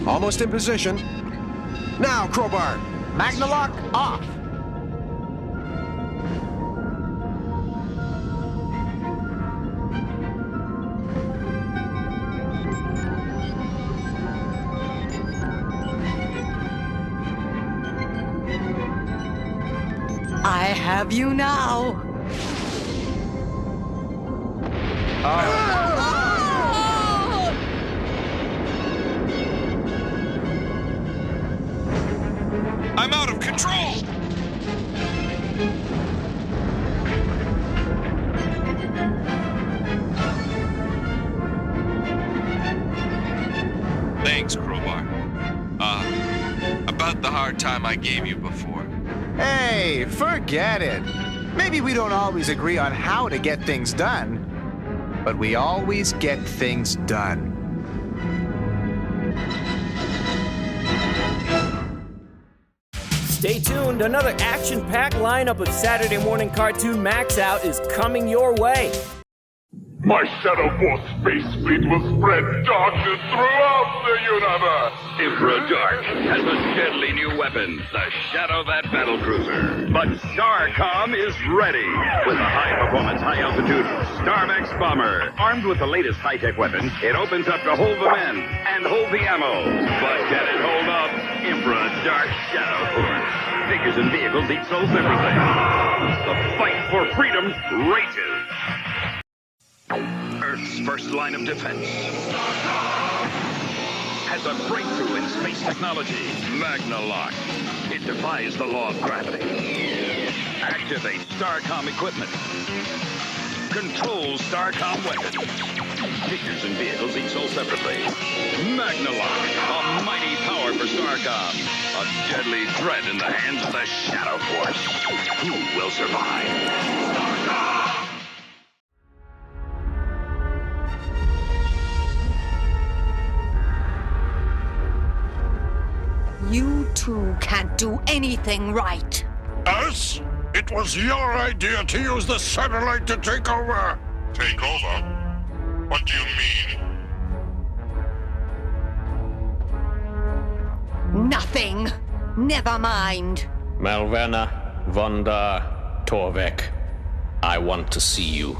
Almost in position. Now, Crowbar. Magnalock, off. I have you now. I'm out of control! Thanks, Crowbar. About the hard time I gave you before. Hey, forget it. Maybe we don't always agree on how to get things done, but we always get things done. Stay tuned, another action-packed lineup of Saturday Morning Cartoon MAXOUT is coming your way. My Shadow Force space fleet will spread darkness throughout the universe. Emperor Dark has a deadly new weapon, the Shadow That Battlecruiser. But STARCOM is ready with a high-performance, high-altitude StarMax bomber. Armed with the latest high-tech weapon, it opens up to hold the men and hold the ammo. But can it hold up Emperor Dark's Shadow Force? Figures and vehicles each sold separately. The fight for freedom rages. Earth's first line of defense has a breakthrough in space technology, Magnalogue. It defies the law of gravity. Activate STARCOM equipment. Control STARCOM weapons. Figures and vehicles each sold separately. Magnalogue, a mighty power for STARCOM. A deadly threat in the hands of the Shadow Force. Who will survive? STARCOM! You two can't do anything right. Us? It was your idea to use the satellite to take over. Take over? What do you mean? Nothing. Never mind. Malvena, Vonda, Torvek, I want to see you.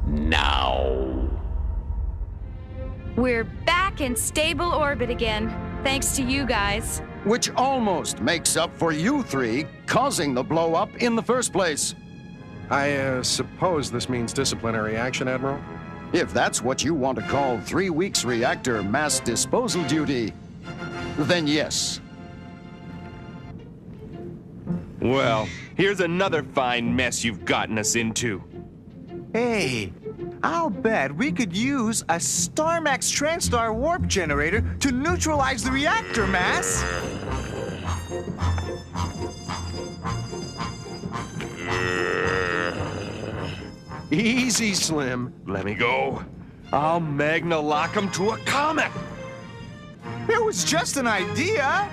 Now. We're back in stable orbit again, thanks to you guys. Which almost makes up for you three causing the blow-up in the first place. I suppose this means disciplinary action, Admiral? If that's what you want to call 3 weeks reactor mass disposal duty, then yes. Well, here's another fine mess you've gotten us into. Hey, I'll bet we could use a StarMax Transtar warp generator to neutralize the reactor mass. Easy, Slim. Let me go. I'll Magna lock him to a comet. It was just an idea.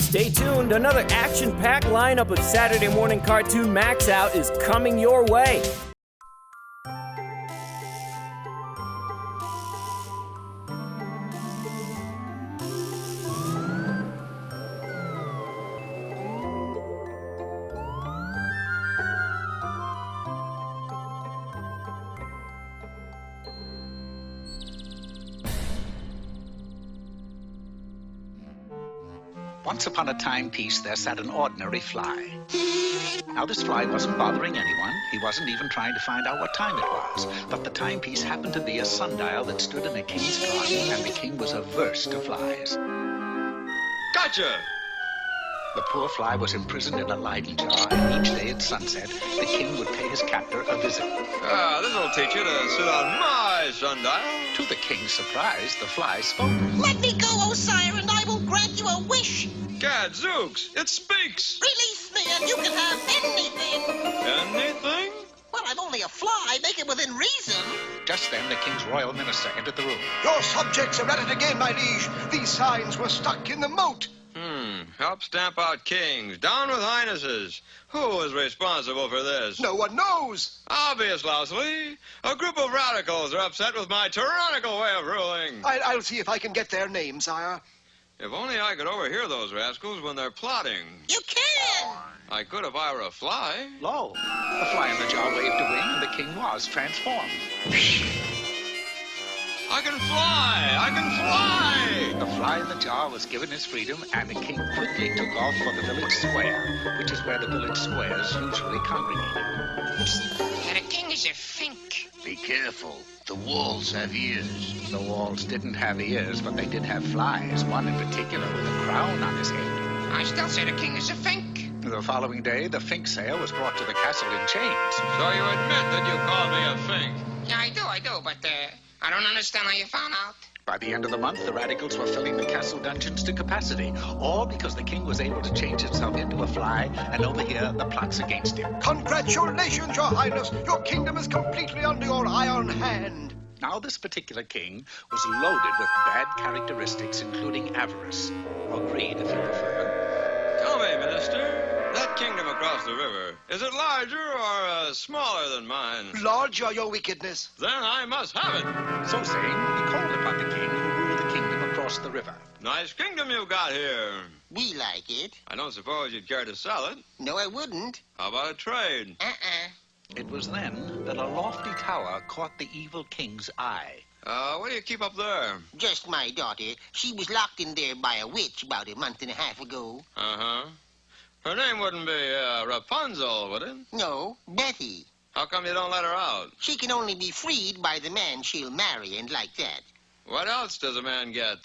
Stay tuned, another action-packed lineup of Saturday Morning Cartoon Max Out is coming your way. Once upon a timepiece, there sat an ordinary fly. Now, this fly wasn't bothering anyone. He wasn't even trying to find out what time it was. But the timepiece happened to be a sundial that stood in a king's garden, and the king was averse to flies. Gotcha! The poor fly was imprisoned in a Leyden jar, and each day at sunset, the king would pay his captor a visit. This'll teach you to sit on my sundial. To the king's surprise, the fly spoke. Let me go, O sire, and I will grant you a wish. Gadzooks, it speaks. Release me and you can have anything. Anything? Well, I'm only a fly. Make it within reason. Just then, the king's royal minister entered the room. Your subjects are at it again, my liege. These signs were stuck in the moat. Help stamp out kings. Down with highnesses. Who is responsible for this? No one knows. Obvious, Lousily. A group of radicals are upset with my tyrannical way of ruling. I'll see if I can get their names, sire. If only I could overhear those rascals when they're plotting. You can! I could if I were a fly. Lo, the fly in the jar waved a wing, and the king was transformed. I can fly! I can fly! The fly in the jar was given his freedom, and the king quickly took off for the village square, which is where the village squares usually congregated. The king is a fink. Be careful. The walls have ears. The walls didn't have ears, but they did have flies, one in particular with a crown on his head. I still say the king is a fink. The following day, the fink sail was brought to the castle in chains. So you admit that you called me a fink? Yeah, I do, but I don't understand how you found out. By the end of the month, the radicals were filling the castle dungeons to capacity, all because the king was able to change himself into a fly and overhear the plots against him. Congratulations, your highness. Your kingdom is completely under your iron hand. Now, this particular king was loaded with bad characteristics, including avarice, or greed, if you prefer. Tell me, minister, that kingdom across the river, is it larger or smaller than mine? Larger, your wickedness. Then I must have it. So saying, he called upon the king who ruled the kingdom across the river. Nice kingdom you got here. We like it. I don't suppose you'd care to sell it. No, I wouldn't. How about a trade? It was then that a lofty tower caught the evil king's eye. What do you keep up there? Just my daughter. She was locked in there by a witch about a month and a half ago. Uh-huh. Her name wouldn't be Rapunzel, would it? No, Betty. How come you don't let her out? She can only be freed by the man she'll marry and like that. What else does a man get,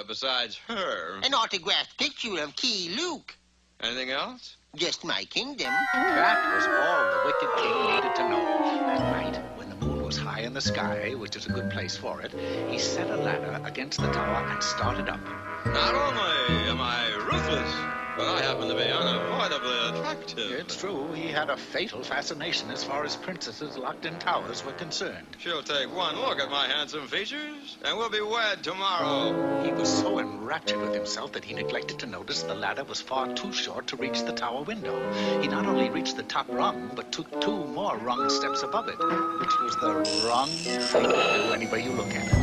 besides her? An autographed picture of Key Luke. Anything else? Just my kingdom. That was all the wicked king needed to know. That night, when the moon was high in the sky, which is a good place for it, he set a ladder against the tower and started up. Not only am I ruthless, but I happen to be unavoidably attractive. It's true, he had a fatal fascination as far as princesses locked in towers were concerned. She'll take one look at my handsome features, and we'll be wed tomorrow. He was so enraptured with himself that he neglected to notice the ladder was far too short to reach the tower window. He not only reached the top rung, but took 2 more rung steps above it, which was the wrong thing to do any way you look at it.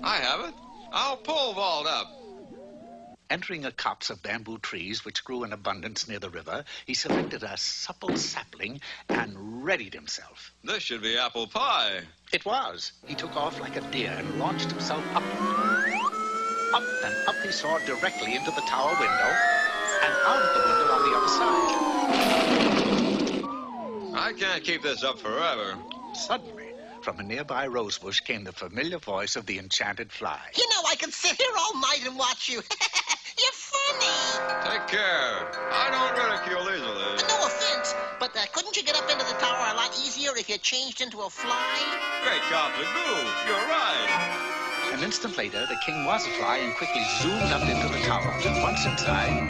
I have it. I'll pole vault up. Entering a copse of bamboo trees which grew in abundance near the river, he selected a supple sapling and readied himself. This should be apple pie. It was. He took off like a deer and launched himself up. Up and up he soared directly into the tower window and out of the window on the other side. I can't keep this up forever. Suddenly, from a nearby rosebush came the familiar voice of the enchanted fly. You know, I could sit here all night and watch you. You're funny. Take care. I don't ridicule easily. No offense, but couldn't you get up into the tower a lot easier if you changed into a fly? Great gobbledygoo. You're right. An instant later, the king was a fly and quickly zoomed up into the tower. Once inside,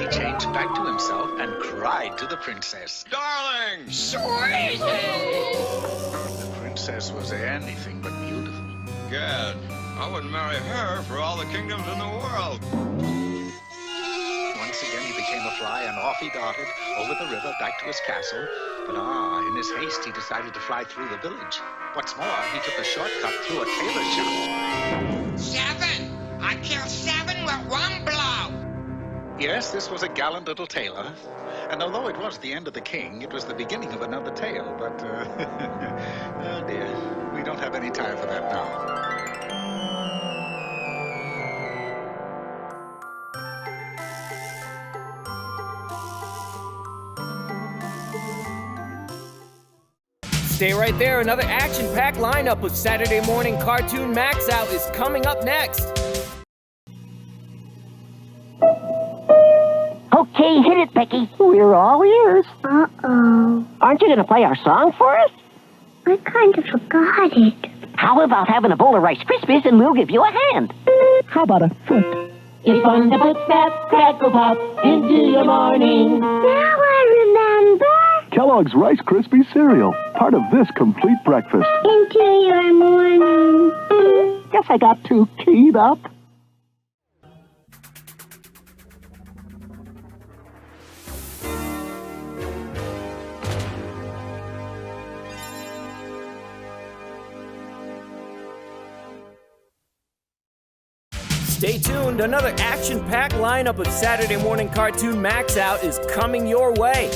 he changed back to himself and cried to the princess. Darling! Sweetie! The princess was anything but beautiful. Gad, I wouldn't marry her for all the kingdoms in the world. Once again, he became a fly, and off he darted over the river back to his castle. But in his haste, he decided to fly through the village. What's more, he took a shortcut through a tailor shop. 7! I killed 7 with 1 blow. Yes, this was a gallant little tailor. And although it was the end of the king, it was the beginning of another tale. But, oh dear, we don't have any time for that now. Stay right there. Another action-packed lineup of Saturday Morning Cartoon MAXOUT is coming up next. Okay, hit it, Becky. We're all ears. Uh-oh. Aren't you going to play our song for us? I kind of forgot it. How about having a bowl of Rice Krispies and we'll give you a hand? How about a foot? It's fun to put snap, crackle, pop into your morning. Now I remember. Kellogg's Rice Krispies cereal, part of this complete breakfast. Into your morning. Guess I got too keyed up. Stay tuned. Another action-packed lineup of Saturday Morning Cartoon MAXOUT is coming your way.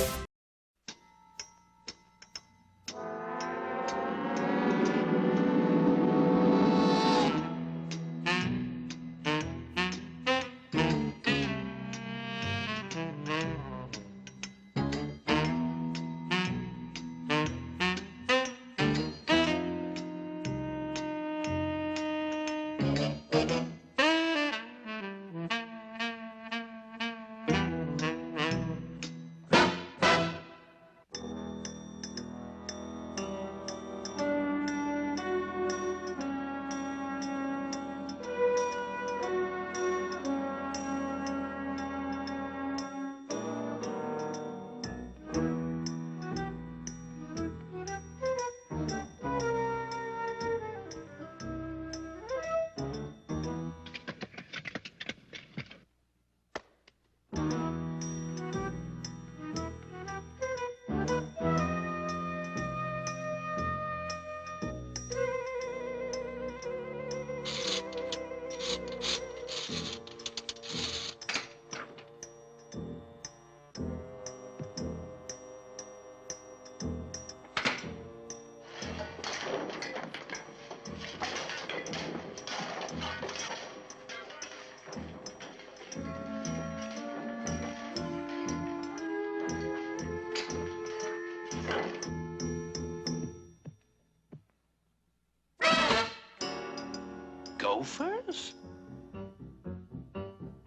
Gophers?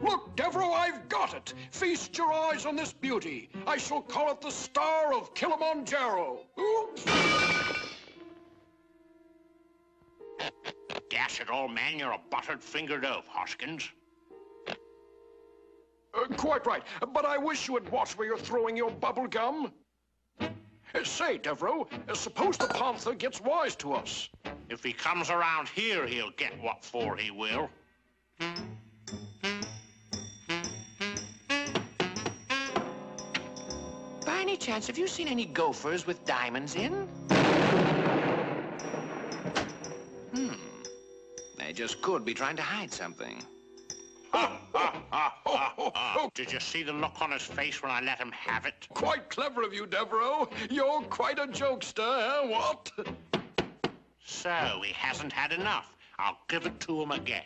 Look, Devereaux, I've got it. Feast your eyes on this beauty. I shall call it the Star of Kilimanjaro. Oops. Dash it all, man, you're a buttered fingered oaf, Hoskins. Quite right, but I wish you would watch where you're throwing your bubble gum. Say, Devereaux, suppose the Panther gets wise to us. If he comes around here, he'll get what for he will. By any chance, have you seen any gophers with diamonds in? They just could be trying to hide something. Did you see the look on his face when I let him have it? Quite clever of you, Devereaux. You're quite a jokester, eh, what? So, he hasn't had enough. I'll give it to him again.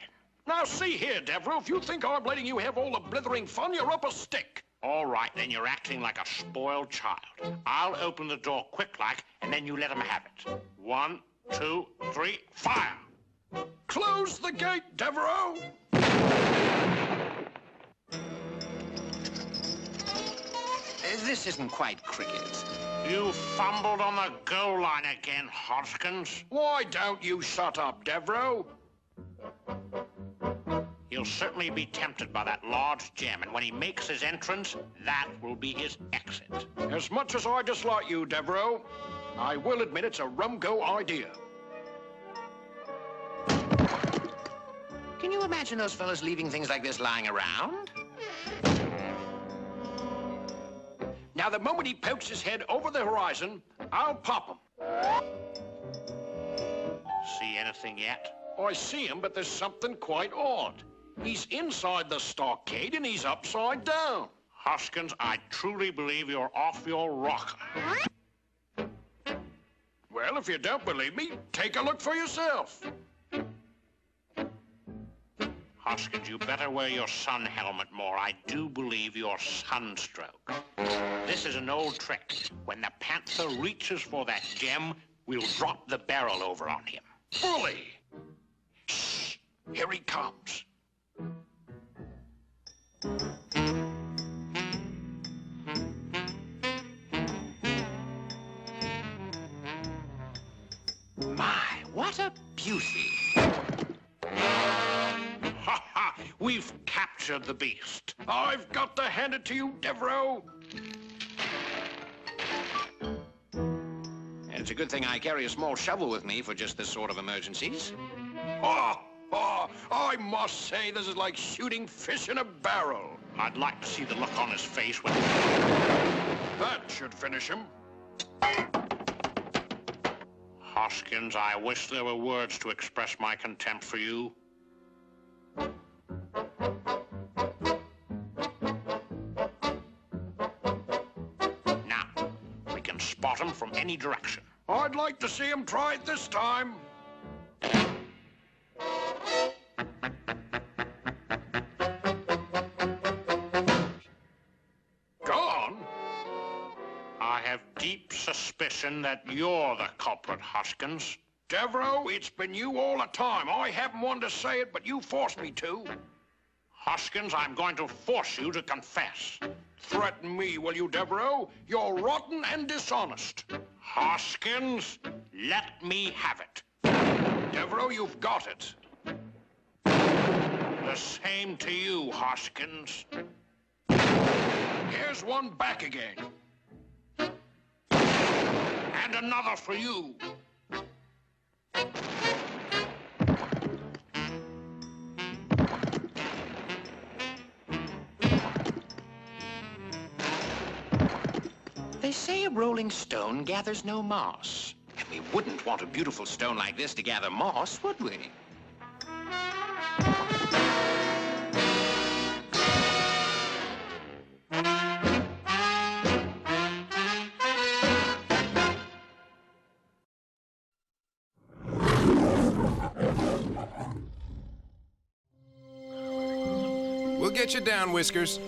Now, see here, Devereaux, if you think I'm letting you have all the blithering fun, you're up a stick. All right, then you're acting like a spoiled child. I'll open the door quick-like, and then you let him have it. 1, 2, 3, fire! Close the gate, Devereaux! This isn't quite cricket. You fumbled on the goal line again, Hoskins. Why don't you shut up, Devereaux? He'll certainly be tempted by that large gem, and when he makes his entrance, that will be his exit. As much as I dislike you, Devereaux, I will admit it's a rum-go idea. Can you imagine those fellas leaving things like this lying around? Now, the moment he pokes his head over the horizon, I'll pop him. See anything yet? I see him, but there's something quite odd. He's inside the stockade and he's upside down. Hoskins, I truly believe you're off your rocker. Well, if you don't believe me, take a look for yourself. Hoskins, you better wear your sun helmet more. I do believe you're sunstroke. This is an old trick. When the Panther reaches for that gem, we'll drop the barrel over on him. Bully! Shh! Here he comes. My, what a beauty. Ha ha! We've captured the beast. I've got to hand it to you, Devereaux. It's a good thing I carry a small shovel with me for just this sort of emergencies. I must say this is like shooting fish in a barrel. I'd like to see the look on his face when... That should finish him. Hoskins, I wish there were words to express my contempt for you. Now, we can spot him from any direction. I'd like to see him try it this time. Gone? I have deep suspicion that you're the culprit, Hoskins. Devereaux, it's been you all the time. I haven't wanted to say it, but you forced me to. Hoskins, I'm going to force you to confess. Threaten me, will you, Devereaux? You're rotten and dishonest. Hoskins, let me have it. Devereaux, you've got it. The same to you, Hoskins. Here's one back again. And another for you. They say a rolling stone gathers no moss. And we wouldn't want a beautiful stone like this to gather moss, would we? We'll get you down, Whiskers.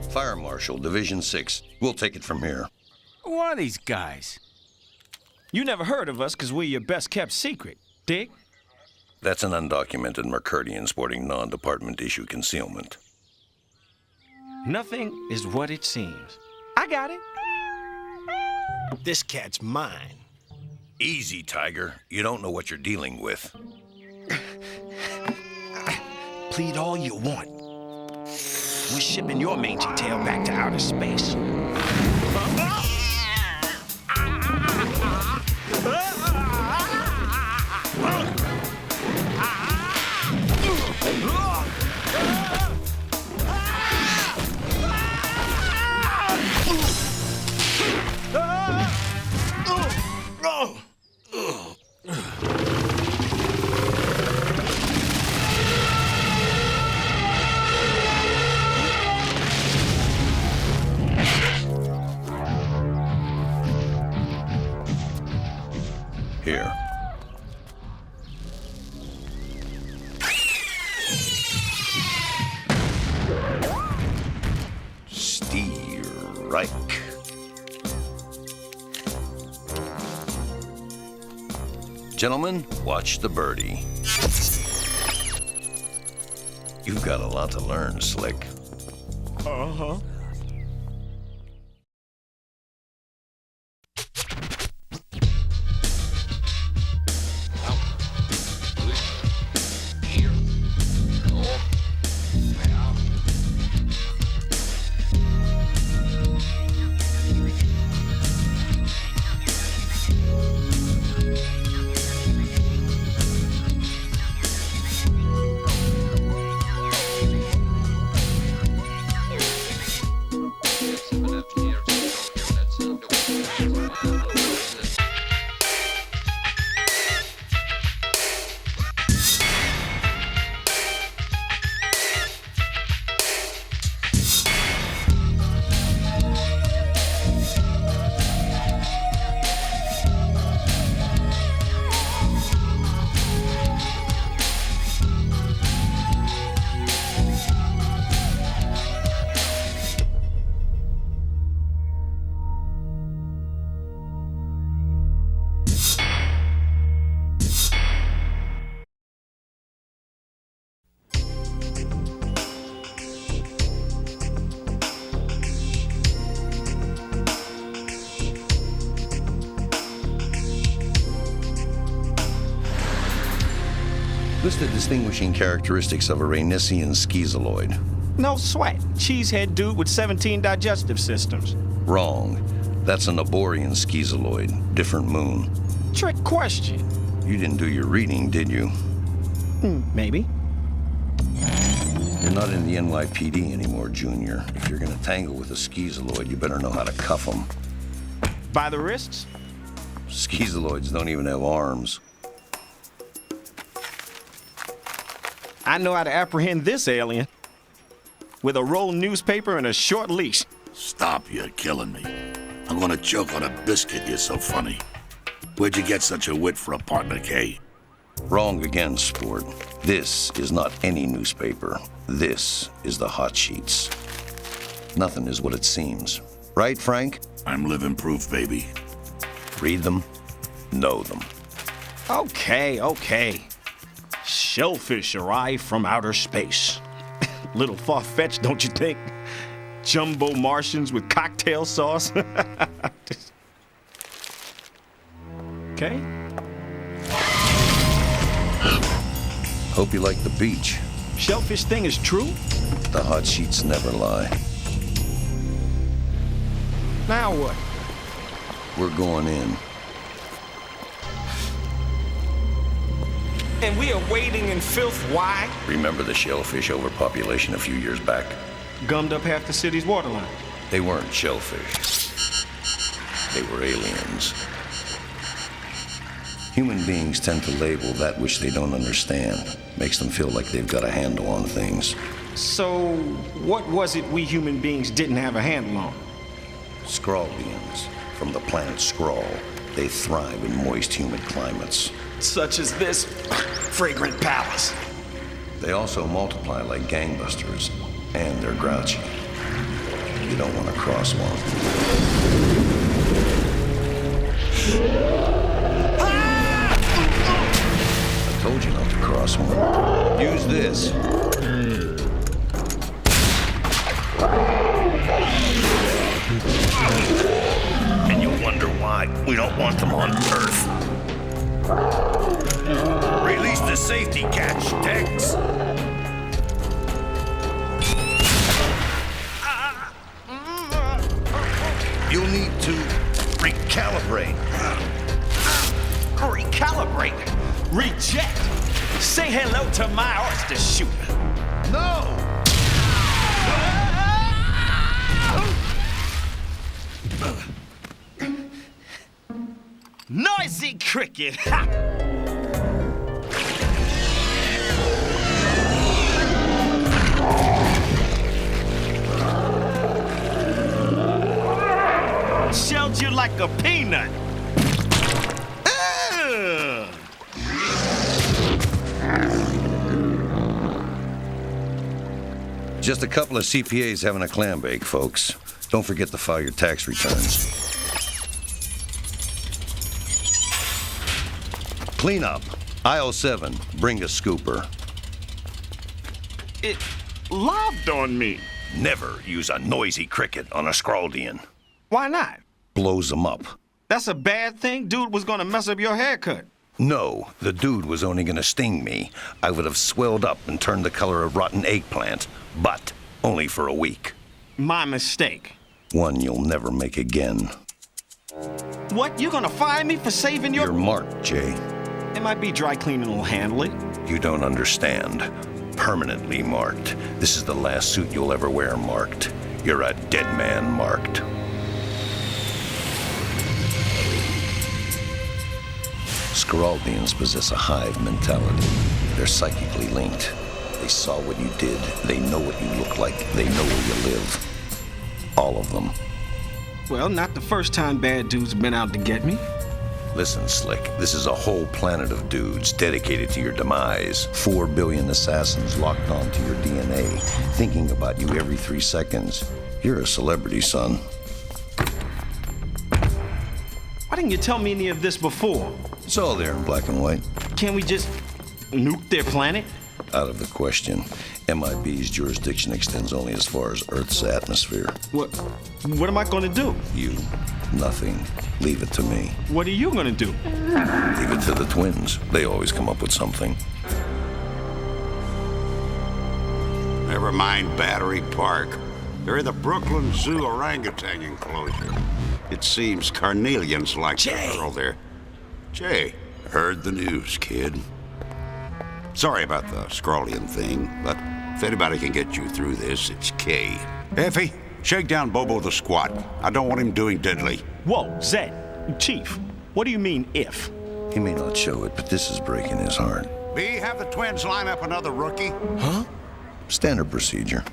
Fire Marshal, Division 6. We'll take it from here. Who are these guys? You never heard of us because we're your best-kept secret. Dig? That's an undocumented Mercurdian sporting non-department issue concealment. Nothing is what it seems. I got it. This cat's mine. Easy, Tiger. You don't know what you're dealing with. Plead all you want. We're shipping your mangy tail back to outer space. Here. Steer-Reich. Gentlemen, watch the birdie. You've got a lot to learn, Slick. Uh-huh. List the distinguishing characteristics of a Rainisian schizoid. No sweat. Cheesehead dude with 17 digestive systems. Wrong. That's a Naborian schizoid. Different moon. Trick question. You didn't do your reading, did you? Maybe. You're not in the NYPD anymore, Junior. If you're gonna tangle with a schizoid, you better know how to cuff them. By the wrists? Schizoids don't even have arms. I know how to apprehend this alien. With a rolled newspaper and a short leash. Stop, you're killing me. I'm gonna choke on a biscuit, you're so funny. Where'd you get such a wit for a partner, Kay? Wrong again, sport. This is not any newspaper. This is the hot sheets. Nothing is what it seems. Right, Frank? I'm living proof, baby. Read them, know them. Okay. Shellfish arrive from outer space. Little far-fetched, don't you think? Jumbo Martians with cocktail sauce. Okay. Hope you like the beach. Shellfish thing is true? The hot sheets never lie. Now what? We're going in. And we are wading in filth. Why? Remember the shellfish overpopulation a few years back? Gummed up half the city's waterline. They weren't shellfish. They were aliens. Human beings tend to label that which they don't understand. Makes them feel like they've got a handle on things. So, what was it we human beings didn't have a handle on? Scrawlbeans, from the planet Skrull. They thrive in moist, humid climates. Such as this fragrant palace. They also multiply like gangbusters, and they're grouchy. You don't want to cross one. Told you not to cross one. Use this. And you'll wonder why we don't want them on Earth. Release the safety catch, Tex. You'll need to recalibrate. Recalibrate. Reject. Say hello to my oyster shooter. No! Noisy cricket. Shelled you like a peanut. Just a couple of CPAs having a clam bake, folks. Don't forget to file your tax returns. Clean up. Aisle 7. Bring a scooper. It lobbed on me. Never use a noisy cricket on a Scraldian. Why not? Blows them up. That's a bad thing? Dude was gonna mess up your haircut. No, the dude was only gonna sting me. I would have swelled up and turned the color of rotten eggplant, but only for a week. My mistake. One you'll never make again. What? You gonna fire me for saving your... You're marked, Jay. MIB dry cleaning will handle it. You don't understand. Permanently marked. This is the last suit you'll ever wear marked. You're a dead man marked. Scraldians possess a hive mentality. They're psychically linked. They saw what you did. They know what you look like. They know where you live. All of them. Well, not the first time bad dudes been out to get me. Listen, Slick, this is a whole planet of dudes dedicated to your demise. 4 billion assassins locked onto your DNA, thinking about you every 3 seconds. You're a celebrity, son. Why didn't you tell me any of this before? It's all there in black and white. Can't we just nuke their planet? Out of the question. MIB's jurisdiction extends only as far as Earth's atmosphere. What am I gonna do? You. Nothing. Leave it to me. What are you gonna do? Leave it to the twins. They always come up with something. Never mind Battery Park. They're in the Brooklyn Zoo orangutan enclosure. It seems carnelians like the girl there. Jay, heard the news, kid. Sorry about the Scraldian thing, but if anybody can get you through this, it's Kay. Effie, shake down Bobo the squat. I don't want him doing deadly. Whoa, Zed. Chief, what do you mean, if? He may not show it, but this is breaking his heart. B, have the twins line up another rookie. Huh? Standard procedure.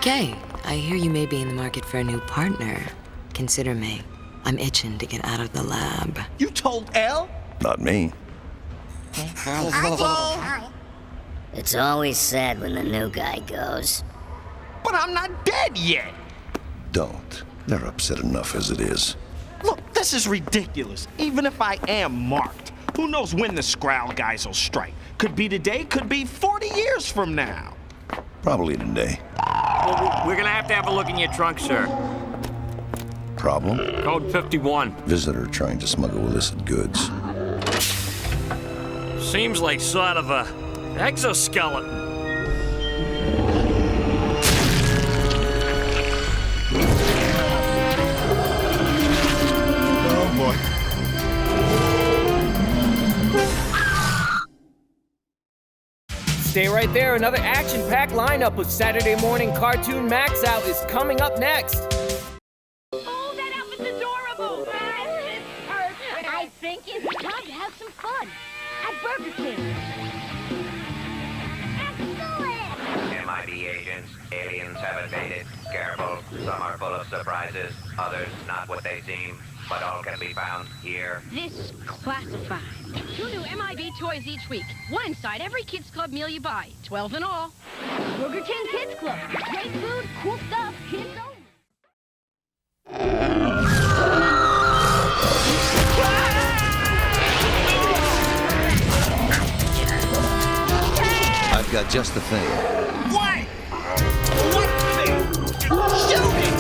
Kay, I hear you may be in the market for a new partner. Consider me. I'm itching to get out of the lab. You told Elle? Not me. It's always sad when the new guy goes. But I'm not dead yet. Don't. They're upset enough as it is. Look, this is ridiculous. Even if I am marked, who knows when the Skrull guys will strike? Could be today, could be 40 years from now. Probably today. Well, we're gonna have a look in your trunk, sir. Problem? Code 51. Visitor trying to smuggle illicit goods. Seems like sort of a exoskeleton. Oh, boy. Stay right there. Another action-packed lineup of Saturday Morning Cartoon MAXOUT is coming up next. Oh, that outfit's adorable. It's perfect. I think it's time to have some fun at Burger King. MIB agents, aliens have invaded. Careful, some are full of surprises, others not what they seem, but all can be found here. This is classified. 2 new MIB toys each week. One inside every Kids Club meal you buy. 12 in all. Burger King Kids Club. Great food, cool stuff, kids only. got just the thing. What? What thing? Shoot it!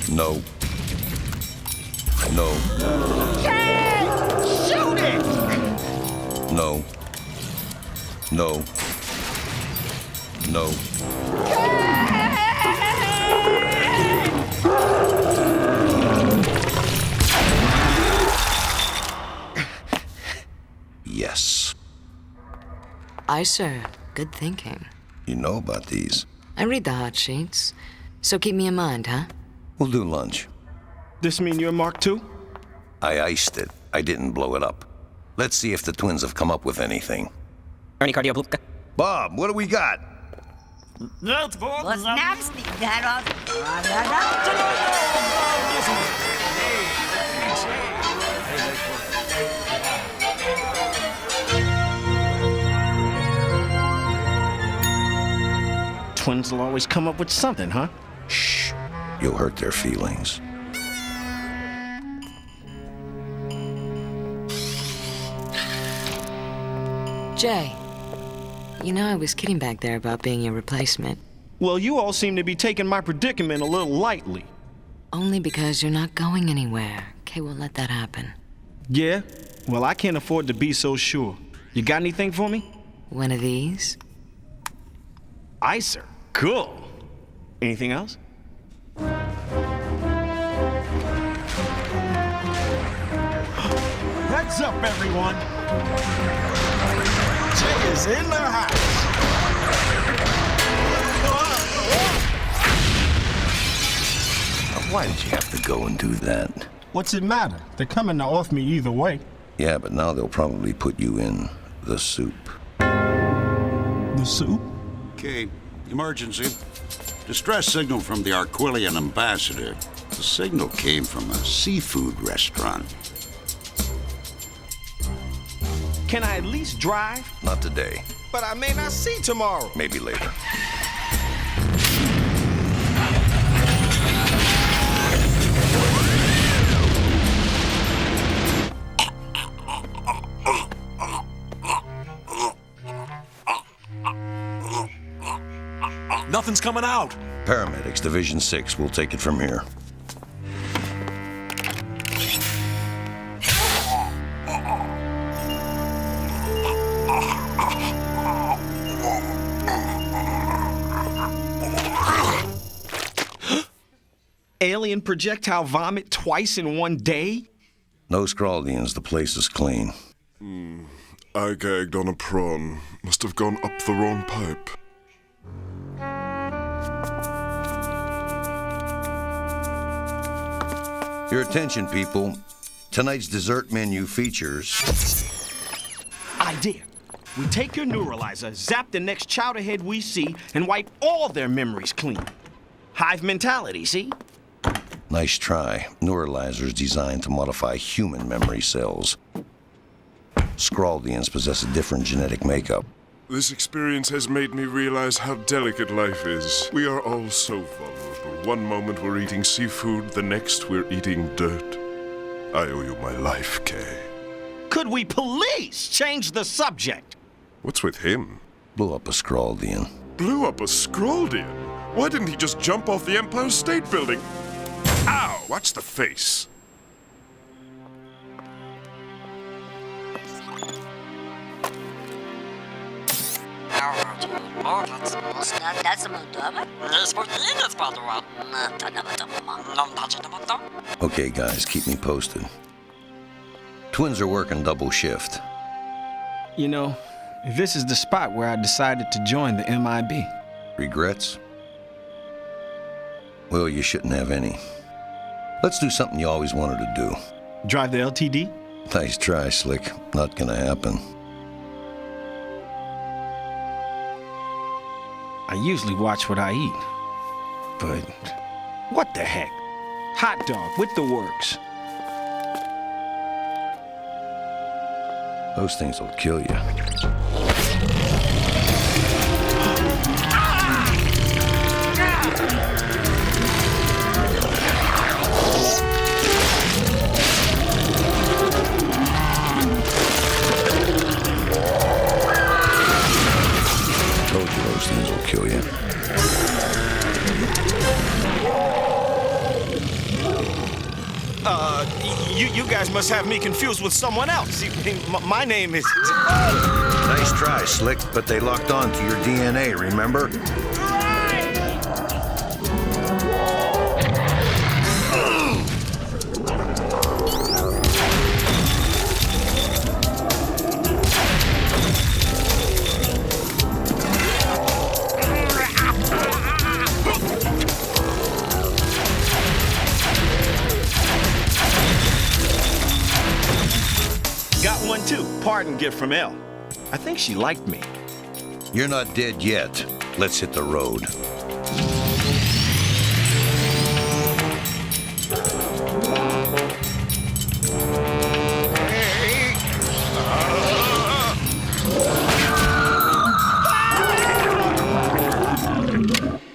No. No. Can't shoot it! No. No. No. Yes. Aye, sir. Good thinking. You know about these. I read the hot sheets. So keep me in mind, huh? We'll do lunch. This mean you're Mark II? I iced it. I didn't blow it up. Let's see if the twins have come up with anything. Bob, what do we got? Twins will always come up with something, huh? Shh. You'll hurt their feelings. Jay, you know I was kidding back there about being your replacement. Well, you all seem to be taking my predicament a little lightly. Only because you're not going anywhere. Kay won't let that happen. Yeah? Well, I can't afford to be so sure. You got anything for me? One of these? Aye, sir. Cool. Anything else? Heads up, everyone. Jay is in the house. Why did you have to go and do that? What's it matter? They're coming to off me either way. Yeah, but now they'll probably put you in the soup. The soup? Okay, emergency. Distress signal from the Arquillian ambassador. The signal came from a seafood restaurant. Can I at least drive? Not today. But I may not see tomorrow. Maybe later. Nothing's coming out. Paramedics, Division 6. We'll take it from here. Alien projectile vomit twice in one day? No Scraldians. The place is clean. I gagged on a prawn. Must have gone up the wrong pipe. Your attention, people. Tonight's dessert menu features... Idea. We take your neuralizer, zap the next chowderhead we see, and wipe all their memories clean. Hive mentality, see? Nice try. Neuralizer's designed to modify human memory cells. Scraldians possess a different genetic makeup. This experience has made me realize how delicate life is. We are all so vulnerable. One moment we're eating seafood, the next we're eating dirt. I owe you my life, Kay. Could we please change the subject? What's with him? Blew up a Scraldian. Blew up a Scraldian? Why didn't he just jump off the Empire State Building? Ow! Watch the face. Okay, guys, keep me posted. Twins are working double shift. You know, this is the spot where I decided to join the MIB. Regrets? Well, you shouldn't have any. Let's do something you always wanted to do. Drive the LTD? Nice try, Slick. Not gonna happen. I usually watch what I eat. But what the heck? Hot dog with the works. Those things will kill you. Told you those things will kill you. You guys must have me confused with someone else. My name is... Nice try, Slick, but they locked on to your DNA, remember? Got one too. Pardon gift from Elle. I think she liked me. You're not dead yet. Let's hit the road.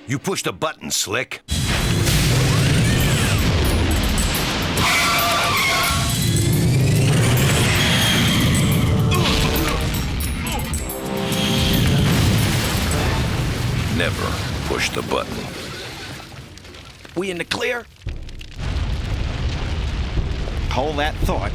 You pushed a button, Slick. Never push the button. We in the clear? Hold that thought.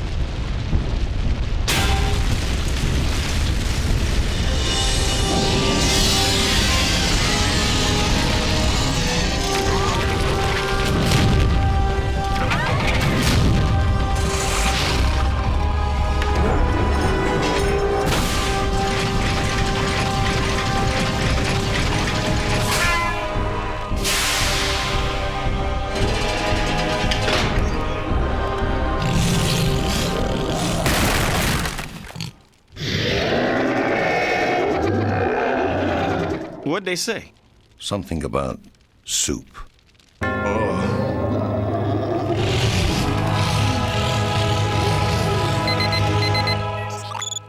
What'd they say? Something about soup.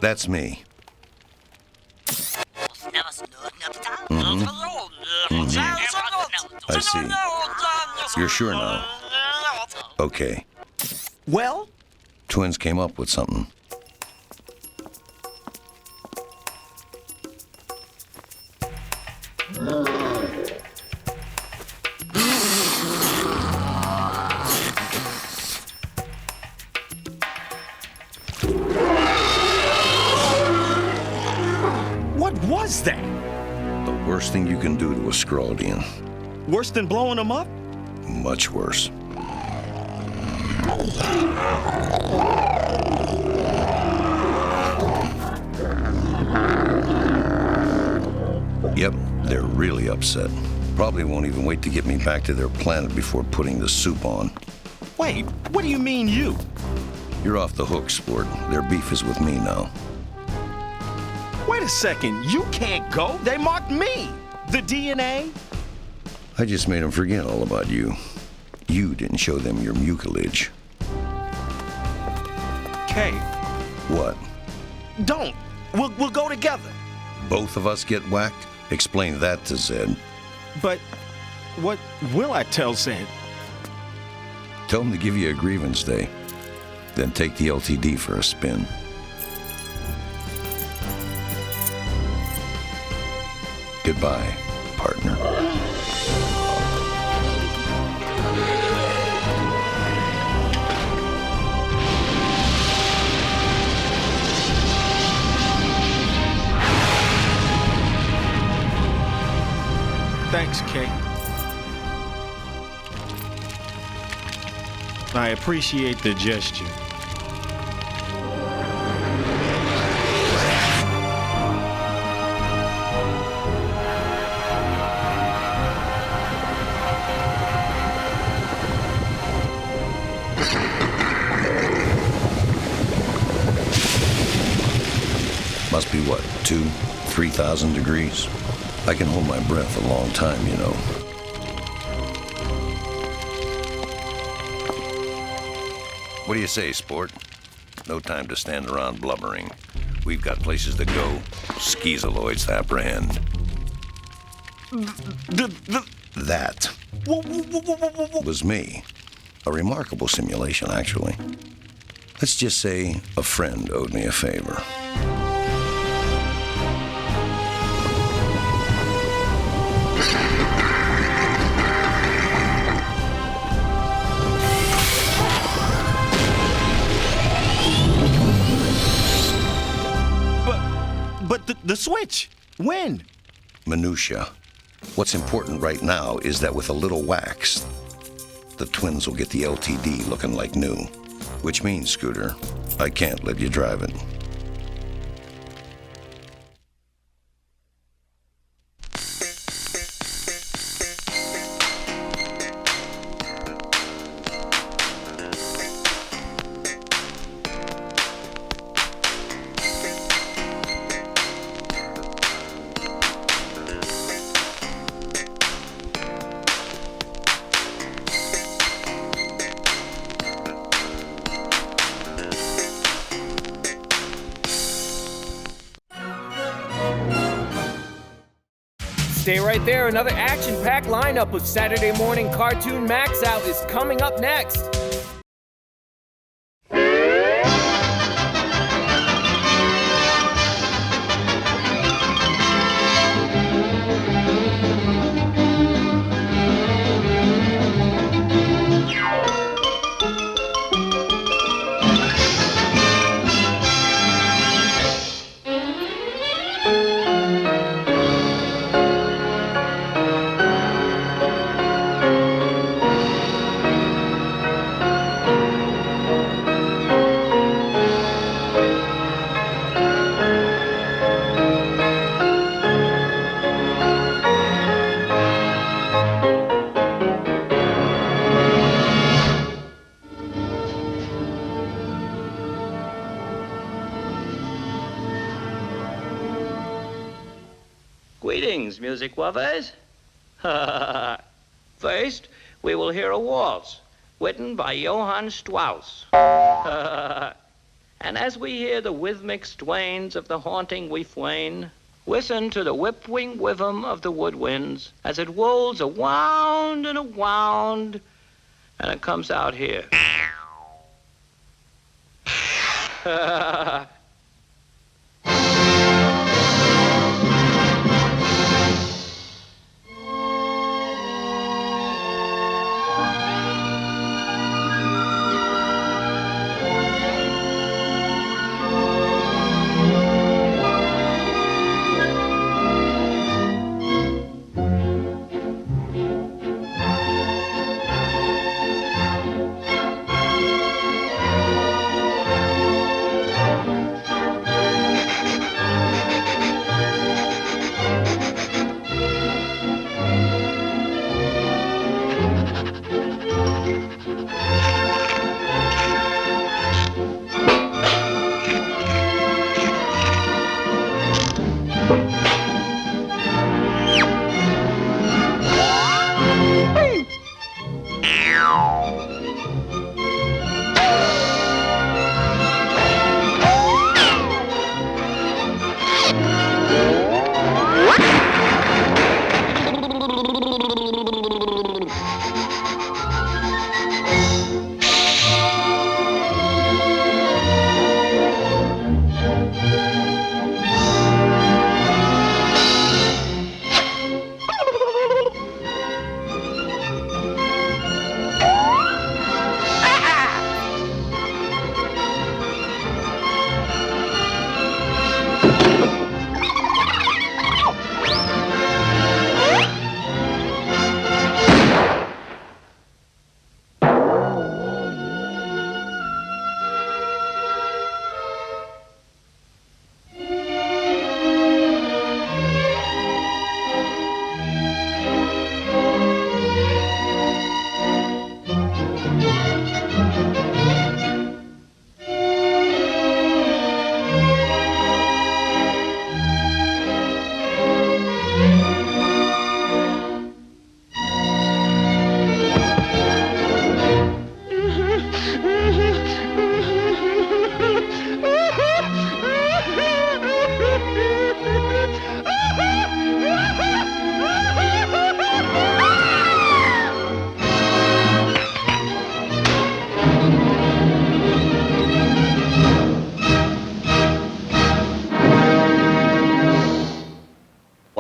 That's me. I see. You're sure now? Okay. Well? Twins came up with something. What was that? The worst thing you can do to a Scroldian. Worse than blowing them up? Much worse. Yep, they're really upset. Probably won't even wait to get me back to their planet before putting the soup on. Wait, what do you mean you? You're off the hook, sport. Their beef is with me now. Wait a second, you can't go. They marked me. The DNA? I just made them forget all about you. You didn't show them your mucilage. Kay. What? Don't. We'll go together. Both of us get whacked? Explain that to Zed. But what will I tell Zed? Tell him to give you a grievance day. Then take the LTD for a spin. Goodbye, partner. Thanks, Kay. I appreciate the gesture. must be what, 3,000 degrees? I can hold my breath a long time, you know. What do you say, sport? No time to stand around blubbering. We've got places to go, skeezaloids to apprehend. That was me. A remarkable simulation, actually. Let's just say a friend owed me a favor. But the switch, when? Minutia. What's important right now is that with a little wax, the twins will get the LTD looking like new. Which means, Scooter, I can't let you drive it. Stay right there. Another action-packed lineup of Saturday Morning Cartoon MAXOUT is coming up next. Greetings, music lovers. First, we will hear a waltz written by Johann Strauss. And as we hear the rhythmic strains of the haunting refrain, listen to the whip-wing rhythm of the woodwinds as it rolls around and around, and it comes out here.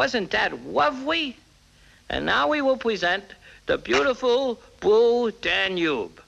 Wasn't that lovely? And now we will present the beautiful Blue Danube.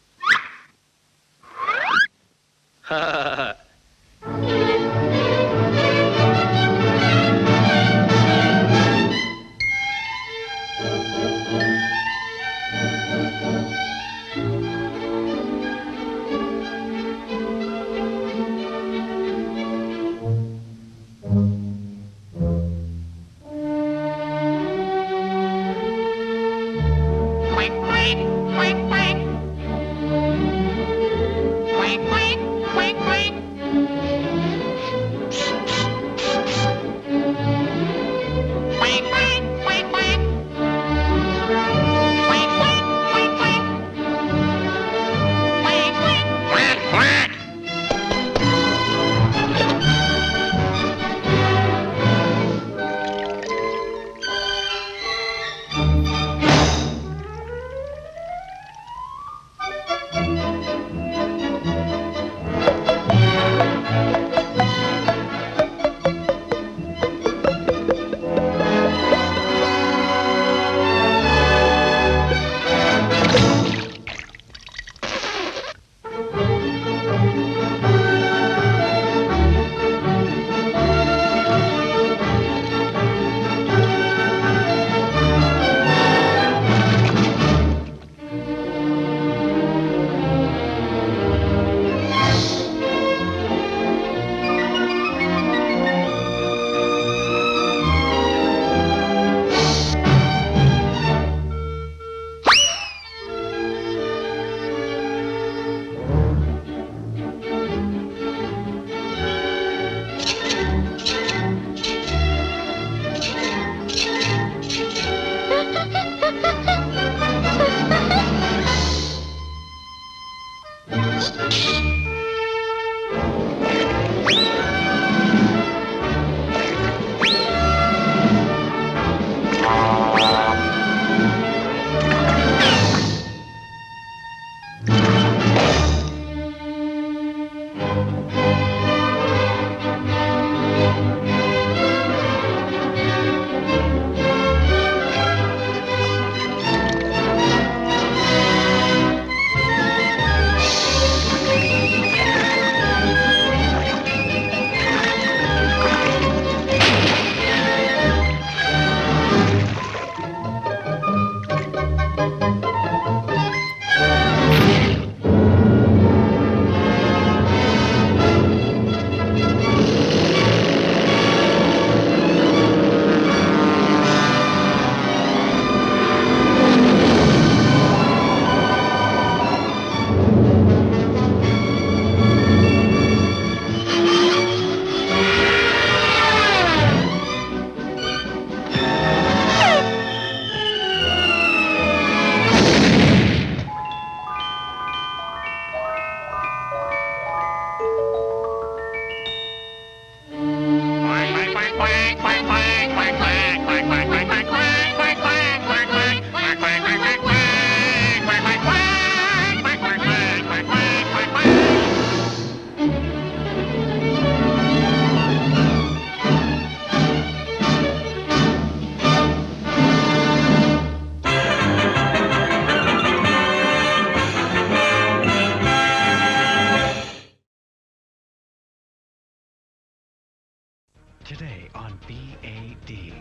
Today on B.A.D.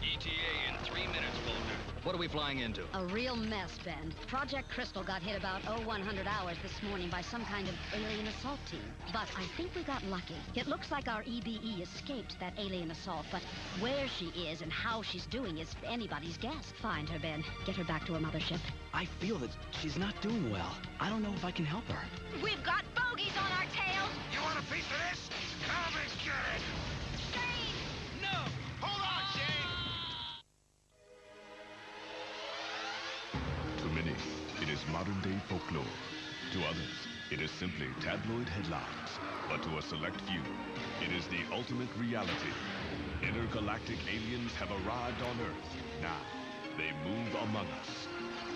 ETA in 3 minutes, Vulture. What are we flying into? A real mess, Ben. Project Crystal got hit about 0100 hours this morning by some kind of alien assault team. But I think we got lucky. It looks like our EBE escaped that alien assault, but where she is and how she's doing is anybody's guess. Find her, Ben. Get her back to her mothership. I feel that she's not doing well. I don't know if I can help her. We've got bogeys on our tails! You want a piece of this? Come and get it! No! Hold on, Shane! To many, it is modern-day folklore. To others, it is simply tabloid headlines. But to a select few, it is the ultimate reality. Intergalactic aliens have arrived on Earth. Now, they move among us.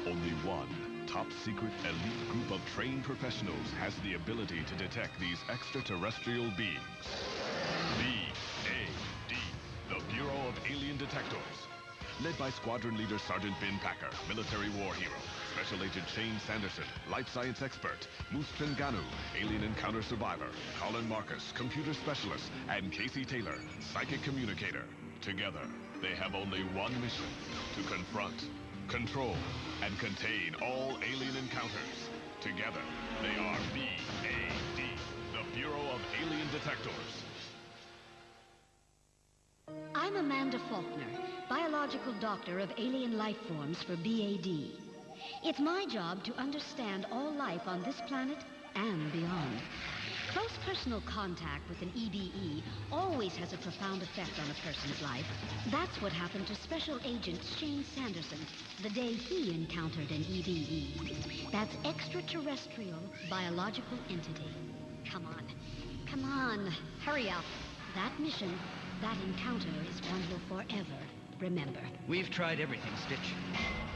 Only one top-secret elite group of trained professionals has the ability to detect these extraterrestrial beings. B.A.D, the Bureau of Alien Detectors. Led by Squadron Leader Sergeant Ben Packer, military war hero, Special Agent Shane Sanderson, life science expert, Moose Ganu, alien encounter survivor, Colin Marcus, computer specialist, and Casey Taylor, psychic communicator. Together, they have only one mission: to confront, control, and contain all alien encounters. Together, they are B.A.D, the Bureau of Alien Detectors. I'm Amanda Faulkner, biological doctor of alien life forms for B.A.D. It's my job to understand all life on this planet and beyond. Close personal contact with an EBE always has a profound effect on a person's life. That's what happened to Special Agent Shane Sanderson the day he encountered an EBE. That's extraterrestrial biological entity. Come on, hurry up. That mission, that encounter is one he'll forever remember. We've tried everything, Stitch.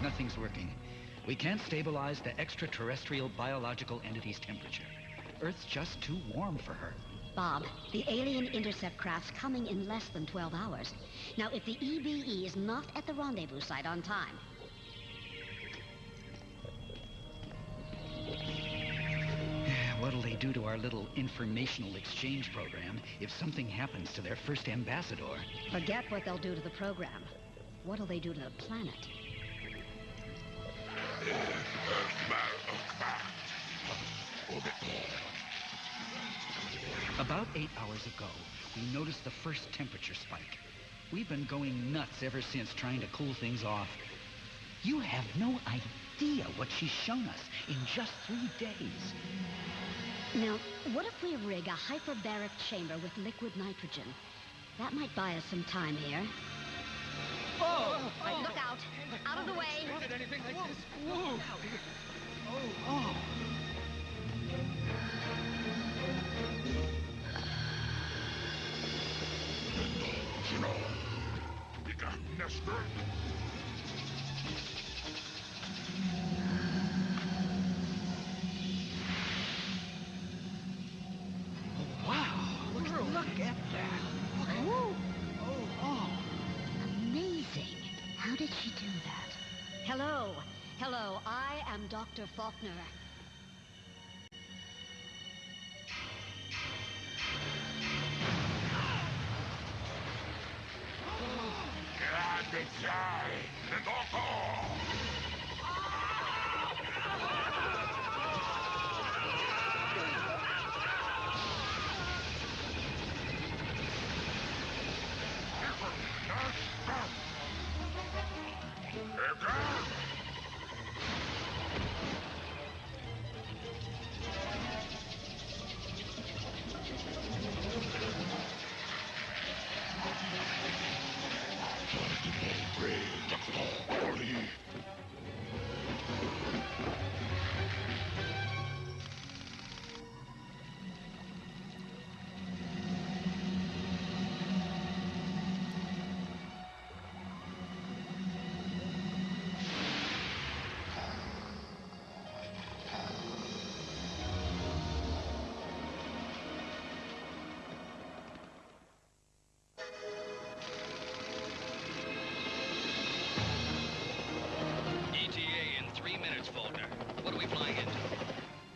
Nothing's working. We can't stabilize the extraterrestrial biological entity's temperature. Earth's just too warm for her. Bob, the alien intercept craft's coming in less than 12 hours. Now, if the EBE is not at the rendezvous site on time... What'll they do to our little informational exchange program if something happens to their first ambassador? Forget what they'll do to the program. What'll they do to the planet? About 8 hours ago, we noticed the first temperature spike. We've been going nuts ever since, trying to cool things off. You have no idea what she's shown us in just 3 days. Now, what if we rig a hyperbaric chamber with liquid nitrogen? That might buy us some time here. Oh! Look out! Out of the way! Did anything like this? Whoa! Oh! Wow! Look at that! Amazing! How did she do that? Hello, I am Dr. Faulkner.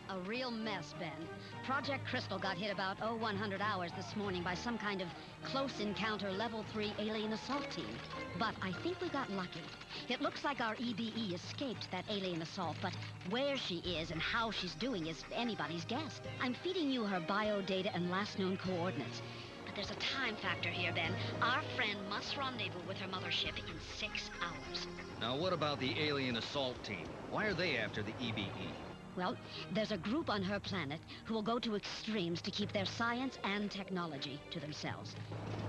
A real mess, Ben. Project Crystal got hit about 0100 hours this morning by some kind of close encounter level 3 alien assault team. But I think we got lucky. It looks like our EBE escaped that alien assault, but where she is and how she's doing is anybody's guess. I'm feeding you her bio data and last known coordinates. But there's a time factor here, Ben. Our friend must rendezvous with her mothership in 6 hours. Now, what about the alien assault team? Why are they after the EBE? Well, there's a group on her planet who will go to extremes to keep their science and technology to themselves.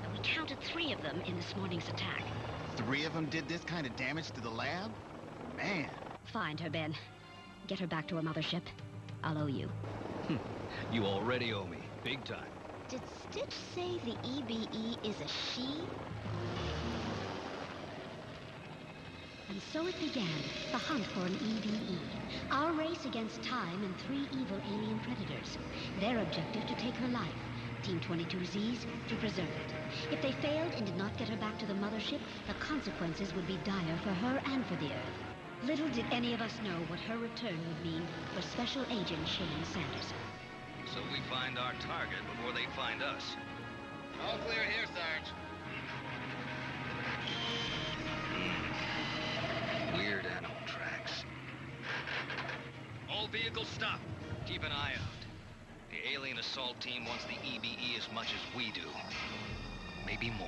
And we counted 3 of them in this morning's attack. 3 of them did this kind of damage to the lab? Man. Find her, Ben. Get her back to her mothership. I'll owe you. You already owe me. Big time. Did Stitch say the EBE is a she? And so it began, the hunt for an EBE. Our race against time and 3 evil alien predators. Their objective to take her life. Team 22Z's to preserve it. If they failed and did not get her back to the mothership, the consequences would be dire for her and for the Earth. Little did any of us know what her return would mean for Special Agent Shane Sanderson. So we find our target before they find us. All clear here, Sarge. Weird animal tracks. All vehicles stop. Keep an eye out. The alien assault team wants the EBE as much as we do. Maybe more.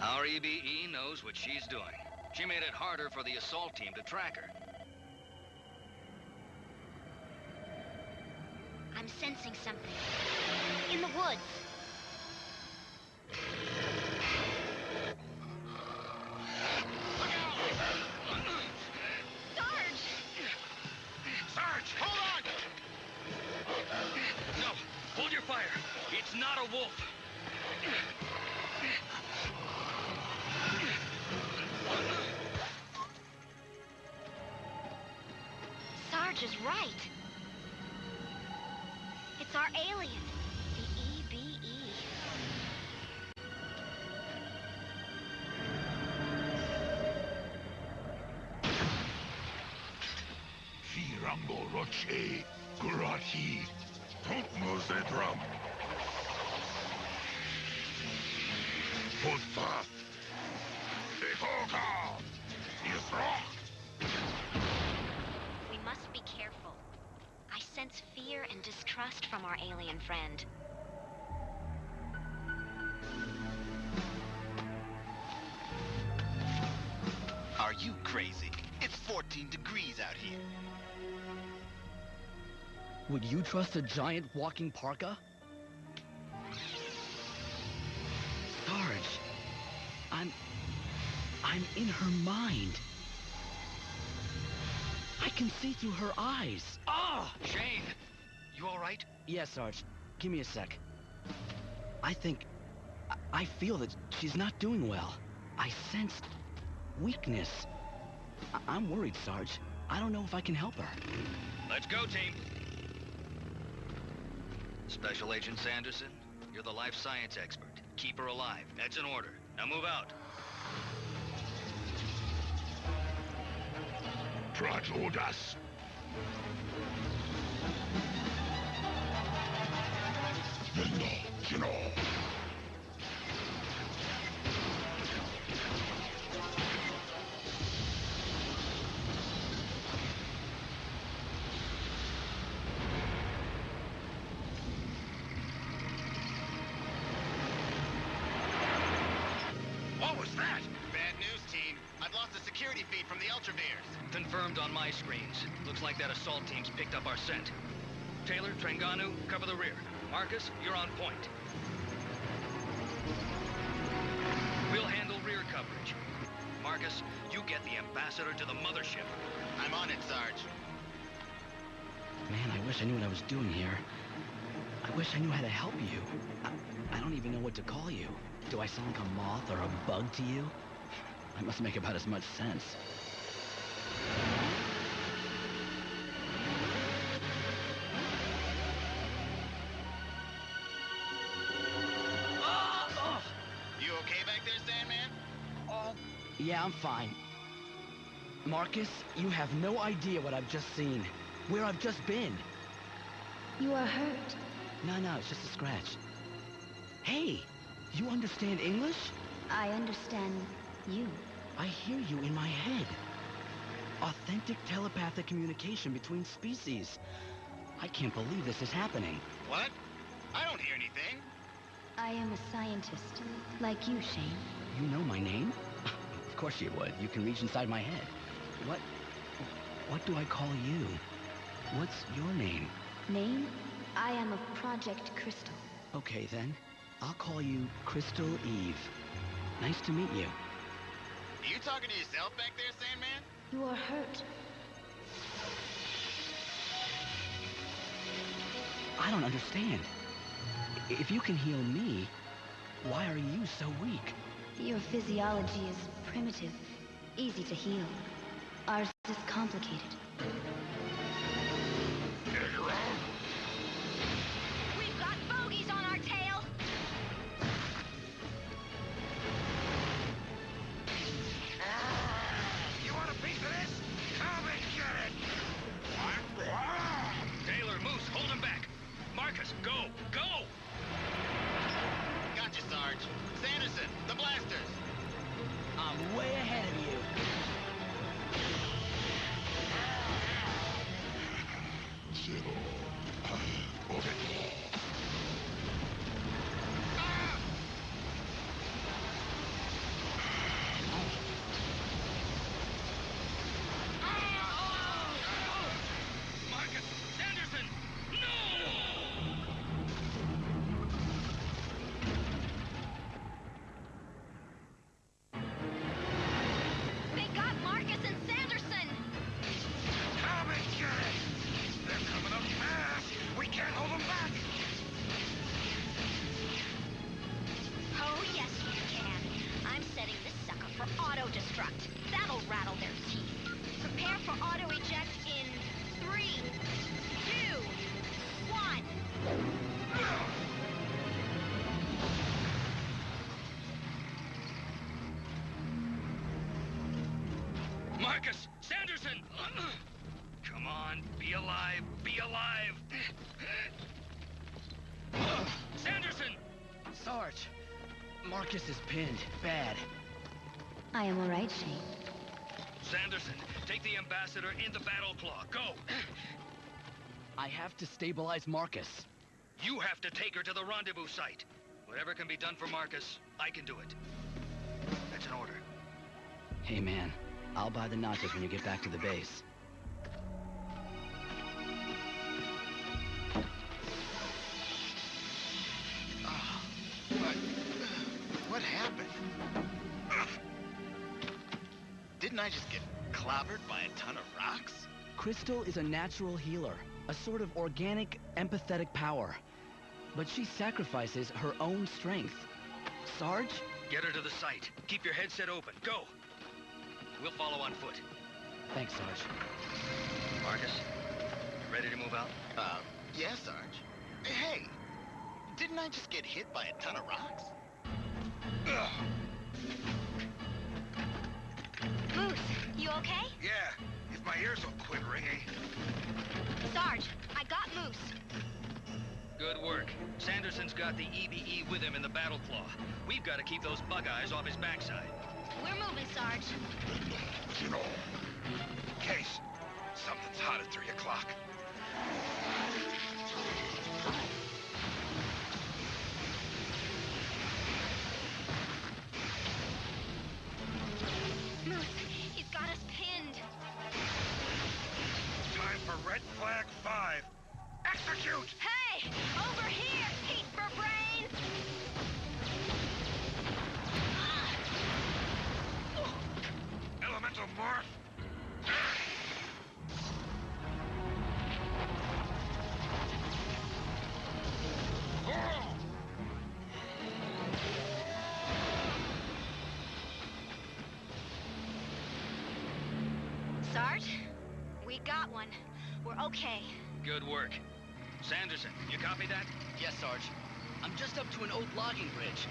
Our EBE knows what she's doing. She made it harder for the assault team to track her. I'm sensing something. In the woods. Sarge, hold on! No, hold your fire. It's not a wolf. Sarge is right. It's our alien, the EBE. Firango Roche, Gurati, Tontmo drum. Putfa, Ehoka, Yisra. We must be careful. I sense fear and distrust from our alien friend. Are you crazy? It's 14 degrees out here. Would you trust a giant walking parka? Sarge, I'm in her mind. I can see through her eyes. Ah! Shane! You all right? Yes, Sarge. Give me a sec. I feel that she's not doing well. I sense weakness. I'm worried, Sarge. I don't know if I can help her. Let's go, team. Special Agent Sanderson, you're the life science expert. Keep her alive. That's an order. Now move out. Trajodas. Yendo, What was that? Bad news, team. I've lost the security feed from the Ultraveers. Confirmed on my screens. Looks like that assault team's picked up our scent. Taylor, Trengganu, cover the rear. Marcus, you're on point. We'll handle rear coverage. Marcus, you get the ambassador to the mothership. I'm on it, Sarge. Man, I wish I knew what I was doing here. I wish I knew how to help you. I don't even know what to call you. Do I sound like a moth or a bug to you? I must make about as much sense. You okay back there, Sandman? Yeah, I'm fine. Marcus, you have no idea what I've just seen. Where I've just been. You are hurt. No, it's just a scratch. Hey, you understand English? I understand you. I hear you in my head. Authentic telepathic communication between species. I can't believe this is happening. What? I don't hear anything. I am a scientist, like you, Shane. You know my name? Of course you would. You can reach inside my head. What do I call you? What's your name? Name? I am of Project Crystal. Okay, then. I'll call you Crystal Eve. Nice to meet you. Are you talking to yourself back there, Sandman? You are hurt. I don't understand. If you can heal me, why are you so weak? Your physiology is primitive, easy to heal. Ours is complicated. We Marcus, go! Go! Gotcha, Sarge. Sanderson, the blasters. I'm way ahead of you. Marcus! Sanderson! No! They got Marcus and Sanderson! Come and get it! They're coming up fast! We can't hold them back! Oh, yes, we can. I'm setting this sucker for auto-destruct. That'll rattle their teeth. Prepare for auto-eject in 3, 2, 1. Marcus! Sanderson! Come on, be alive! Be alive! Sanderson! Sarge, Marcus is pinned. Bad. I am all right, Shane. Sanderson, take the ambassador in the battle claw. Go! I have to stabilize Marcus. You have to take her to the rendezvous site. Whatever can be done for Marcus, I can do it. That's an order. Hey, man. I'll buy the nachos when you get back to the base. What happened? Didn't I just get clobbered by a ton of rocks? Crystal is a natural healer, a sort of organic, empathetic power. But she sacrifices her own strength. Sarge? Get her to the site. Keep your headset open. Go! We'll follow on foot. Thanks, Sarge. Marcus, you ready to move out? Yeah, Sarge. Hey, didn't I just get hit by a ton of rocks? Moose, you okay? Yeah, if my ears will quit ringing. Sarge, I got Moose. Good work. Sanderson's got the EBE with him in the battle claw. We've got to keep those bug eyes off his backside. We're moving, Sarge. You know, Case, something's hot at 3 o'clock. Moose, he's got us pinned. Time for red flag 5. Execute! Hey! Over here, Pete for brains! Elemental morph! Sarge, we got one. We're okay. Good work. Sanderson, you copy that? Yes, Sarge. I'm just up to an old logging bridge.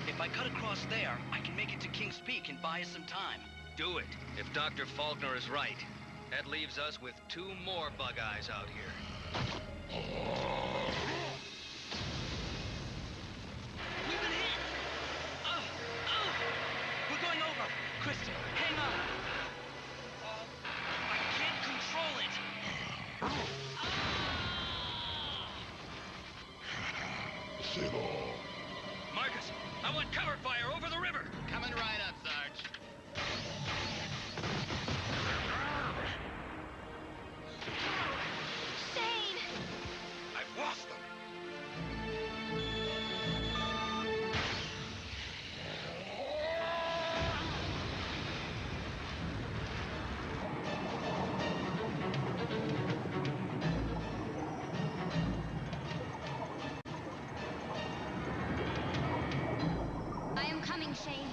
If I cut across there, I can make it to King's Peak and buy us some time. Do it, if Dr. Faulkner is right. That leaves us with 2 more bug eyes out here. We've been hit! We're going over! Crystal, hang on! I can't control it! Marcus, I want cover fire over the river! Coming right up, Sarge. Shane! I've lost them! I am coming, Shane.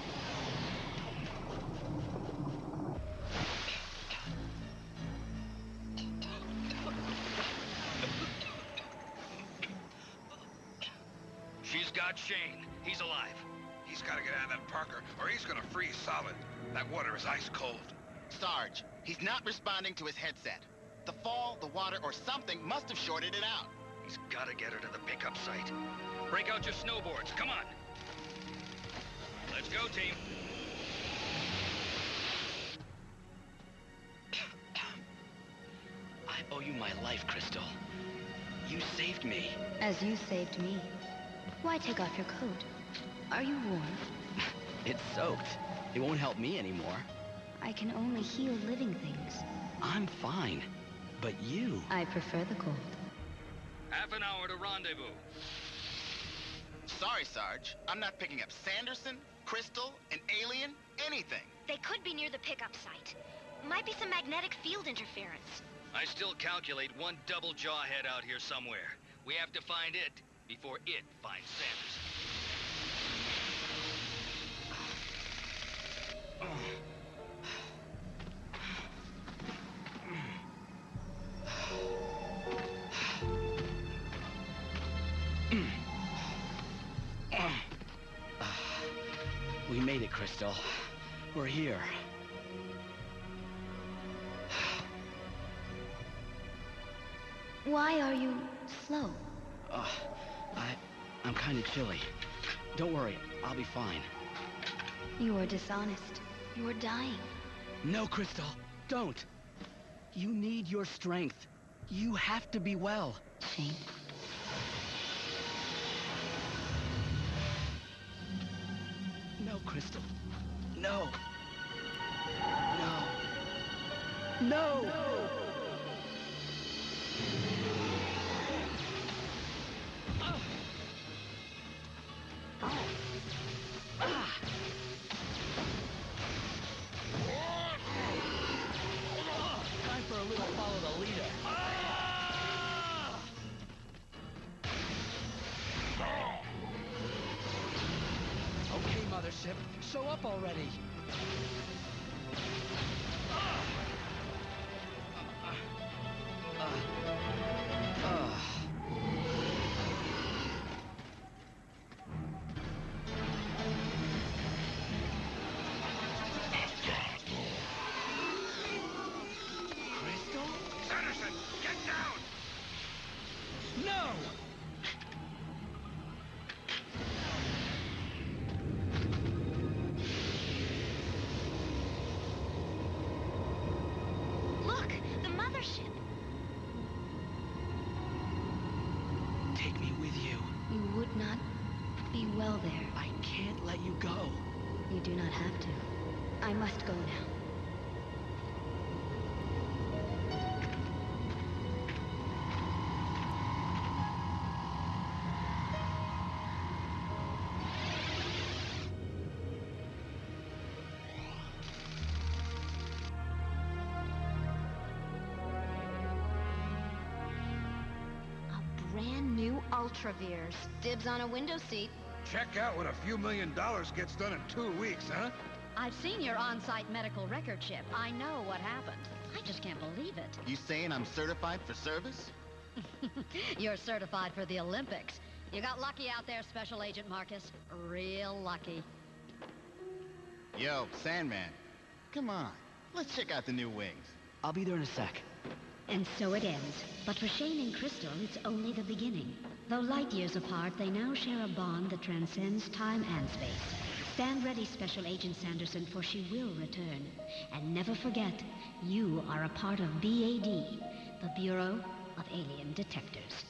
She's got Shane. He's alive. He's got to get out of that Parker, or he's gonna freeze solid. That water is ice cold. Sarge, he's not responding to his headset. The fall, the water, or something must have shorted it out. He's gotta get her to the pickup site. Break out your snowboards, come on! Let's go, team. I owe you my life, Crystal. You saved me. As you saved me. Why take off your coat? Are you warm? It's soaked. It won't help me anymore. I can only heal living things. I'm fine. But you... I prefer the cold. Half an hour to rendezvous. Sorry, Sarge. I'm not picking up Sanderson, Crystal, an alien, anything. They could be near the pickup site. Might be some magnetic field interference. I still calculate one double jawhead out here somewhere. We have to find it before it finds Sanderson. We made it, Crystal. We're here. Why are you slow? I'm kind of chilly. Don't worry, I'll be fine. You are dishonest. You are dying. No, Crystal, don't. You need your strength. You have to be well. Shane. No, Crystal. No. No. No! Time for a little follow the leader. Okay, Mothership, show up already. Sanderson, get down! No! Look, the mothership. Take me with you. You would not be well there. I can't let you go. You do not have to. I must go now. Brand new Ultraveers. Dibs on a window seat. Check out what a few $1 million gets done in 2 weeks, huh? I've seen your on-site medical record chip. I know what happened. I just can't believe it. You saying I'm certified for service? You're certified for the Olympics. You got lucky out there, Special Agent Marcus. Real lucky. Yo, Sandman. Come on. Let's check out the new wings. I'll be there in a sec. And so it ends. But for Shane and Crystal, it's only the beginning. Though light years apart, they now share a bond that transcends time and space. Stand ready, Special Agent Sanderson, for she will return. And never forget, you are a part of B.A.D, the Bureau of Alien Detectors.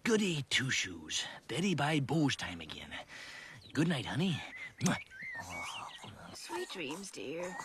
Goody two-shoes. Betty by Bo's time again. Good night, honey. Mwah. Sweet dreams, dear.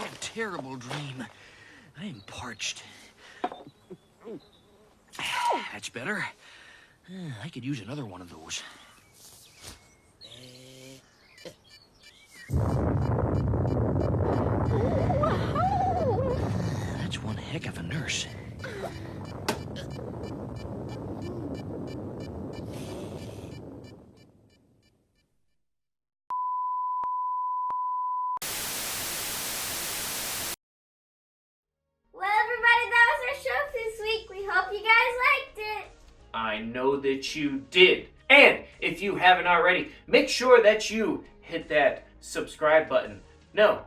had a terrible dream. I am parched. That's better. I could use another one of those. That's one heck of a nurse. Well, everybody, that was our show for this week. We hope you guys liked it. I know that you did. And if you haven't already, make sure that you hit that subscribe button. No,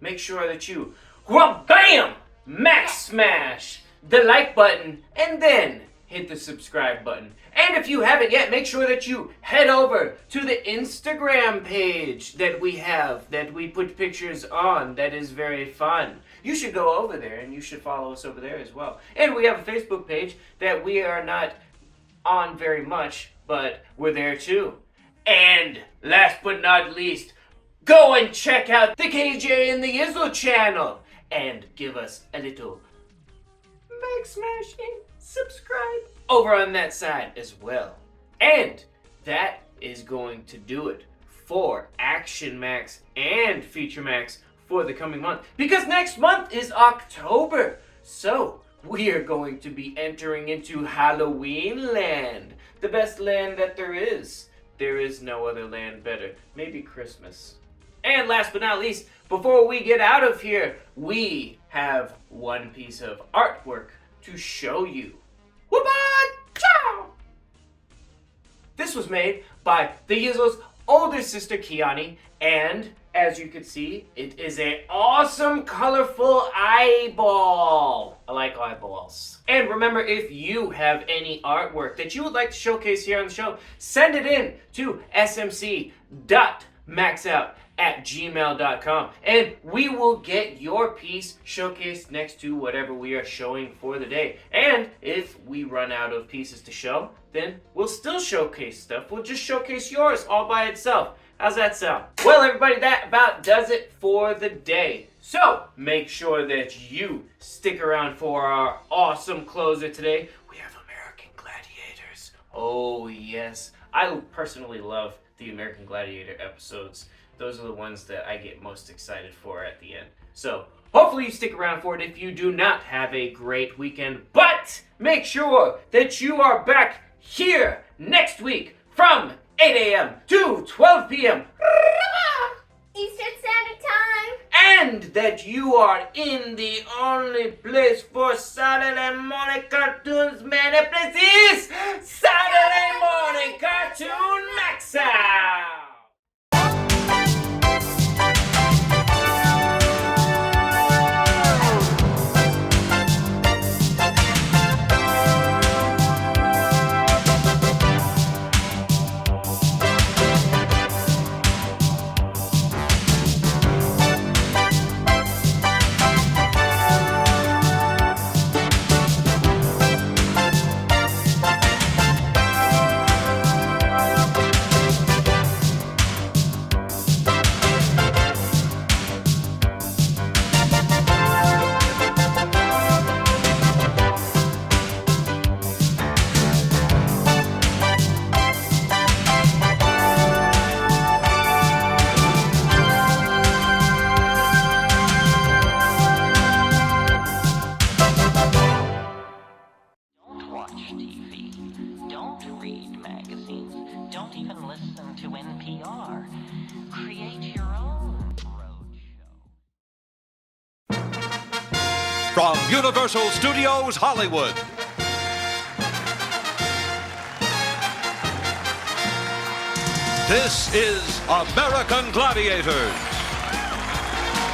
make sure that you, bam, max smash the like button and then hit the subscribe button. And if you haven't yet, make sure that you head over to the Instagram page that we have, that we put pictures on, that is very fun. You should go over there and you should follow us over there as well. And we have a Facebook page that we are not on very much, but we're there too. And last but not least, go and check out the KJ and the Izzo channel and give us a little like, smash, and subscribe over on that side as well. And that is going to do it for Action Max and Feature Max for the coming month. Because next month is October. So we are going to be entering into Halloween land. The best land that there is. There is no other land better. Maybe Christmas. And last but not least, before we get out of here, we have one piece of artwork to show you. Ciao! This was made by the Yizzo's older sister, Kiani, and as you can see, it is an awesome, colorful eyeball. I like eyeballs. And remember, if you have any artwork that you would like to showcase here on the show, send it in to smc.maxout@gmail.com and we will get your piece showcased next to whatever we are showing for the day. And if we run out of pieces to show, then we'll still showcase stuff. We'll just showcase yours all by itself. How's that sound? Well, everybody, that about does it for the day. So make sure that you stick around for our awesome closer today. We have American Gladiators. Oh, yes. I personally love the American Gladiator episodes. Those are the ones that I get most excited for at the end. So hopefully you stick around for it if you do not have a great weekend. But make sure that you are back here next week from 8 a.m. to 12 p.m. Eastern Standard Time. And that you are in the only place for Saturday Morning Cartoons, man. The place is Saturday Morning Cartoon MAXOUT. From Universal Studios Hollywood. This is American Gladiators.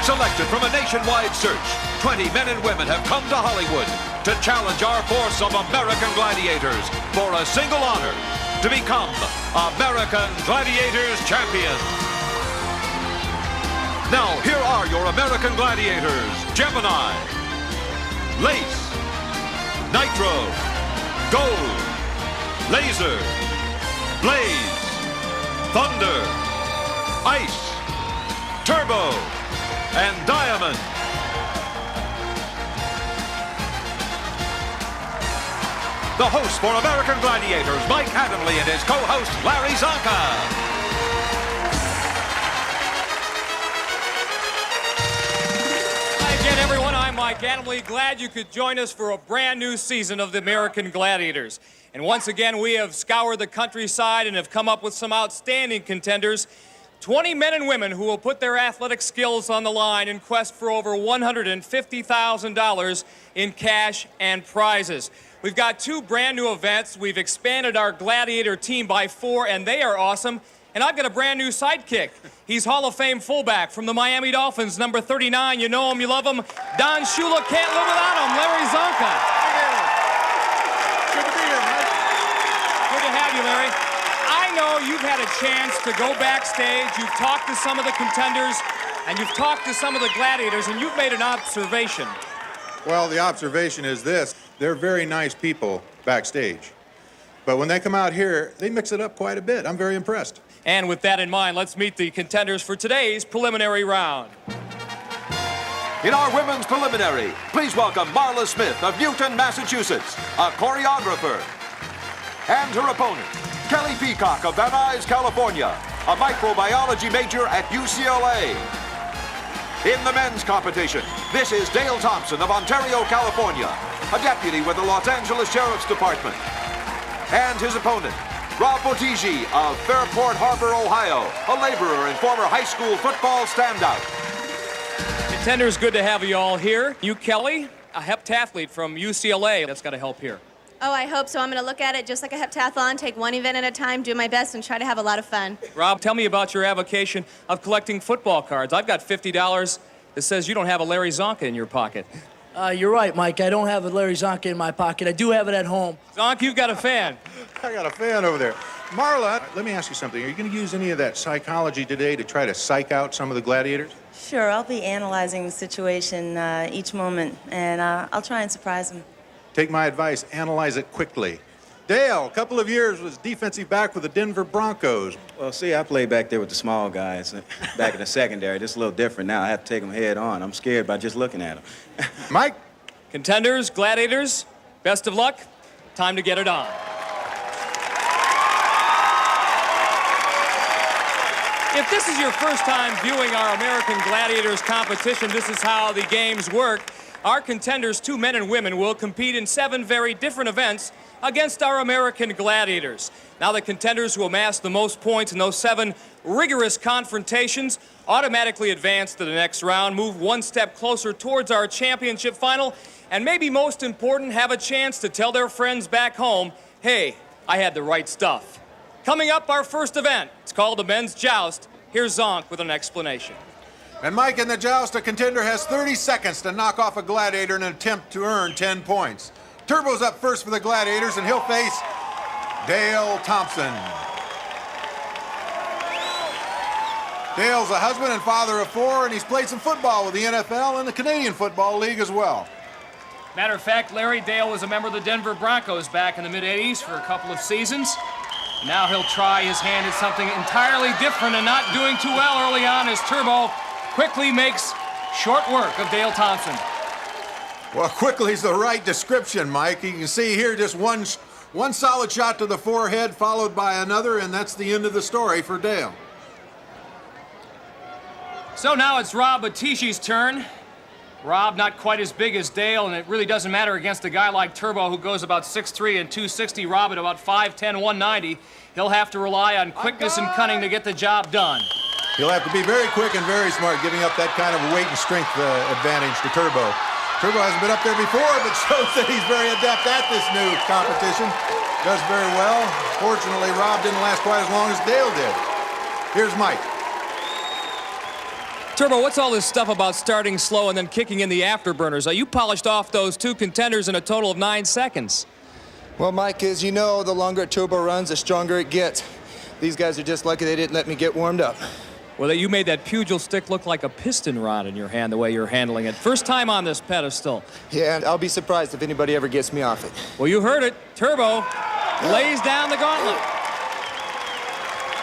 Selected from a nationwide search, 20 men and women have come to Hollywood to challenge our force of American Gladiators for a single honor, to become American Gladiators champions. Now, here are your American Gladiators: Gemini, Lace, Nitro, Gold, Laser, Blaze, Thunder, Ice, Turbo, and Diamond. the host for American Gladiators, Mike Adamle, and his co-host, Larry Zonka. Again, everyone, I'm Mike Adamle. Glad you could join us for a brand new season of the American Gladiators. And once again, we have scoured the countryside and have come up with some outstanding contenders. 20 men and women who will put their athletic skills on the line in quest for over $150,000 in cash and prizes. We've got 2 brand new events. We've expanded our Gladiator team by 4, and they are awesome. And I've got a brand new sidekick. He's Hall of Fame fullback from the Miami Dolphins, number 39. You know him, you love him. Don Shula, can't live without him. Larry Zonka. Good to be here, Mike. Good to have you, Larry. I know you've had a chance to go backstage. You've talked to some of the contenders, and you've talked to some of the gladiators, and you've made an observation. Well, the observation is this. They're very nice people backstage. But when they come out here, they mix it up quite a bit. I'm very impressed. And with that in mind, let's meet the contenders for today's preliminary round. In our women's preliminary, please welcome Marla Smith of Newton, Massachusetts, a choreographer. And her opponent, Kelly Peacock of Van Nuys, California, a microbiology major at UCLA. In the men's competition, this is Dale Thompson of Ontario, California, a deputy with the Los Angeles Sheriff's Department. And his opponent, Rob Bottigie of Fairport Harbor, Ohio, a laborer and former high school football standout. Contenders, good to have you all here. You, Kelly, a heptathlete from UCLA. That's got to help here. Oh, I hope so. I'm going to look at it just like a heptathlon, take one event at a time, do my best, and try to have a lot of fun. Rob, tell me about your avocation of collecting football cards. I've got $50 that says you don't have a Larry Zonka in your pocket. You're right, Mike. I don't have a Larry Zonka in my pocket. I do have it at home. Zonka, you've got a fan. I got a fan over there. Marla, let me ask you something. Are you going to use any of that psychology today to try to psych out some of the gladiators? Sure, I'll be analyzing the situation each moment, and I'll try and surprise them. Take my advice, analyze it quickly. Dale, a couple of years was defensive back with the Denver Broncos. Well, see, I played back there with the small guys, back in the secondary. This is a little different now. I have to take them head on. I'm scared by just looking at them. Mike? Contenders, gladiators, best of luck. Time to get it on. If this is your first time viewing our American Gladiators competition, this is how the games work. Our contenders, 2 men and women, will compete in 7 very different events against our American Gladiators. Now the contenders who amass the most points in those 7 rigorous confrontations automatically advance to the next round, move one step closer towards our championship final, and maybe most important, have a chance to tell their friends back home, hey, I had the right stuff. Coming up, our first event. It's called the Men's Joust. Here's Zonk with an explanation. And Mike, in the joust, a contender has 30 seconds to knock off a gladiator in an attempt to earn 10 points. Turbo's up first for the gladiators, and he'll face Dale Thompson. Dale's a husband and father of 4, and he's played some football with the NFL and the Canadian Football League as well. Matter of fact, Larry, Dale was a member of the Denver Broncos back in the mid-'80s for a couple of seasons. Now he'll try his hand at something entirely different and not doing too well early on as Turbo quickly makes short work of Dale Thompson. Well, quickly is the right description, Mike. You can see here just one solid shot to the forehead followed by another, and that's the end of the story for Dale. So now it's Rob Battigi's turn. Rob not quite as big as Dale, and it really doesn't matter against a guy like Turbo who goes about 6'3" and 260. Rob at about 5'10", 190. He'll have to rely on quickness and cunning to get the job done. He'll have to be very quick and very smart, giving up that kind of weight and strength advantage to Turbo. Turbo hasn't been up there before, but shows that he's very adept at this new competition. Does very well. Fortunately, Rob didn't last quite as long as Dale did. Here's Mike. Turbo, what's all this stuff about starting slow and then kicking in the afterburners? You polished off those 2 contenders in a total of 9 seconds. Well, Mike, as you know, the longer Turbo runs, the stronger it gets. These guys are just lucky they didn't let me get warmed up. Well, you made that pugil stick look like a piston rod in your hand, the way you're handling it. First time on this pedestal. Yeah, and I'll be surprised if anybody ever gets me off it. Well, you heard it. Turbo lays down the gauntlet.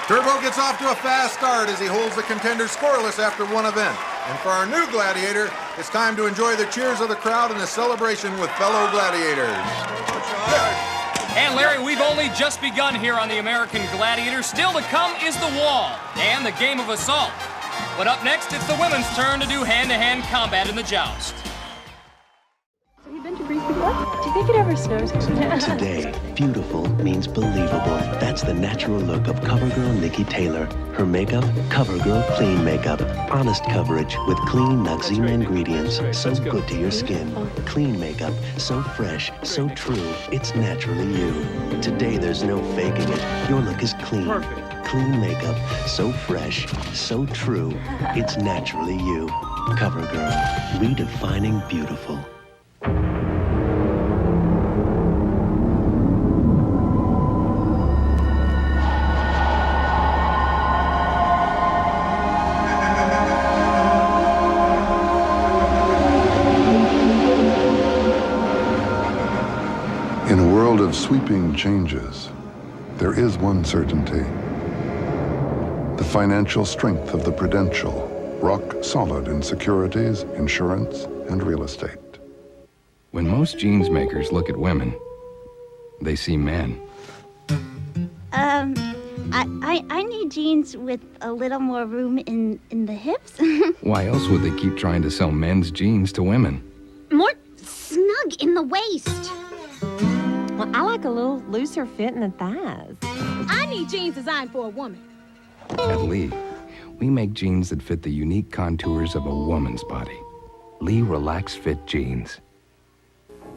Turbo gets off to a fast start as he holds the contenders scoreless after one event. And for our new gladiator, it's time to enjoy the cheers of the crowd and the celebration with fellow gladiators. And Larry, we've only just begun here on the American Gladiators. Still to come is the wall and the game of assault. But up next, it's the women's turn to do hand-to-hand combat in the joust. Have you been to Greece before? Do you think it ever snows? Today, beautiful means believable. That's the natural look of CoverGirl Nikki Taylor. Her makeup, CoverGirl Clean Makeup. Honest coverage with clean Noxzema ingredients. So good to your skin. Clean makeup, so fresh, so true. It's naturally you. Today, there's no faking it. Your look is clean. Perfect. Clean makeup, so fresh, so true. It's naturally you. CoverGirl, redefining beautiful. In a world of sweeping changes, there is one certainty. The financial strength of the Prudential, rock solid in securities, insurance, and real estate. When most jeans makers look at women, they see men. I need jeans with a little more room in the hips. Why else would they keep trying to sell men's jeans to women? More snug in the waist. Well, I like a little looser fit in the thighs. I need jeans designed for a woman. At Lee, we make jeans that fit the unique contours of a woman's body. Lee Relax Fit Jeans.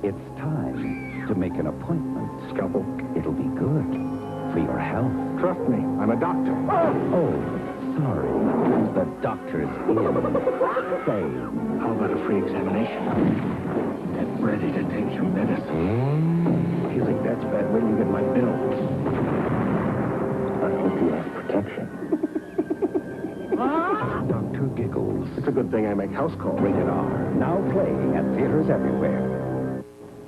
It's time to make an appointment. Scalpel. It'll be good for your health. Trust me, I'm a doctor. Oh, sorry. The doctor's in. Say, how about a free examination? Get ready to take your medicine. If you think that's bad, wait till you get my bill. I hope you have protection. Dr. Giggles. It's a good thing I make house calls. Rated R. Now playing at theaters everywhere.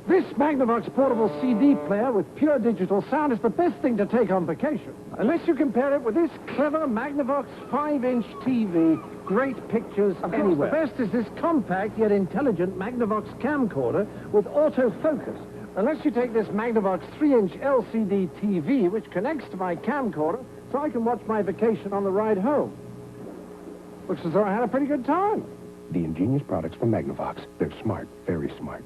This Magnavox portable CD player with pure digital sound is the best thing to take on vacation. Unless you compare it with this clever Magnavox 5-inch TV. Great pictures anywhere. The best is this compact yet intelligent Magnavox camcorder with autofocus. Unless you take this Magnavox 3-inch LCD TV, which connects to my camcorder, so I can watch my vacation on the ride home. Looks as though I had a pretty good time. The ingenious products from Magnavox. They're smart, very smart.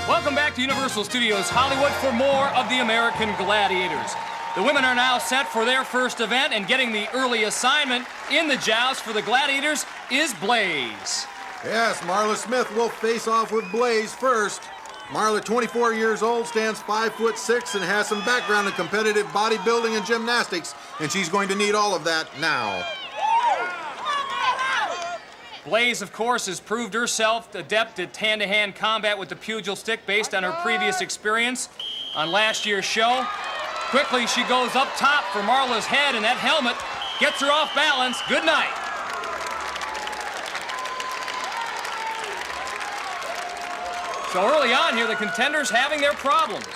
Welcome back to Universal Studios Hollywood for more of the American Gladiators. The women are now set for their first event, and getting the early assignment in the joust for the Gladiators is Blaze. Yes, Marla Smith will face off with Blaze first. Marla, 24 years old, stands 5'6" and has some background in competitive bodybuilding and gymnastics, and she's going to need all of that now. Blaze, of course, has proved herself adept at hand-to-hand combat with the pugil stick based on her previous experience on last year's show. Quickly, she goes up top for Marla's head, and that helmet gets her off balance. Good night. So early on here, the contenders having their problems.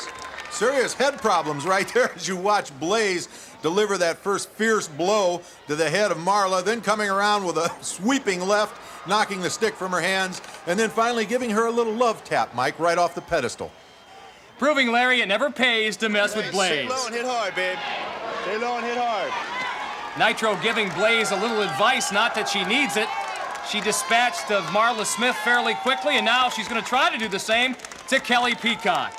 Serious head problems right there as you watch Blaze deliver that first fierce blow to the head of Marla, then coming around with a sweeping left, knocking the stick from her hands, and then finally giving her a little love tap, Mike, right off the pedestal. Proving, Larry, it never pays to mess with Blaze. Stay low and hit hard, babe. Stay low and hit hard. Nitro giving Blaze a little advice, not that she needs it. She dispatched of Marla Smith fairly quickly, and now she's going to try to do the same to Kelly Peacock.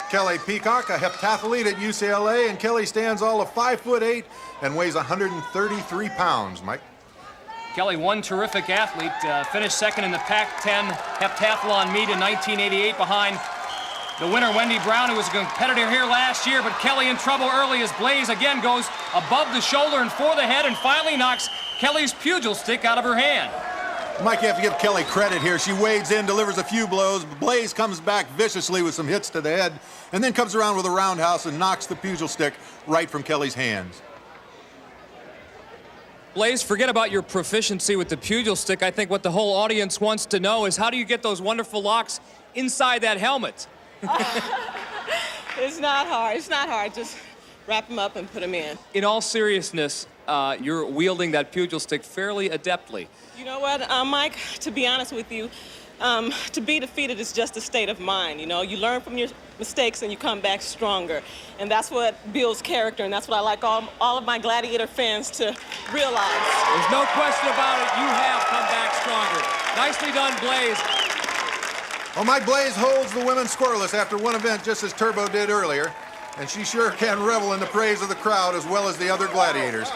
Kelly Peacock, a heptathlete at UCLA, and Kelly stands all of 5'8" and weighs 133 pounds, Mike. Kelly, one terrific athlete, finished second in the Pac-10 heptathlon meet in 1988 behind the winner, Wendy Brown, who was a competitor here last year, but Kelly in trouble early as Blaze again goes above the shoulder and for the head and finally knocks Kelly's pugil stick out of her hand. Mike, you have to give Kelly credit here. She wades in, delivers a few blows. Blaze comes back viciously with some hits to the head, and then comes around with a roundhouse and knocks the pugil stick right from Kelly's hands. Blaze, forget about your proficiency with the pugil stick. I think what the whole audience wants to know is how do you get those wonderful locks inside that helmet? It's not hard. It's not hard. Just wrap them up and put them in. In all seriousness, you're wielding that pugil stick fairly adeptly. You know what, Mike, to be honest with you, To be defeated is just a state of mind, you know. You learn from your mistakes and you come back stronger. And that's what builds character, and that's what I like all of my Gladiator fans to realize. There's no question about it. You have come back stronger. Nicely done, Blaze. Well, Mike Blaze holds the women scoreless after one event, just as Turbo did earlier. And she sure can revel in the praise of the crowd as well as the other gladiators.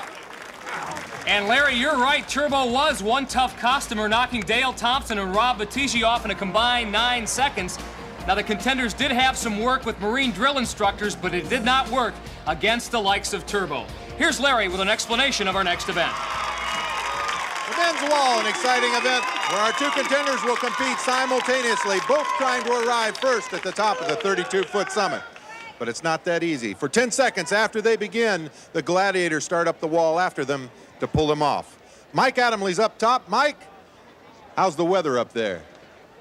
And Larry, you're right. Turbo was one tough customer, knocking Dale Thompson and Rob Battisti off in a combined 9 seconds. Now, the contenders did have some work with Marine drill instructors, but it did not work against the likes of Turbo. Here's Larry with an explanation of our next event. The men's wall, an exciting event where our two contenders will compete simultaneously, both trying to arrive first at the top of the 32-foot summit. But it's not that easy. For 10 seconds after they begin, the gladiators start up the wall after them to pull them off. Mike Adamley's up top. Mike, how's the weather up there?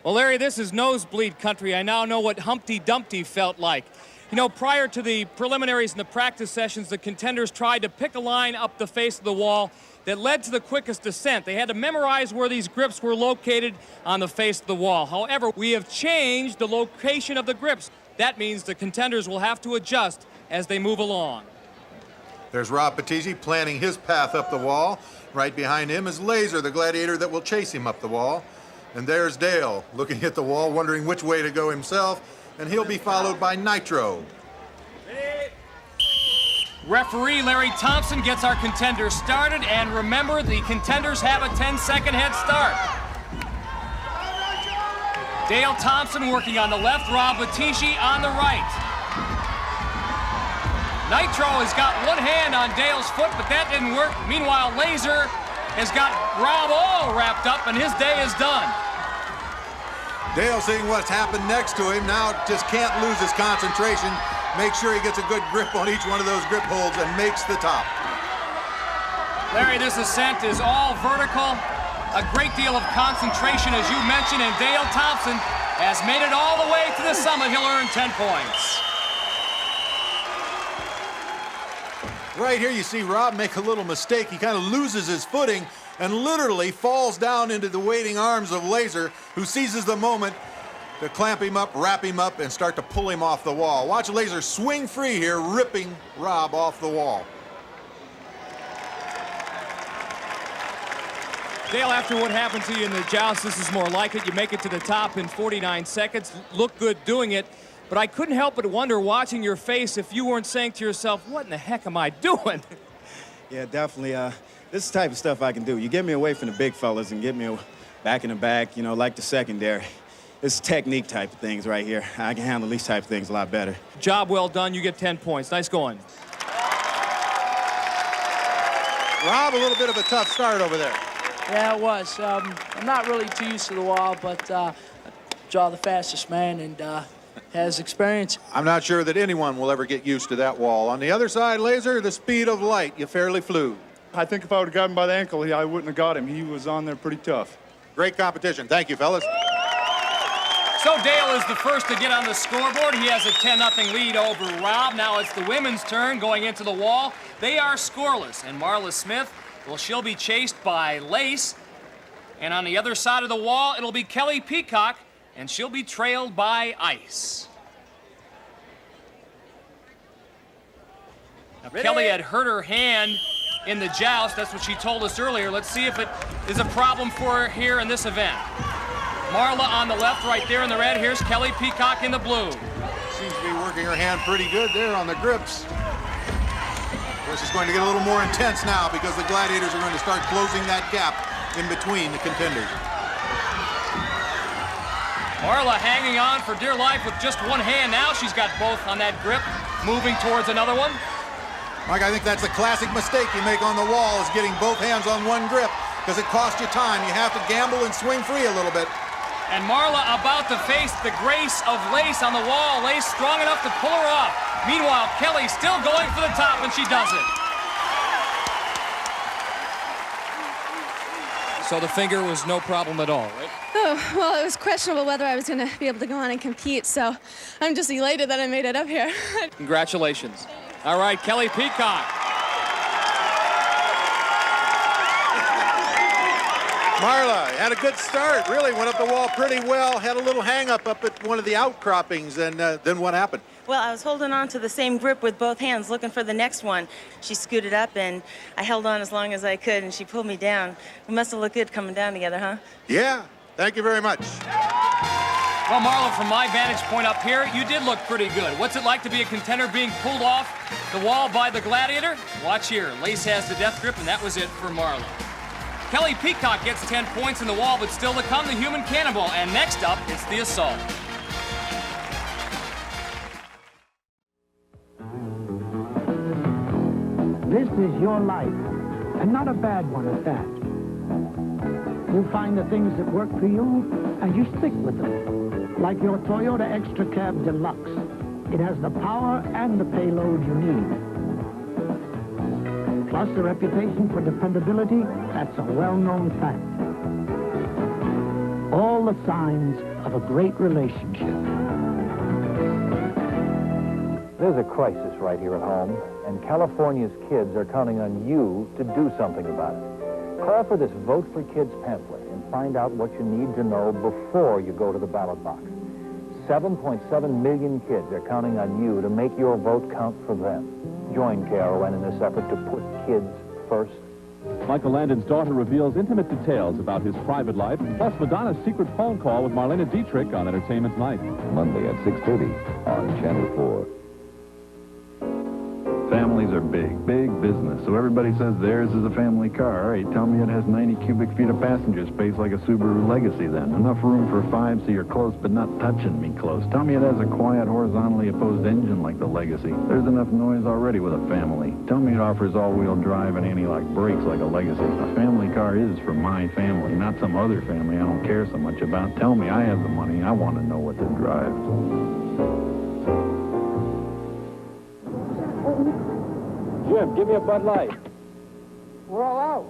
Well, Larry, this is nosebleed country. I now know what Humpty Dumpty felt like. You know, prior to the preliminaries and the practice sessions, the contenders tried to pick a line up the face of the wall that led to the quickest descent. They had to memorize where these grips were located on the face of the wall. However, we have changed the location of the grips. That means the contenders will have to adjust as they move along. There's Rob Battisti planning his path up the wall. Right behind him is Laser, the gladiator that will chase him up the wall. And there's Dale, looking at the wall, wondering which way to go himself, and he'll be followed by Nitro. Referee Larry Thompson gets our contenders started, and remember, the contenders have a 10-second head start. Dale Thompson working on the left, Rob Battisti on the right. Nitro has got one hand on Dale's foot, but that didn't work. Meanwhile, Laser has got Rob all wrapped up, and his day is done. Dale, seeing what's happened next to him, now just can't lose his concentration. Make sure he gets a good grip on each one of those grip holds and makes the top. Larry, this ascent is all vertical. A great deal of concentration, as you mentioned, and Dale Thompson has made it all the way to the summit. He'll earn 10 points. Right here you see Rob make a little mistake. He kind of loses his footing and literally falls down into the waiting arms of Laser, who seizes the moment to clamp him up, wrap him up, and start to pull him off the wall. Watch Laser swing free here, ripping Rob off the wall. Dale, after what happened to you in the joust, this is more like it. You make it to the top in 49 seconds. Look good doing it. But I couldn't help but wonder, watching your face, if you weren't saying to yourself, what in the heck am I doing? Yeah, definitely. This is the type of stuff I can do. You get me away from the big fellas and get me back in the back, you know, like the secondary. It's technique type of things right here. I can handle these type of things a lot better. Job well done. You get 10 points. Nice going. Rob, a little bit of a tough start over there. Yeah, it was. I'm not really too used to the wall, but I draw the fastest man and has experience. I'm not sure that anyone will ever get used to that wall. On the other side, Laser, the speed of light, you fairly flew. I think if I would have got him by the ankle, I wouldn't have got him. He was on there pretty tough. Great competition. Thank you, fellas. So Dale is the first to get on the scoreboard. He has a 10-0 lead over Rob. Now it's the women's turn going into the wall. They are scoreless, and Marla Smith, well, she'll be chased by Lace. And on the other side of the wall, it'll be Kelly Peacock, and she'll be trailed by Ice. Now, Kelly had hurt her hand in the joust. That's what she told us earlier. Let's see if it is a problem for her here in this event. Marla on the left, right there in the red. Here's Kelly Peacock in the blue. Seems to be working her hand pretty good there on the grips. Of course, it's going to get a little more intense now because the gladiators are going to start closing that gap in between the contenders. Marla hanging on for dear life with just one hand now. She's got both on that grip, moving towards another one. Mike, I think that's a classic mistake you make on the wall, is getting both hands on one grip, because it costs you time. You have to gamble and swing free a little bit. And Marla about to face the grace of Lace on the wall. Lace strong enough to pull her off. Meanwhile, Kelly still going for the top, and she does it. So the finger was no problem at all, right? Oh, well, it was questionable whether I was going to be able to go on and compete, so I'm just elated that I made it up here. Congratulations. All right, Kelly Peacock. Marla had a good start, really went up the wall pretty well, had a little hang-up up at one of the outcroppings, and then what happened? Well, I was holding on to the same grip with both hands, looking for the next one. She scooted up, and I held on as long as I could, and she pulled me down. We must have looked good coming down together, huh? Yeah, thank you very much. Well, Marla, from my vantage point up here, you did look pretty good. What's it like to be a contender being pulled off the wall by the Gladiator? Watch here. Lace has the death grip, and that was it for Marla. Kelly Peacock gets 10 points in the wall, but still to come, the human cannonball. And next up, it's the assault. This is your life, and not a bad one at that. You find the things that work for you, and you stick with them. Like your Toyota Extra Cab Deluxe. It has the power and the payload you need. Plus the reputation for dependability, that's a well-known fact. All the signs of a great relationship. There's a crisis right here at home, and California's kids are counting on you to do something about it. Call for this Vote for Kids pamphlet and find out what you need to know before you go to the ballot box. 7.7 million kids are counting on you to make your vote count for them. Join KRON in this effort to put kids first. Michael Landon's daughter reveals intimate details about his private life, plus Madonna's secret phone call with Marlena Dietrich on Entertainment Tonight. Monday at 6:30 on Channel 4. Families are big, big business, so everybody says theirs is a family car. All right, tell me it has 90 cubic feet of passenger space like a Subaru Legacy then. Enough room for 5 so you're close but not touching me close. Tell me it has a quiet, horizontally opposed engine like the Legacy. There's enough noise already with a family. Tell me it offers all-wheel drive and anti-lock brakes like a Legacy. A family car is for my family, not some other family I don't care so much about. Tell me I have the money. I want to know what to drive. Jim, give me a Bud Light. We're all out.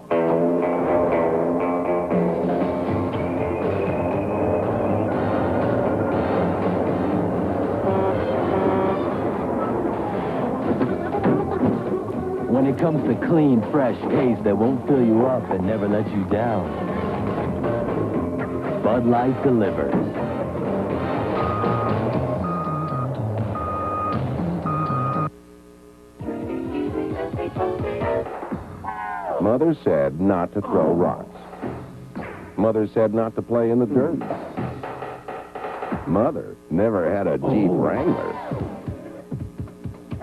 When it comes to clean, fresh taste that won't fill you up and never let you down, Bud Light delivers. Mother said not to throw rocks. Mother said not to play in the dirt. Mother never had a Jeep Wrangler.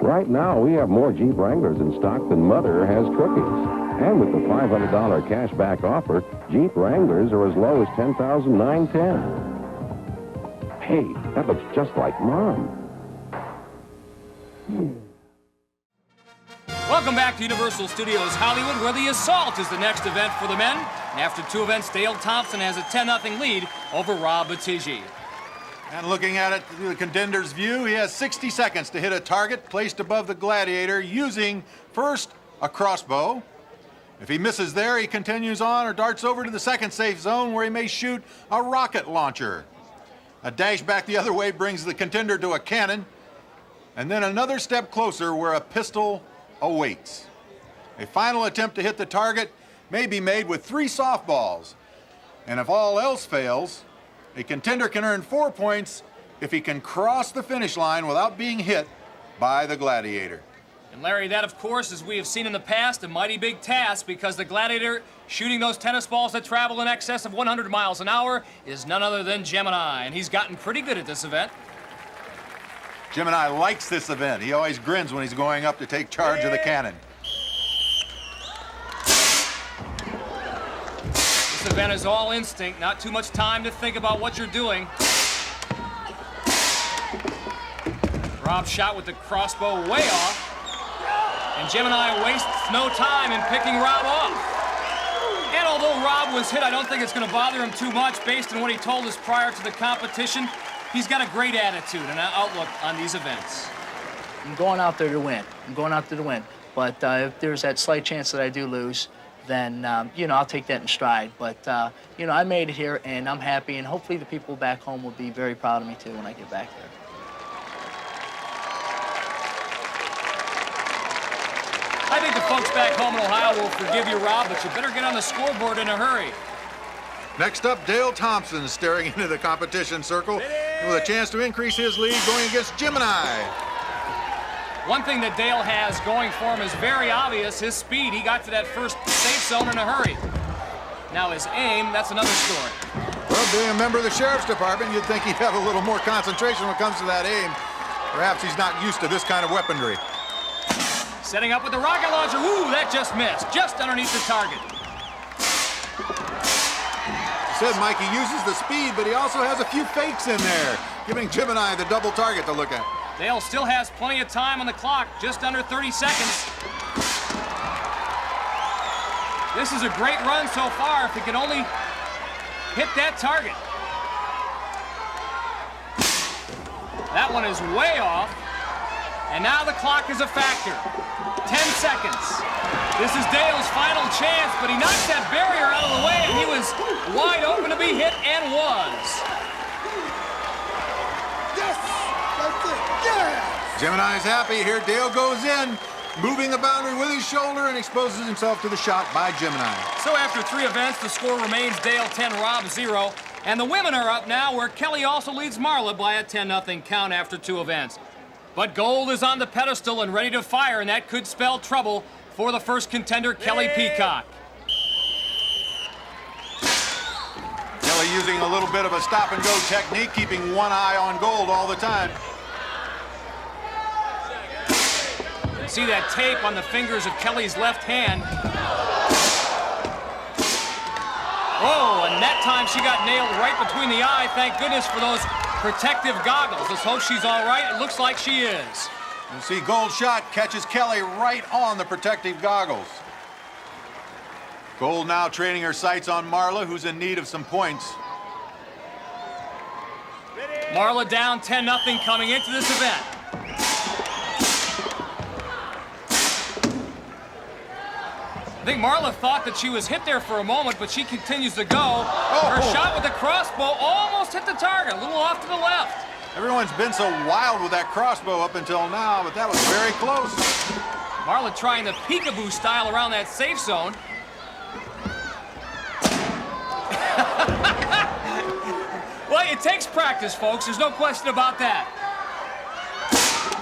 Right now, we have more Jeep Wranglers in stock than Mother has cookies. And with the $500 cash back offer, Jeep Wranglers are as low as $10,910. Hey, that looks just like Mom. Welcome back to Universal Studios Hollywood, where the assault is the next event for the men. And after 2 events, Dale Thompson has a 10-0 lead over Rob Batigi. And looking at it through the contender's view, he has 60 seconds to hit a target placed above the Gladiator using, first, a crossbow. If he misses there, he continues on or darts over to the second safe zone where he may shoot a rocket launcher. A dash back the other way brings the contender to a cannon, and then another step closer where a pistol awaits. A final attempt to hit the target may be made with 3 softballs, and if all else fails, a contender can earn 4 points if he can cross the finish line without being hit by the Gladiator. And Larry, that of course, as we have seen in the past, a mighty big task, because the Gladiator shooting those tennis balls that travel in excess of 100 miles an hour is none other than Gemini, and he's gotten pretty good at this event. Gemini likes this event. He always grins when he's going up to take charge of the cannon. This event is all instinct, not too much time to think about what you're doing. Rob shot with the crossbow way off, and Gemini wastes no time in picking Rob off. And although Rob was hit, I don't think it's going to bother him too much based on what he told us prior to the competition. He's got a great attitude and an outlook on these events. I'm going out there to win. I'm going out there to win. But if there's that slight chance that I do lose, then, you know, I'll take that in stride. But, you know, I made it here, and I'm happy, and hopefully the people back home will be very proud of me, too, when I get back there. I think the folks back home in Ohio will forgive you, Rob, but you better get on the scoreboard in a hurry. Next up, Dale Thompson staring into the competition circle with a chance to increase his lead going against Gemini. One thing that Dale has going for him is very obvious, his speed. He got to that first safe zone in a hurry. Now his aim, that's another story. Well, being a member of the Sheriff's Department, you'd think he'd have a little more concentration when it comes to that aim. Perhaps he's not used to this kind of weaponry. Setting up with the rocket launcher. Ooh, that just missed. Just underneath the target. Said Mike, he uses the speed, but he also has a few fakes in there, giving Gemini the double target to look at. Dale still has plenty of time on the clock, just under 30 seconds. This is a great run so far, if he can only hit that target. That one is way off, and now the clock is a factor. 10 seconds. This is Dale's final chance, but he knocked that barrier out of the way, and he was wide open to be hit, and was. Yes! That's it! Yes! Gemini's happy here. Dale goes in, moving the boundary with his shoulder, and exposes himself to the shot by Gemini. So after 3 events, the score remains Dale 10, Rob 0. And the women are up now, where Kelly also leads Marla by a 10-0 count after 2 events. But gold is on the pedestal and ready to fire, and that could spell trouble for the first contender, Kelly Peacock. Kelly using a little bit of a stop-and-go technique, keeping one eye on gold all the time. See that tape on the fingers of Kelly's left hand. Oh, and that time she got nailed right between the eye. Thank goodness for those protective goggles. Let's hope she's all right. It looks like she is. You see, Gold's shot catches Kelly right on the protective goggles. Gold now training her sights on Marla, who's in need of some points. Marla down 10-0 coming into this event. I think Marla thought that she was hit there for a moment, but she continues to go. Her shot with the crossbow almost hit the target, a little off to the left. Everyone's been so wild with that crossbow up until now, but that was very close. Marla trying the peekaboo style around that safe zone. Well, it takes practice, folks. There's no question about that.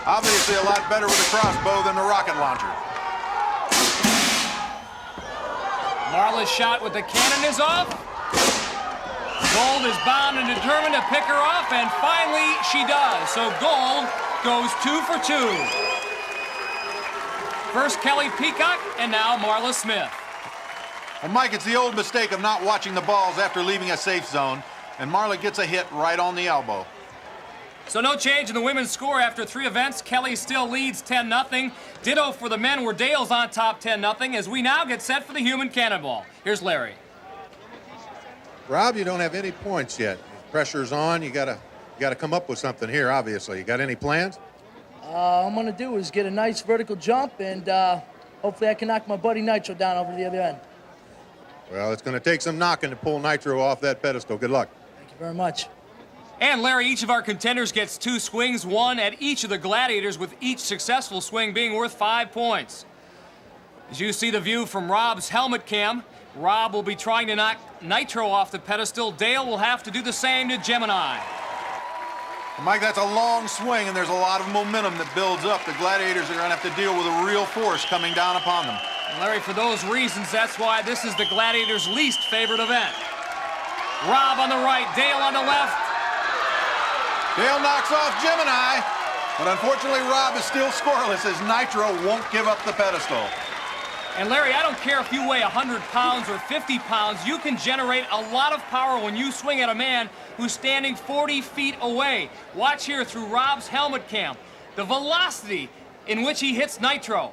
Obviously a lot better with a crossbow than the rocket launcher. Marla's shot with the cannon is off. Gold is bound and determined to pick her off, and finally she does. So Gold goes 2 for 2. First Kelly Peacock, and now Marla Smith. Well, Mike, it's the old mistake of not watching the balls after leaving a safe zone, and Marla gets a hit right on the elbow. So no change in the women's score after 3 events. Kelly still leads 10-0. Ditto for the men, where Dale's on top 10-0, as we now get set for the human cannonball. Here's Larry. Rob, you don't have any points yet. Pressure's on. You gotta come up with something here, obviously. You got any plans? All I'm gonna do is get a nice vertical jump, and hopefully I can knock my buddy Nitro down over the other end. Well, it's gonna take some knocking to pull Nitro off that pedestal. Good luck. Thank you very much. And Larry, each of our contenders gets 2 swings, 1 at each of the gladiators, with each successful swing being worth 5 points. As you see the view from Rob's helmet cam, Rob will be trying to knock Nitro off the pedestal. Dale will have to do the same to Gemini. Mike, that's a long swing, and there's a lot of momentum that builds up. The gladiators are gonna have to deal with a real force coming down upon them. And Larry, for those reasons, that's why this is the gladiators' least favorite event. Rob on the right, Dale on the left. Dale knocks off Gemini, but unfortunately Rob is still scoreless as Nitro won't give up the pedestal. And Larry, I don't care if you weigh 100 pounds or 50 pounds, you can generate a lot of power when you swing at a man who's standing 40 feet away. Watch here through Rob's helmet cam, the velocity in which he hits Nitro.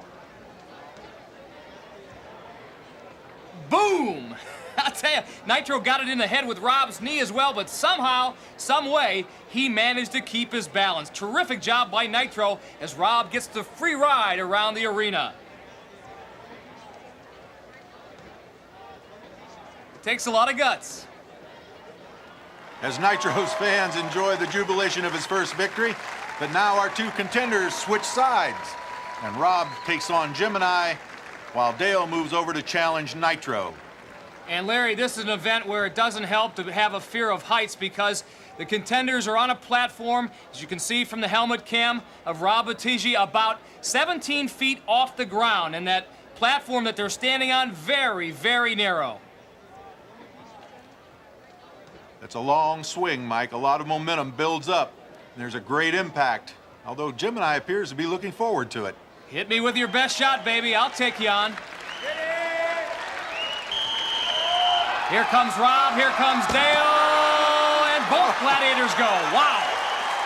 Boom! I'll tell you, Nitro got it in the head with Rob's knee as well, but somehow, some way, he managed to keep his balance. Terrific job by Nitro as Rob gets the free ride around the arena. It takes a lot of guts. As Nitro's fans enjoy the jubilation of his first victory, but now our 2 contenders switch sides, and Rob takes on Gemini, while Dale moves over to challenge Nitro. And Larry, this is an event where it doesn't help to have a fear of heights because the contenders are on a platform, as you can see from the helmet cam of Rob Batigi, about 17 feet off the ground. And that platform that they're standing on, very, very narrow. That's a long swing, Mike. A lot of momentum builds up. There's a great impact, although Gemini appears to be looking forward to it. Hit me with your best shot, baby. I'll take you on. Here comes Rob, here comes Dale, and both gladiators go. Wow,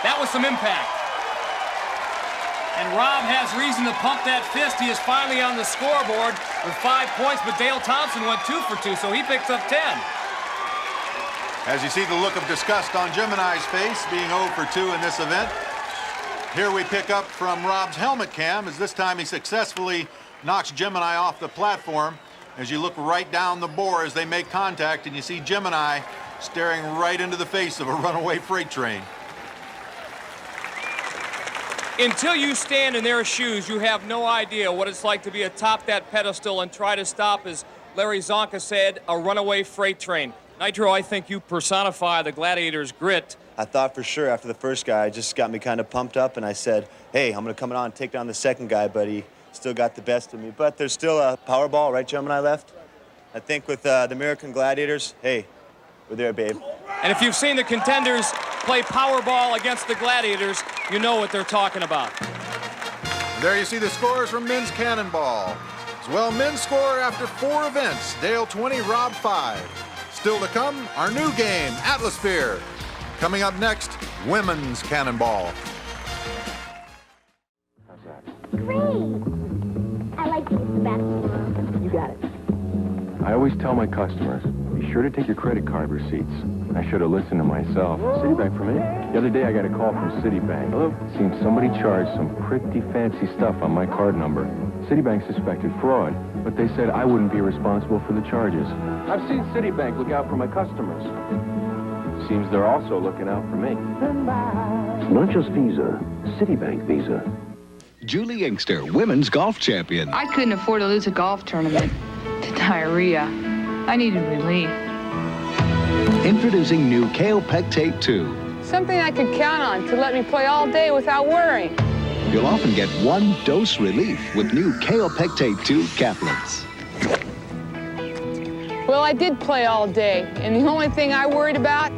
that was some impact. And Rob has reason to pump that fist. He is finally on the scoreboard with 5 points, but Dale Thompson went 2 for 2, so he picks up 10. As you see the look of disgust on Gemini's face, being 0 for 2 in this event. Here we pick up from Rob's helmet cam, as this time he successfully knocks Gemini off the platform. As you look right down the bore as they make contact, and you see Gemini staring right into the face of a runaway freight train. Until you stand in their shoes, you have no idea what it's like to be atop that pedestal and try to stop, as Larry Zonka said, a runaway freight train. Nitro, I think you personify the gladiators' grit. I thought for sure after the first guy, it just got me kind of pumped up, and I said, hey, I'm going to come on and take down the second guy, but he still got the best of me. But there's still a power ball, right, Gemini left? I think with the American Gladiators, hey, we're there, babe. And if you've seen the contenders play Powerball against the gladiators, you know what they're talking about. There you see the scores from men's cannonball. As well, men's score after 4 events. Dale 20, Rob 5. Still to come, our new game, Atmosphere. Coming up next, women's cannonball. Great! I like you the best. You got it. I always tell my customers, be sure to take your credit card receipts. I should have listened to myself. Citibank for me? The other day I got a call from Citibank. Hello? Seemed somebody charged some pretty fancy stuff on my card number. Citibank suspected fraud, but they said I wouldn't be responsible for the charges. I've seen Citibank look out for my customers. Seems they're also looking out for me. Not just Visa, Citibank Visa. Julie Inkster, women's golf champion. I couldn't afford to lose a golf tournament to diarrhea. I needed relief. Introducing new Kaopectate 2. Something I could count on to let me play all day without worrying. You'll often get 1 dose relief with new Kaopectate 2 caplets. Well, I did play all day, and the only thing I worried about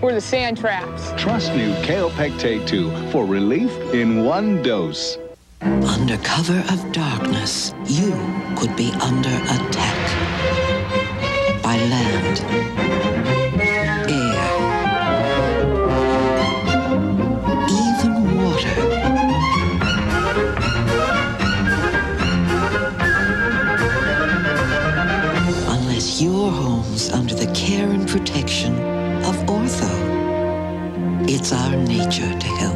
were the sand traps. Trust new Kaopectate 2 for relief in 1 dose. Under cover of darkness, you could be under attack. By land, air, even water. Unless your home's under the care and protection of Ortho. It's our nature to help.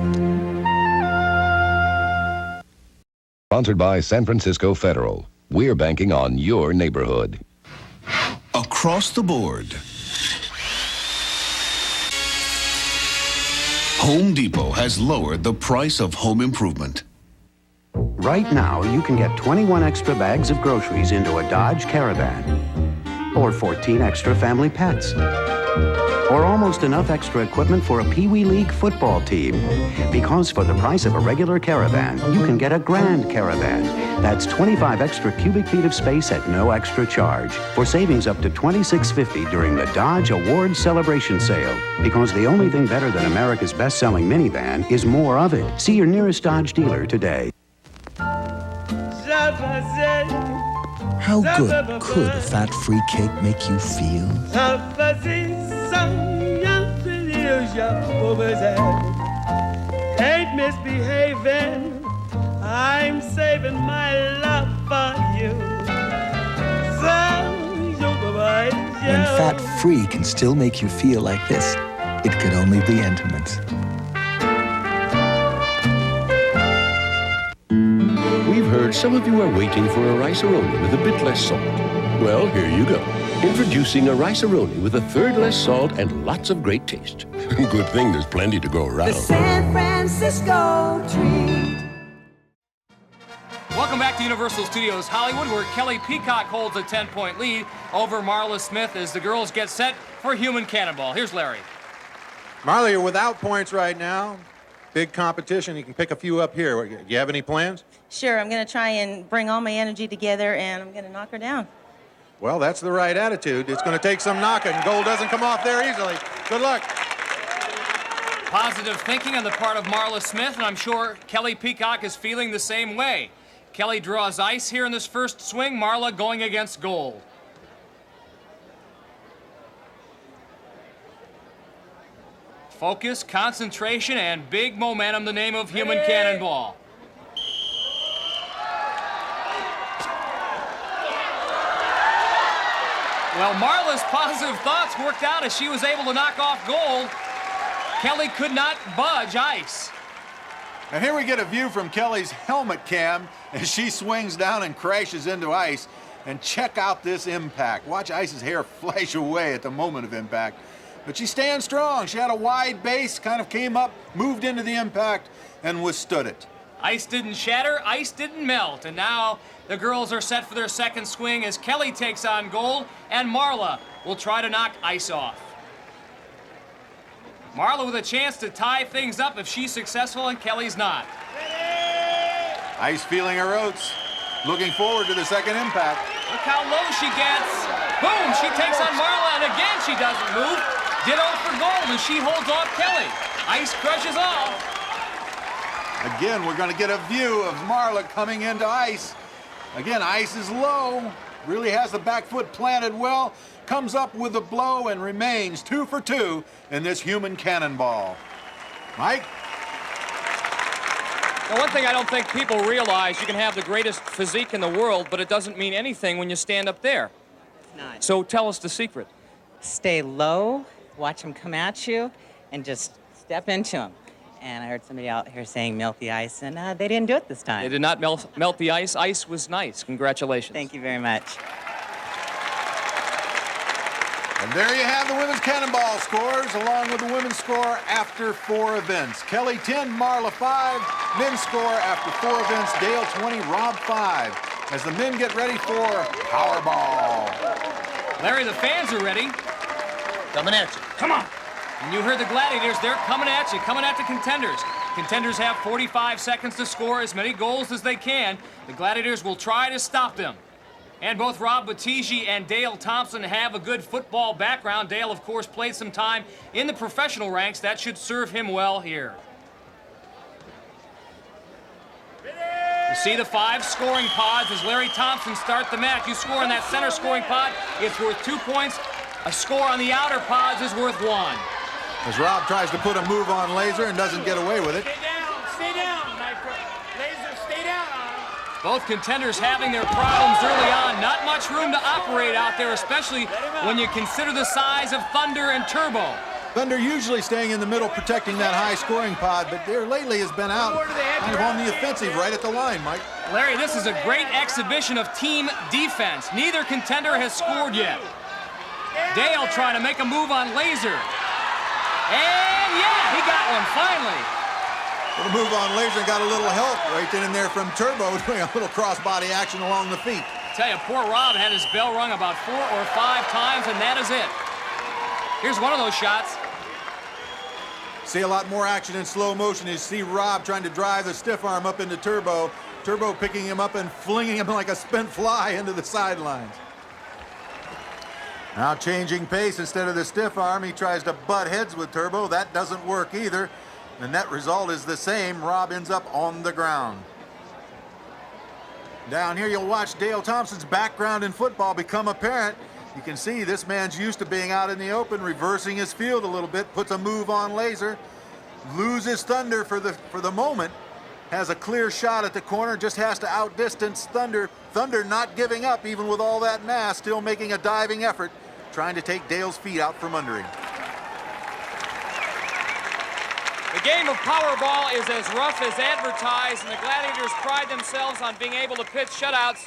Sponsored by San Francisco Federal. We're banking on your neighborhood. Across the board. Home Depot has lowered the price of home improvement. Right now, you can get 21 extra bags of groceries into a Dodge Caravan, or 14 extra family pets, or almost enough extra equipment for a Pee Wee League football team. Because for the price of a regular Caravan, you can get a Grand Caravan. That's 25 extra cubic feet of space at no extra charge, for savings up to $26.50 during the Dodge Award Celebration Sale. Because the only thing better than America's best-selling minivan is more of it. See your nearest Dodge dealer today. How good could a fat-free cake make you feel? Ain't misbehaving, I'm saving my love for you. When fat-free can still make you feel like this, it could only be Entenmann's. We've heard some of you are waiting for a rice-a-roni with a bit less salt. Well, here you go. Introducing a rice-a-roni with a third less salt and lots of great taste. Good thing there's plenty to go around. The San Francisco treat. Welcome back to Universal Studios Hollywood, where Kelly Peacock holds a 10-point lead over Marla Smith as the girls get set for human cannonball. Here's Larry. Marla, you're without points right now. Big competition. You can pick a few up here. Do you have any plans? Sure, I'm going to try and bring all my energy together, and I'm going to knock her down. Well, that's the right attitude. It's going to take some knocking. Goal doesn't come off there easily. Good luck. Positive thinking on the part of Marla Smith, and I'm sure Kelly Peacock is feeling the same way. Kelly draws ice here in this first swing. Marla going against gold. Focus, concentration, and big momentum, the name of human cannonball. Well, Marla's positive thoughts worked out as she was able to knock off gold. Kelly could not budge ice. And here we get a view from Kelly's helmet cam as she swings down and crashes into ice. And check out this impact. Watch Ice's hair flash away at the moment of impact. But she stands strong. She had a wide base, kind of came up, moved into the impact, and withstood it. Ice didn't shatter, ice didn't melt. And now the girls are set for their second swing as Kelly takes on gold, and Marla will try to knock ice off. Marla with a chance to tie things up if she's successful and Kelly's not. Ice feeling her oats, looking forward to the second impact. Look how low she gets. Boom, she takes on Marla, and again she doesn't move. Ditto for gold as she holds off Kelly. Ice crushes off. Again, we're going to get a view of Marla coming into ice. Again, ice is low, really has the back foot planted well, comes up with a blow and remains 2 for 2 in this human cannonball. Mike? Now, one thing I don't think people realize, you can have the greatest physique in the world, but it doesn't mean anything when you stand up there. It's not. So tell us the secret. Stay low, watch them come at you, and just step into them. And I heard somebody out here saying melt the ice, and they didn't do it this time. They did not melt the ice. Ice was nice. Congratulations. Thank you very much. And there you have the women's cannonball scores, along with the women's score after 4 events. Kelly 10, Marla 5. Men's score after 4 events, Dale 20, Rob 5. As the men get ready for Powerball. Larry, the fans are ready. Coming at you. Come on. And you heard the Gladiators, they're coming at you, coming at the contenders. Contenders have 45 seconds to score as many goals as they can. The Gladiators will try to stop them. And both Rob Batigi and Dale Thompson have a good football background. Dale, of course, played some time in the professional ranks. That should serve him well here. You see the 5 scoring pods as Larry Thompson starts the match. You score in that center scoring pod, it's worth 2 points. A score on the outer pods is worth 1. As Rob tries to put a move on Laser and doesn't get away with it. Stay down, Laser, stay down. Both contenders having their problems early on. Not much room to operate out there, especially when you consider the size of Thunder and Turbo. Thunder usually staying in the middle, protecting that high-scoring pod, but there lately has been out kind of on the offensive right at the line, Mike. Larry, this is a great exhibition of team defense. Neither contender has scored yet. Dale trying to make a move on Laser. And yeah, he got one finally. Little move on Laser and got a little help right then and there from Turbo, doing a little crossbody action along the feet. I tell you, poor Rob had his bell rung about 4 or 5 times, and that is it. Here's one of those shots. See a lot more action in slow motion. You see Rob trying to drive the stiff arm up into Turbo. Turbo picking him up and flinging him like a spent fly into the sidelines. Now changing pace, instead of the stiff arm, he tries to butt heads with Turbo. That doesn't work either. The net result is the same. Rob ends up on the ground. Down here, you'll watch Dale Thompson's background in football become apparent. You can see this man's used to being out in the open, reversing his field a little bit, puts a move on Laser, loses Thunder for the moment, has a clear shot at the corner, just has to outdistance Thunder. Thunder not giving up even with all that mass, still making a diving effort, trying to take Dale's feet out from under him. The game of Powerball is as rough as advertised, and the Gladiators pride themselves on being able to pitch shutouts.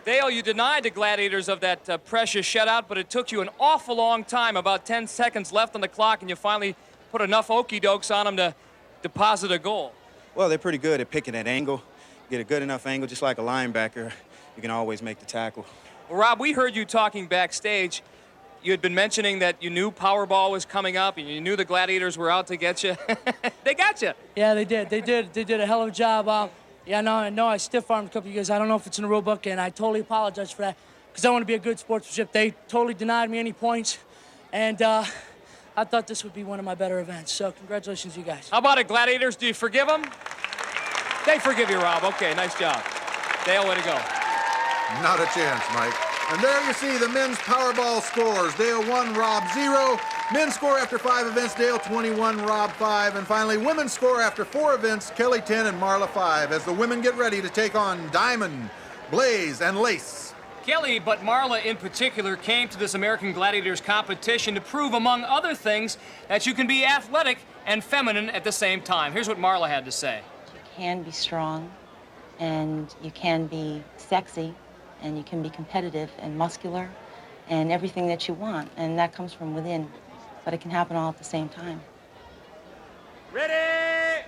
Dale, you denied the Gladiators of that precious shutout, but it took you an awful long time, about 10 seconds left on the clock, and you finally put enough okey-dokes on them to deposit a goal. Well, they're pretty good at picking that angle. get a good enough angle, just like a linebacker, you can always make the tackle. Well, Rob, we heard you talking backstage. You had been mentioning that you knew Powerball was coming up and you knew the Gladiators were out to get you. They got you. Yeah, they did. They did a hell of a job. Yeah, no, I know I stiff-armed a couple of you guys. I don't know if it's in the rule book, and I totally apologize for that because I want to be a good sportsmanship. They totally denied me any points, and I thought this would be one of my better events. So congratulations, you guys. How about it, Gladiators? Do you forgive them? They forgive you, Rob. Okay, nice job. Dale, way to go. Not a chance, Mike. And there you see the men's Powerball scores. Dale 1, Rob 0. Men's score after 5 events, Dale 21, Rob 5. And finally, women's score after 4 events, Kelly 10 and Marla 5, as the women get ready to take on Diamond, Blaze, and Lace. Kelly, but Marla in particular, came to this American Gladiators competition to prove, among other things, that you can be athletic and feminine at the same time. Here's what Marla had to say. You can be strong, and you can be sexy, and you can be competitive and muscular and everything that you want, and that comes from within. But it can happen all at the same time. Ready!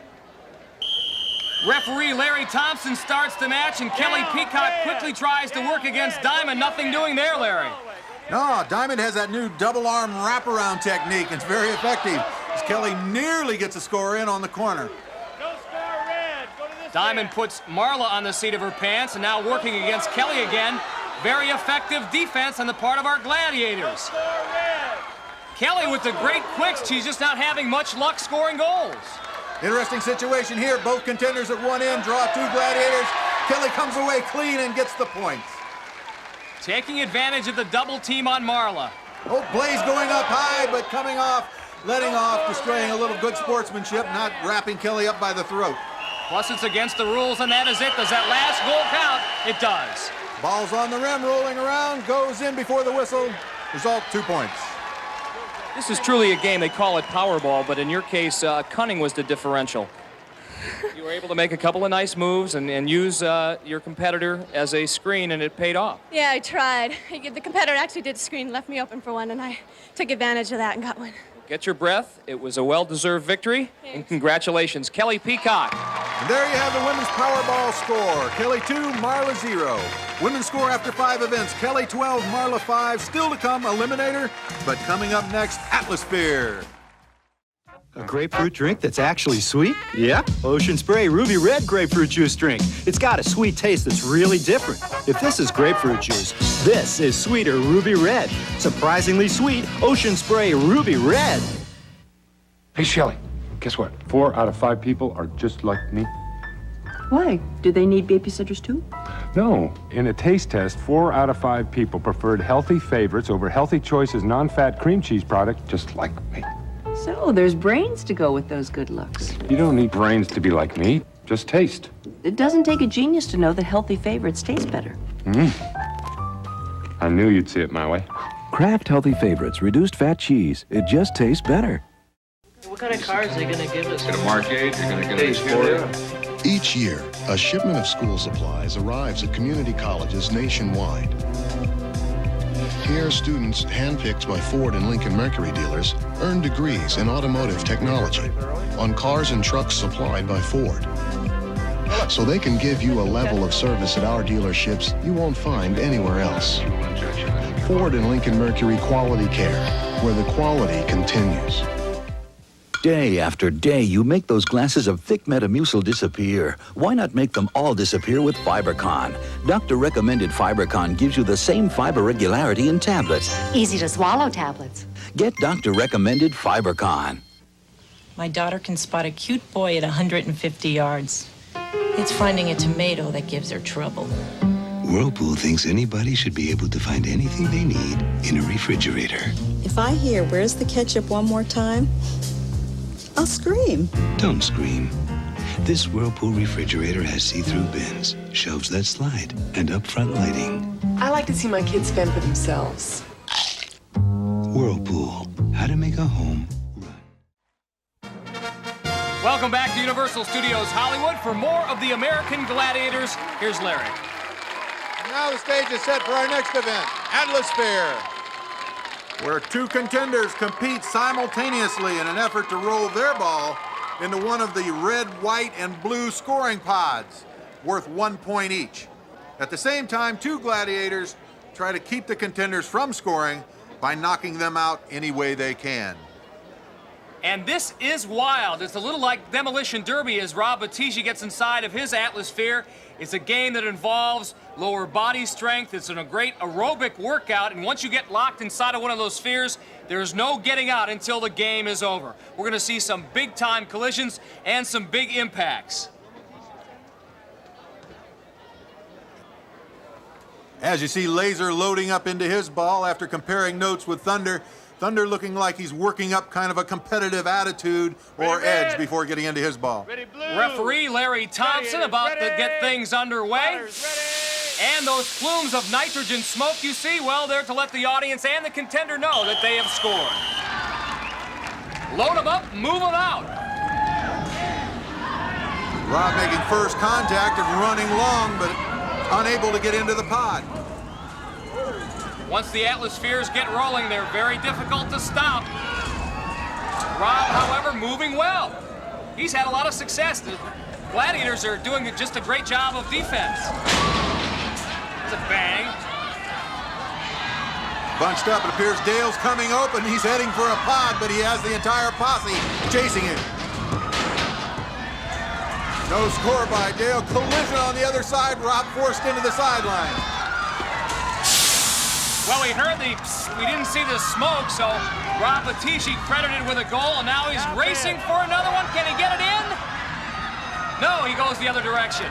Referee Larry Thompson starts the match, and Kelly Peacock quickly tries to work against Diamond. Nothing doing there, Larry. No, Diamond has that new double arm wraparound technique. It's very effective, as Kelly nearly gets a score in on the corner. Diamond puts Marla on the seat of her pants, and now working against Kelly again. Very effective defense on the part of our Gladiators. Kelly with the great quicks, she's just not having much luck scoring goals. Interesting situation here. Both contenders at one end draw 2 Gladiators. Kelly comes away clean and gets the points. Taking advantage of the double team on Marla. Oh, Blaze going up high, but coming off, letting off, displaying a little good sportsmanship, not wrapping Kelly up by the throat. Plus, it's against the rules, and that is it. Does that last goal count? It does. Ball's on the rim, rolling around, goes in before the whistle. Result, 2 points. This is truly a game. They call it Powerball, but in your case, cunning was the differential. You were able to make a couple of nice moves and use your competitor as a screen, and it paid off. Yeah, I tried. The competitor actually did screen, left me open for one, and I took advantage of that and got one. Get your breath. It was a well-deserved victory. Thanks. And congratulations, Kelly Peacock. And there you have the women's Powerball score. Kelly 2, Marla 0. Women's score after 5 events, Kelly 12, Marla 5. Still to come, Eliminator. But coming up next, Atmosphere. A grapefruit drink that's actually sweet? Yep. Ocean Spray Ruby Red Grapefruit Juice drink. It's got a sweet taste that's really different. If this is grapefruit juice, this is sweeter Ruby Red. Surprisingly sweet Ocean Spray Ruby Red. Hey, Shelley, guess what? 4 out of 5 people are just like me. Why? Do they need babysitters too? No. In a taste test, 4 out of 5 people preferred healthy favorites over Healthy Choice's non-fat cream cheese product, just like me. So there's brains to go with those good looks. You don't need brains to be like me. Just taste. It doesn't take a genius to know that healthy favorites taste better. I knew you'd see it my way. Kraft Healthy Favorites, reduced fat cheese. It just tastes better. What kind of cars are they going to give us? Get a Mark 8, you're going to get a Explorer. Each year, a shipment of school supplies arrives at community colleges nationwide. Here, students, handpicked by Ford and Lincoln Mercury dealers, earn degrees in automotive technology on cars and trucks supplied by Ford. So they can give you a level of service at our dealerships you won't find anywhere else. Ford and Lincoln Mercury Quality Care, where the quality continues. Day after day, you make those glasses of thick Metamucil disappear. Why not make them all disappear with FiberCon? Doctor-recommended FiberCon gives you the same fiber regularity in tablets. Easy to swallow tablets. Get doctor-recommended FiberCon. My daughter can spot a cute boy at 150 yards. It's finding a tomato that gives her trouble. Whirlpool thinks anybody should be able to find anything they need in a refrigerator. If I hear, "Where's the ketchup?" one more time, I'll scream. Don't scream. This Whirlpool refrigerator has see-through bins, shelves that slide, and up-front lighting. I like to see my kids fend for themselves. Whirlpool, how to make a home. Welcome back to Universal Studios Hollywood for more of the American Gladiators. Here's Larry. And now the stage is set for our next event, Atmosphere, where 2 contenders compete simultaneously in an effort to roll their ball into one of the red, white, and blue scoring pods. worth 1 point each. At the same time, 2 gladiators try to keep the contenders from scoring by knocking them out any way they can. And this is wild. It's a little like Demolition Derby as Rob Battisti gets inside of his atmosphere. It's a game that involves lower body strength. It's a great aerobic workout. And once you get locked inside of one of those spheres, there's no getting out until the game is over. We're going to see some big-time collisions and some big impacts. As you see Laser loading up into his ball after comparing notes with Thunder. Thunder looking like he's working up kind of a competitive attitude or edge before getting into his ball. Referee Larry Thompson about to get things underway. And those plumes of nitrogen smoke you see, well, they're to let the audience and the contender know that they have scored. Load them up, move them out. Rob making first contact and running long, but unable to get into the pod. Once the atmospheres get rolling, they're very difficult to stop. Rob, however, moving well. He's had a lot of success. The Gladiators are doing just a great job of defense. It's a bang. Bunched up, it appears Dale's coming open. He's heading for a pod, but he has the entire posse chasing him. No score by Dale. Collision on the other side. Rob forced into the sideline. Well, we didn't see the smoke, so Rob Battisti credited with a goal, and now he's racing for another one. Can he get it in? No, he goes the other direction.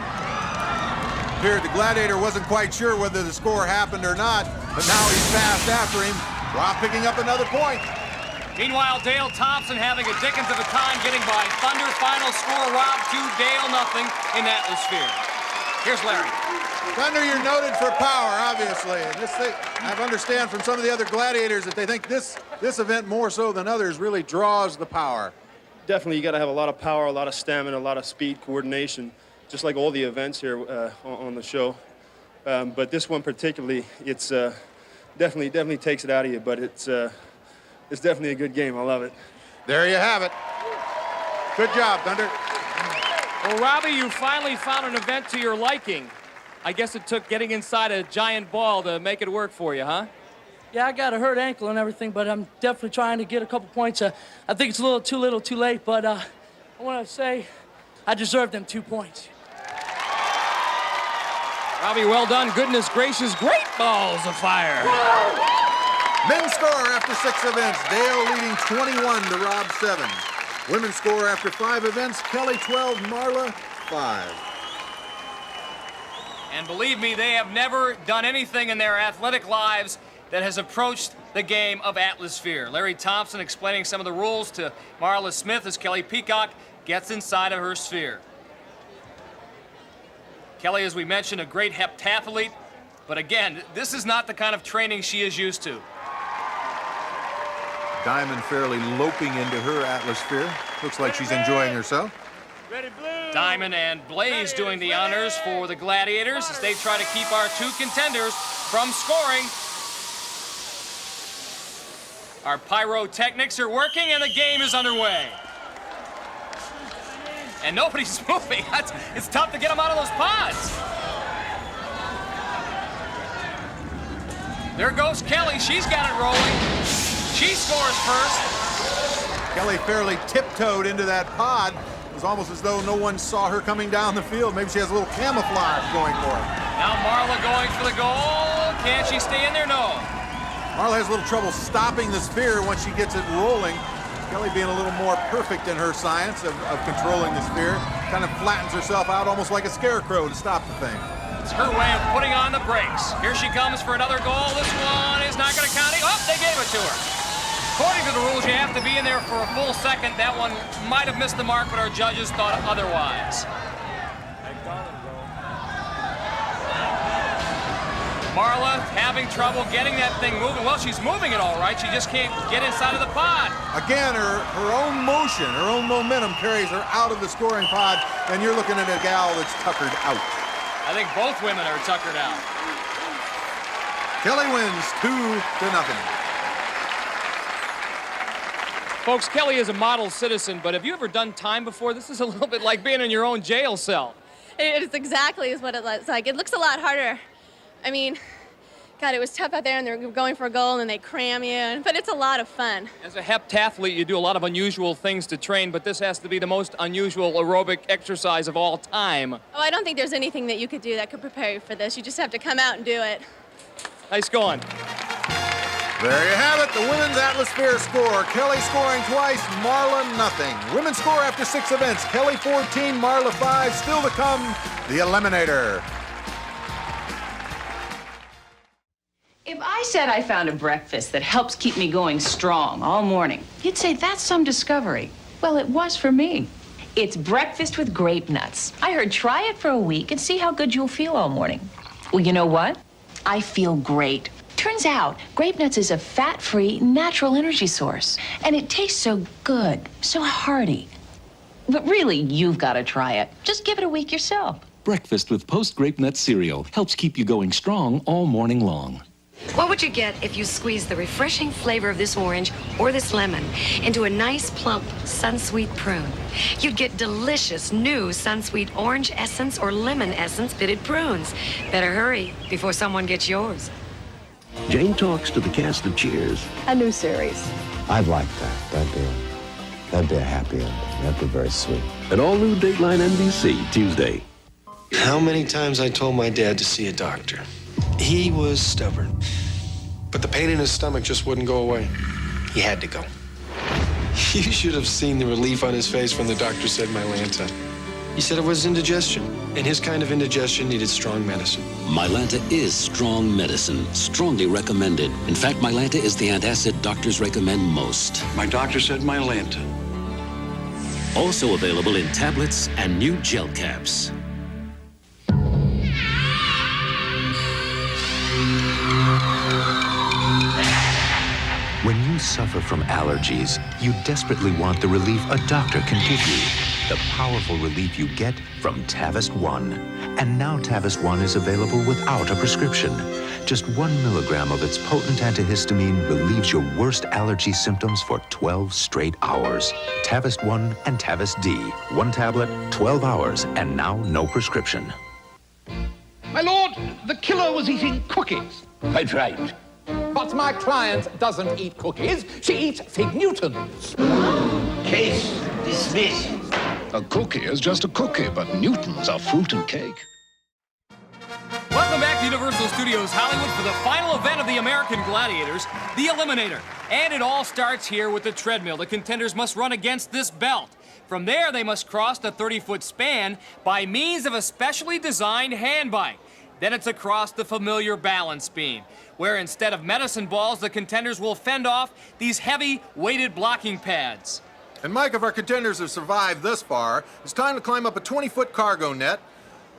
Here, the Gladiator wasn't quite sure whether the score happened or not, but now he's fast after him. Rob picking up another point. Meanwhile, Dale Thompson having a dickens of a time getting by Thunder. Final score, Rob 2, Dale nothing in Atmosphere. Here's Larry. Thunder, you're noted for power, obviously. And I understand from some of the other Gladiators that they think this event more so than others really draws the power. Definitely, you got to have a lot of power, a lot of stamina, a lot of speed, coordination, just like all the events here on the show. But this one particularly, it's definitely takes it out of you. But it's definitely a good game. I love it. There you have it. Good job, Thunder. Well, Robbie, you finally found an event to your liking. I guess it took getting inside a giant ball to make it work for you, huh? Yeah, I got a hurt ankle and everything, but I'm definitely trying to get a couple points. I think it's a little too late, but I want to say I deserve them 2 points. Robbie, well done. Goodness gracious, great balls of fire. Men's score after 6 events. Dale leading 21 to Rob 7. Women's score after 5 events. Kelly 12, Marla 5. And believe me, they have never done anything in their athletic lives that has approached the game of Atmosphere. Larry Thompson explaining some of the rules to Marla Smith as Kelly Peacock gets inside of her sphere. Kelly, as we mentioned, a great heptathlete, but again, this is not the kind of training she is used to. Diamond fairly loping into her Atmosphere. Looks like she's enjoying herself. Diamond and Blaze doing the honors for the Gladiators as they try to keep our 2 contenders from scoring. Our pyrotechnics are working and the game is underway. And nobody's moving. It's tough to get them out of those pods. There goes Kelly. She's got it rolling. She scores first. Kelly fairly tiptoed into that pod. It was almost as though no one saw her coming down the field. Maybe she has a little camouflage going for her. Now Marla going for the goal. Can she stay in there? No. Marla has a little trouble stopping the sphere once she gets it rolling. Kelly being a little more perfect in her science of controlling the sphere. Kind of flattens herself out almost like a scarecrow to stop the thing. It's her way of putting on the brakes. Here she comes for another goal. This one is not going to count. Oh, they gave it to her. According to the rules, you have to be in there for a full second. That one might have missed the mark, but our judges thought otherwise. Marla having trouble getting that thing moving. Well, she's moving it all right. She just can't get inside of the pod. Again, her own motion, her own momentum carries her out of the scoring pod, and you're looking at a gal that's tuckered out. I think both women are tuckered out. Kelly wins 2-0. Folks, Kelly is a model citizen, but have you ever done time before? This is a little bit like being in your own jail cell. It is exactly what it looks like. It looks a lot harder. I mean, God, it was tough out there, and they're going for a goal, and then they cram you, but it's a lot of fun. As a heptathlete, you do a lot of unusual things to train, but this has to be the most unusual aerobic exercise of all time. Oh, I don't think there's anything that you could do that could prepare you for this. You just have to come out and do it. Nice going. There you have it, the women's atmosphere score. Kelly scoring twice, Marla nothing. Women's score after 6 events. Kelly 14, Marla 5. Still to come, the Eliminator. If I said I found a breakfast that helps keep me going strong all morning, you'd say that's some discovery. Well, it was for me. It's breakfast with grape nuts. I heard try it for a week and see how good you'll feel all morning. Well, you know what? I feel great. Turns out, grape nuts is a fat-free, natural energy source. And it tastes so good, so hearty. But really, you've got to try it. Just give it a week yourself. Breakfast with post-grape nut cereal helps keep you going strong all morning long. What would you get if you squeezed the refreshing flavor of this orange or this lemon into a nice, plump Sunsweet prune? You'd get delicious new Sunsweet orange essence or lemon essence pitted prunes. Better hurry before someone gets yours. Jane talks to the cast of Cheers. A new series. I'd like that. That'd be a happy ending. That'd be very sweet. An all-new Dateline NBC Tuesday. How many times I told my dad to see a doctor? He was stubborn. But the pain in his stomach just wouldn't go away. He had to go. You should have seen the relief on his face when the doctor said Mylanta. He said it was indigestion, and his kind of indigestion needed strong medicine. Mylanta is strong medicine, strongly recommended. In fact, Mylanta is the antacid doctors recommend most. My doctor said Mylanta. Also available in tablets and new gel caps. When you suffer from allergies, you desperately want the relief a doctor can give you. The powerful relief you get from Tavist 1. And now Tavist 1 is available without a prescription. Just 1 milligram of its potent antihistamine relieves your worst allergy symptoms for 12 straight hours. Tavist 1 and Tavist D. 1 tablet, 12 hours, and now no prescription. My lord, the killer was eating cookies. Quite right. But my client doesn't eat cookies. She eats Fig Newtons. Case dismissed. A cookie is just a cookie, but Newtons are fruit and cake. Welcome back to Universal Studios Hollywood for the final event of the American Gladiators, the Eliminator. And it all starts here with the treadmill. The contenders must run against this belt. From there, they must cross the 30-foot span by means of a specially designed hand bike. Then it's across the familiar balance beam, where instead of medicine balls, the contenders will fend off these heavy, weighted blocking pads. And Mike, if our contenders have survived this far, it's time to climb up a 20-foot cargo net,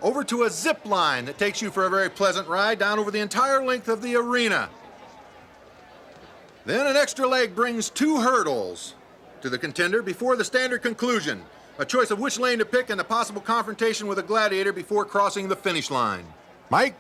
over to a zip line that takes you for a very pleasant ride down over the entire length of the arena. Then an extra leg brings 2 hurdles to the contender before the standard conclusion, a choice of which lane to pick and a possible confrontation with a gladiator before crossing the finish line. Mike?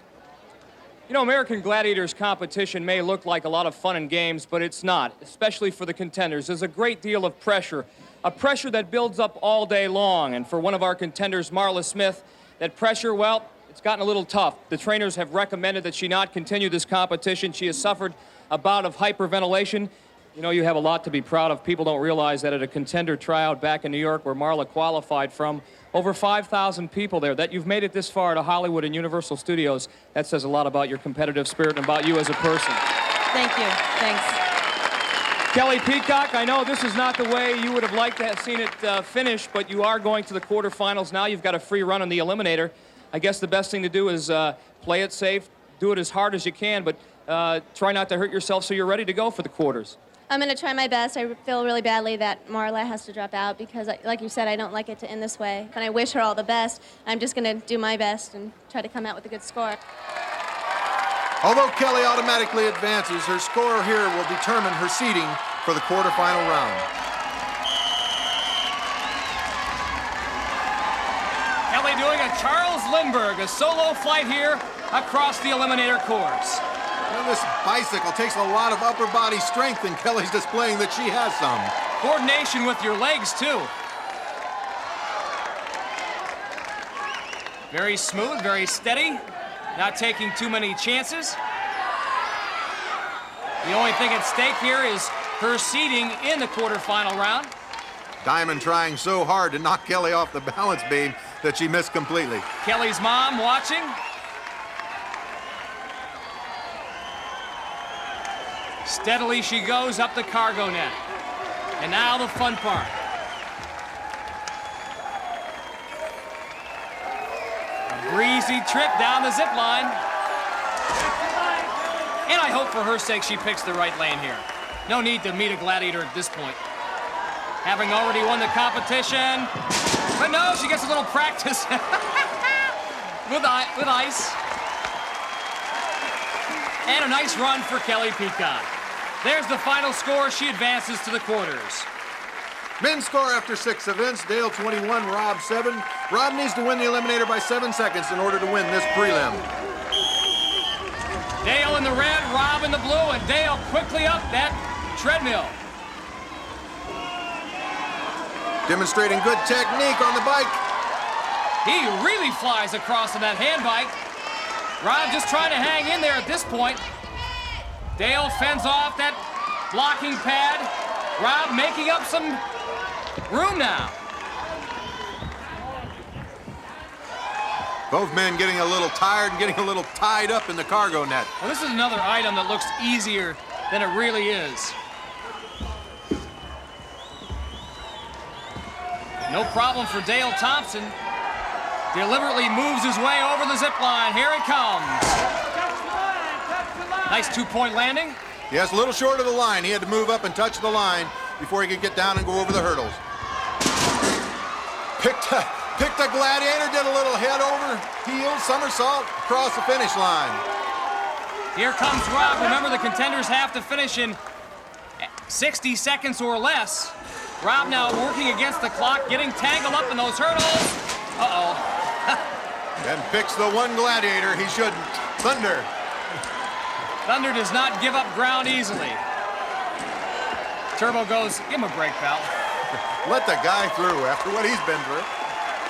You know, American Gladiators competition may look like a lot of fun and games, but it's not, especially for the contenders. There's a great deal of pressure, a pressure that builds up all day long. And for one of our contenders, Marla Smith, that pressure, well, it's gotten a little tough. The trainers have recommended that she not continue this competition. She has suffered a bout of hyperventilation. You know, you have a lot to be proud of. People don't realize that at a contender tryout back in New York where Marla qualified from, over 5,000 people there, that you've made it this far to Hollywood and Universal Studios. That says a lot about your competitive spirit and about you as a person. Thank you. Thanks. Kelly Peacock, I know this is not the way you would have liked to have seen it finish, but you are going to the quarterfinals now. You've got a free run on the Eliminator. I guess the best thing to do is play it safe, do it as hard as you can, but try not to hurt yourself so you're ready to go for the quarters. I'm going to try my best. I feel really badly that Marla has to drop out because, like you said, I don't like it to end this way. And I wish her all the best. I'm just going to do my best and try to come out with a good score. Although Kelly automatically advances, her score here will determine her seeding for the quarterfinal round. Kelly doing a Charles Lindbergh, a solo flight here across the Eliminator course. You know, this bicycle takes a lot of upper body strength, and Kelly's displaying that she has some. Coordination with your legs, too. Very smooth, very steady, not taking too many chances. The only thing at stake here is her seeding in the quarterfinal round. Diamond trying so hard to knock Kelly off the balance beam that she missed completely. Kelly's mom watching. Steadily she goes up the cargo net. And now the fun part. A breezy trip down the zip line. And I hope for her sake she picks the right lane here. No need to meet a gladiator at this point. Having already won the competition. But no, she gets a little practice with ice. And a nice run for Kelly Peacock. There's the final score. She advances to the quarters. Men's score after 6 events, Dale 21, Rob 7. Rob needs to win the eliminator by 7 seconds in order to win this prelim. Dale in the red, Rob in the blue, and Dale quickly up that treadmill. Demonstrating good technique on the bike. He really flies across on that hand bike. Rob just trying to hang in there at this point. Dale fends off that blocking pad. Rob making up some room now. Both men getting a little tired and getting a little tied up in the cargo net. Well, this is another item that looks easier than it really is. No problem for Dale Thompson. Deliberately moves his way over the zip line. Here it comes. Nice 2-point landing. Yes, a little short of the line. He had to move up and touch the line before he could get down and go over the hurdles. Picked a gladiator, did a little head over, heel, somersault, across the finish line. Here comes Rob. Remember, the contenders have to finish in 60 seconds or less. Rob now working against the clock, getting tangled up in those hurdles. Uh-oh. And picks the one gladiator he shouldn't. Thunder. Thunder does not give up ground easily. Turbo goes, give him a break, pal. Let the guy through after what he's been through.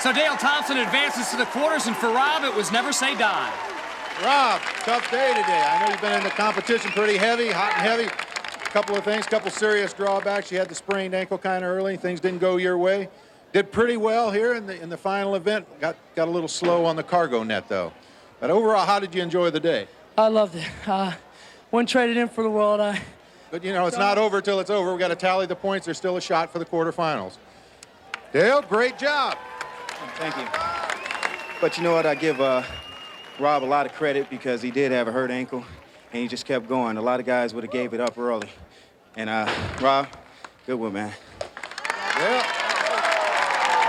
So Dale Thompson advances to the quarters, and for Rob, it was never say die. Rob, tough day today. I know you've been in the competition pretty heavy, hot and heavy. Couple of things, couple serious drawbacks. You had the sprained ankle kind of early. Things didn't go your way. Did pretty well here in the final event. Got a little slow on the cargo net, though. But overall, how did you enjoy the day? I loved it. Wouldn't trade it in for the world. But, you know, it's not over till it's over. We've got to tally the points. There's still a shot for the quarterfinals. Dale, great job. Thank you. But you know what? I give Rob a lot of credit because he did have a hurt ankle, and he just kept going. A lot of guys would have gave it up early. And, Rob, good one, man. Well,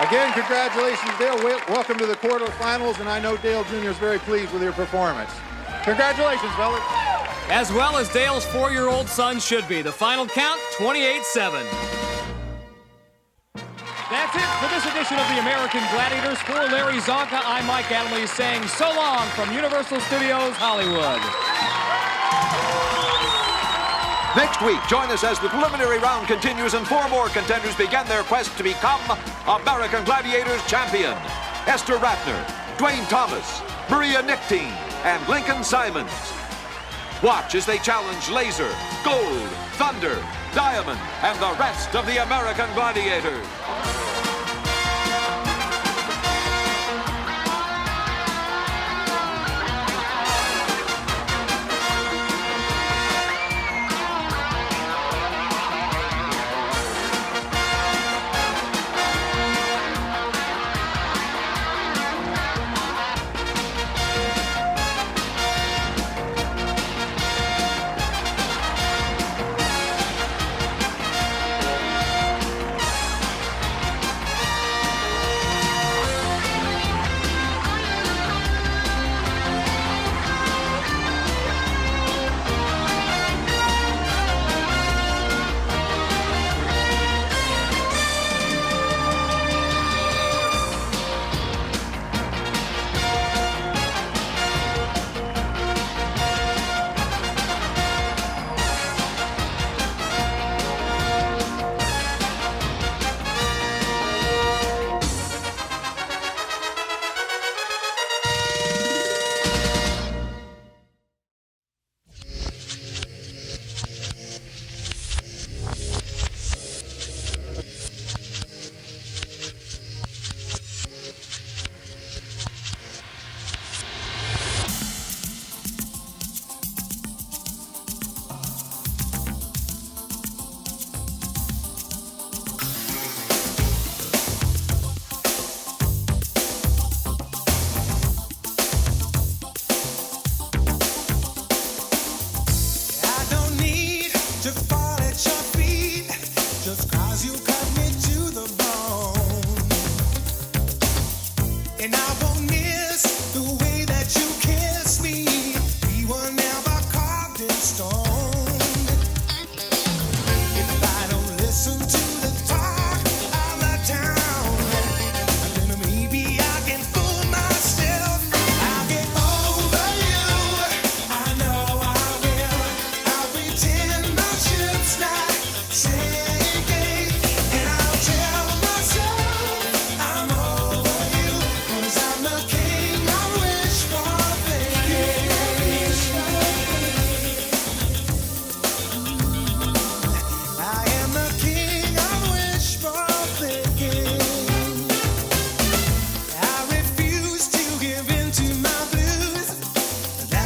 again, congratulations, Dale. Welcome to the quarterfinals, and I know Dale Jr. is very pleased with your performance. Congratulations, fellas. As well as Dale's 4-year-old son should be. The final count, 28-7. That's it for this edition of the American Gladiators. For Larry Zonka, I'm Mike Adamle saying so long from Universal Studios, Hollywood. Next week, join us as the preliminary round continues and 4 more contenders begin their quest to become American Gladiators champion. Esther Ratner, Dwayne Thomas, Maria Nichtine, and Lincoln Simons. Watch as they challenge Laser, Gold, Thunder, Diamond, and the rest of the American Gladiators.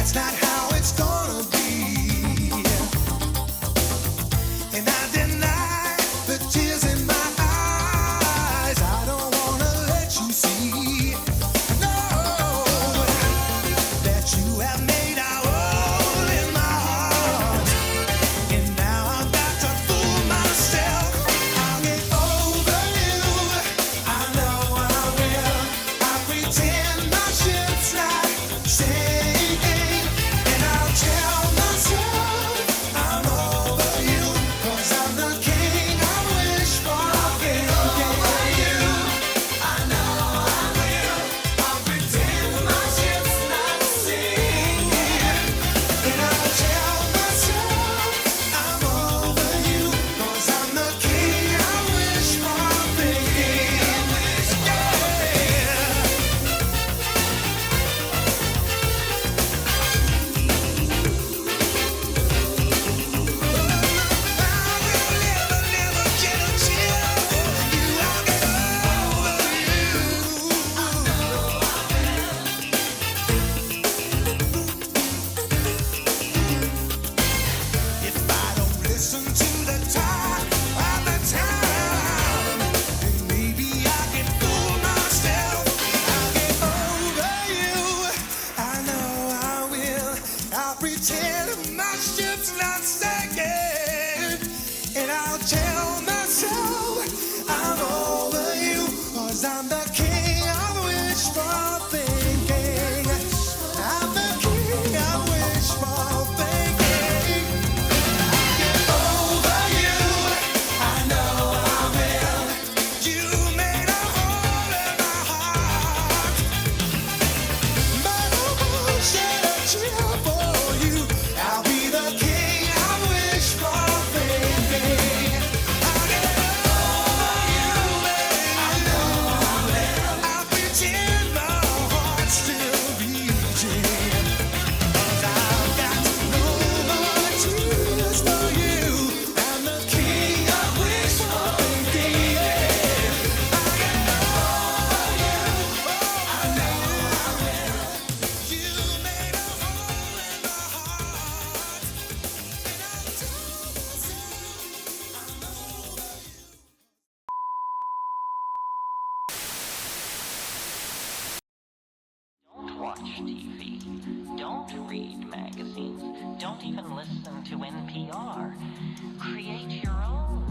That's not how it's gonna be. And I deny the tears in my eyes. I don't wanna let you see, no, that you have made our hole in my heart. And now I've got to fool myself. I'll get over you. I know I will. I pretend my ship's not sinking. And I'll tell myself I'm over you. 'Cause I'm the king I wish for. I'll get over you. I know I will. I'll pretend my ship's not sinking. And I'll tell myself I'm over you. 'Cause I'm the king I wish for. Thinking, if I don't listen to the talk of the town, then maybe I can fool myself. I'll get over you. I know I will. I'll pretend my ship's not sinking. And I'll tell myself I'm over you. 'Cause I'm the king I wish for thinking. I'm the king I wish for thinking. Over you, I know I will. You made a hole in my heart. But I won't shed a tear for you. I'll be the king I wish for thinking. I'll get over you, baby. I know I will. I'll pretend my heart's still beating. 'Cause I've got no more tears for you. I'm the king I wish for thinking. I get over you. I know I will. You made a hole in my heart. And I'll tell myself I'm over you. Don't watch TV. Don't read magazines. Don't even listen to NPR. Create your own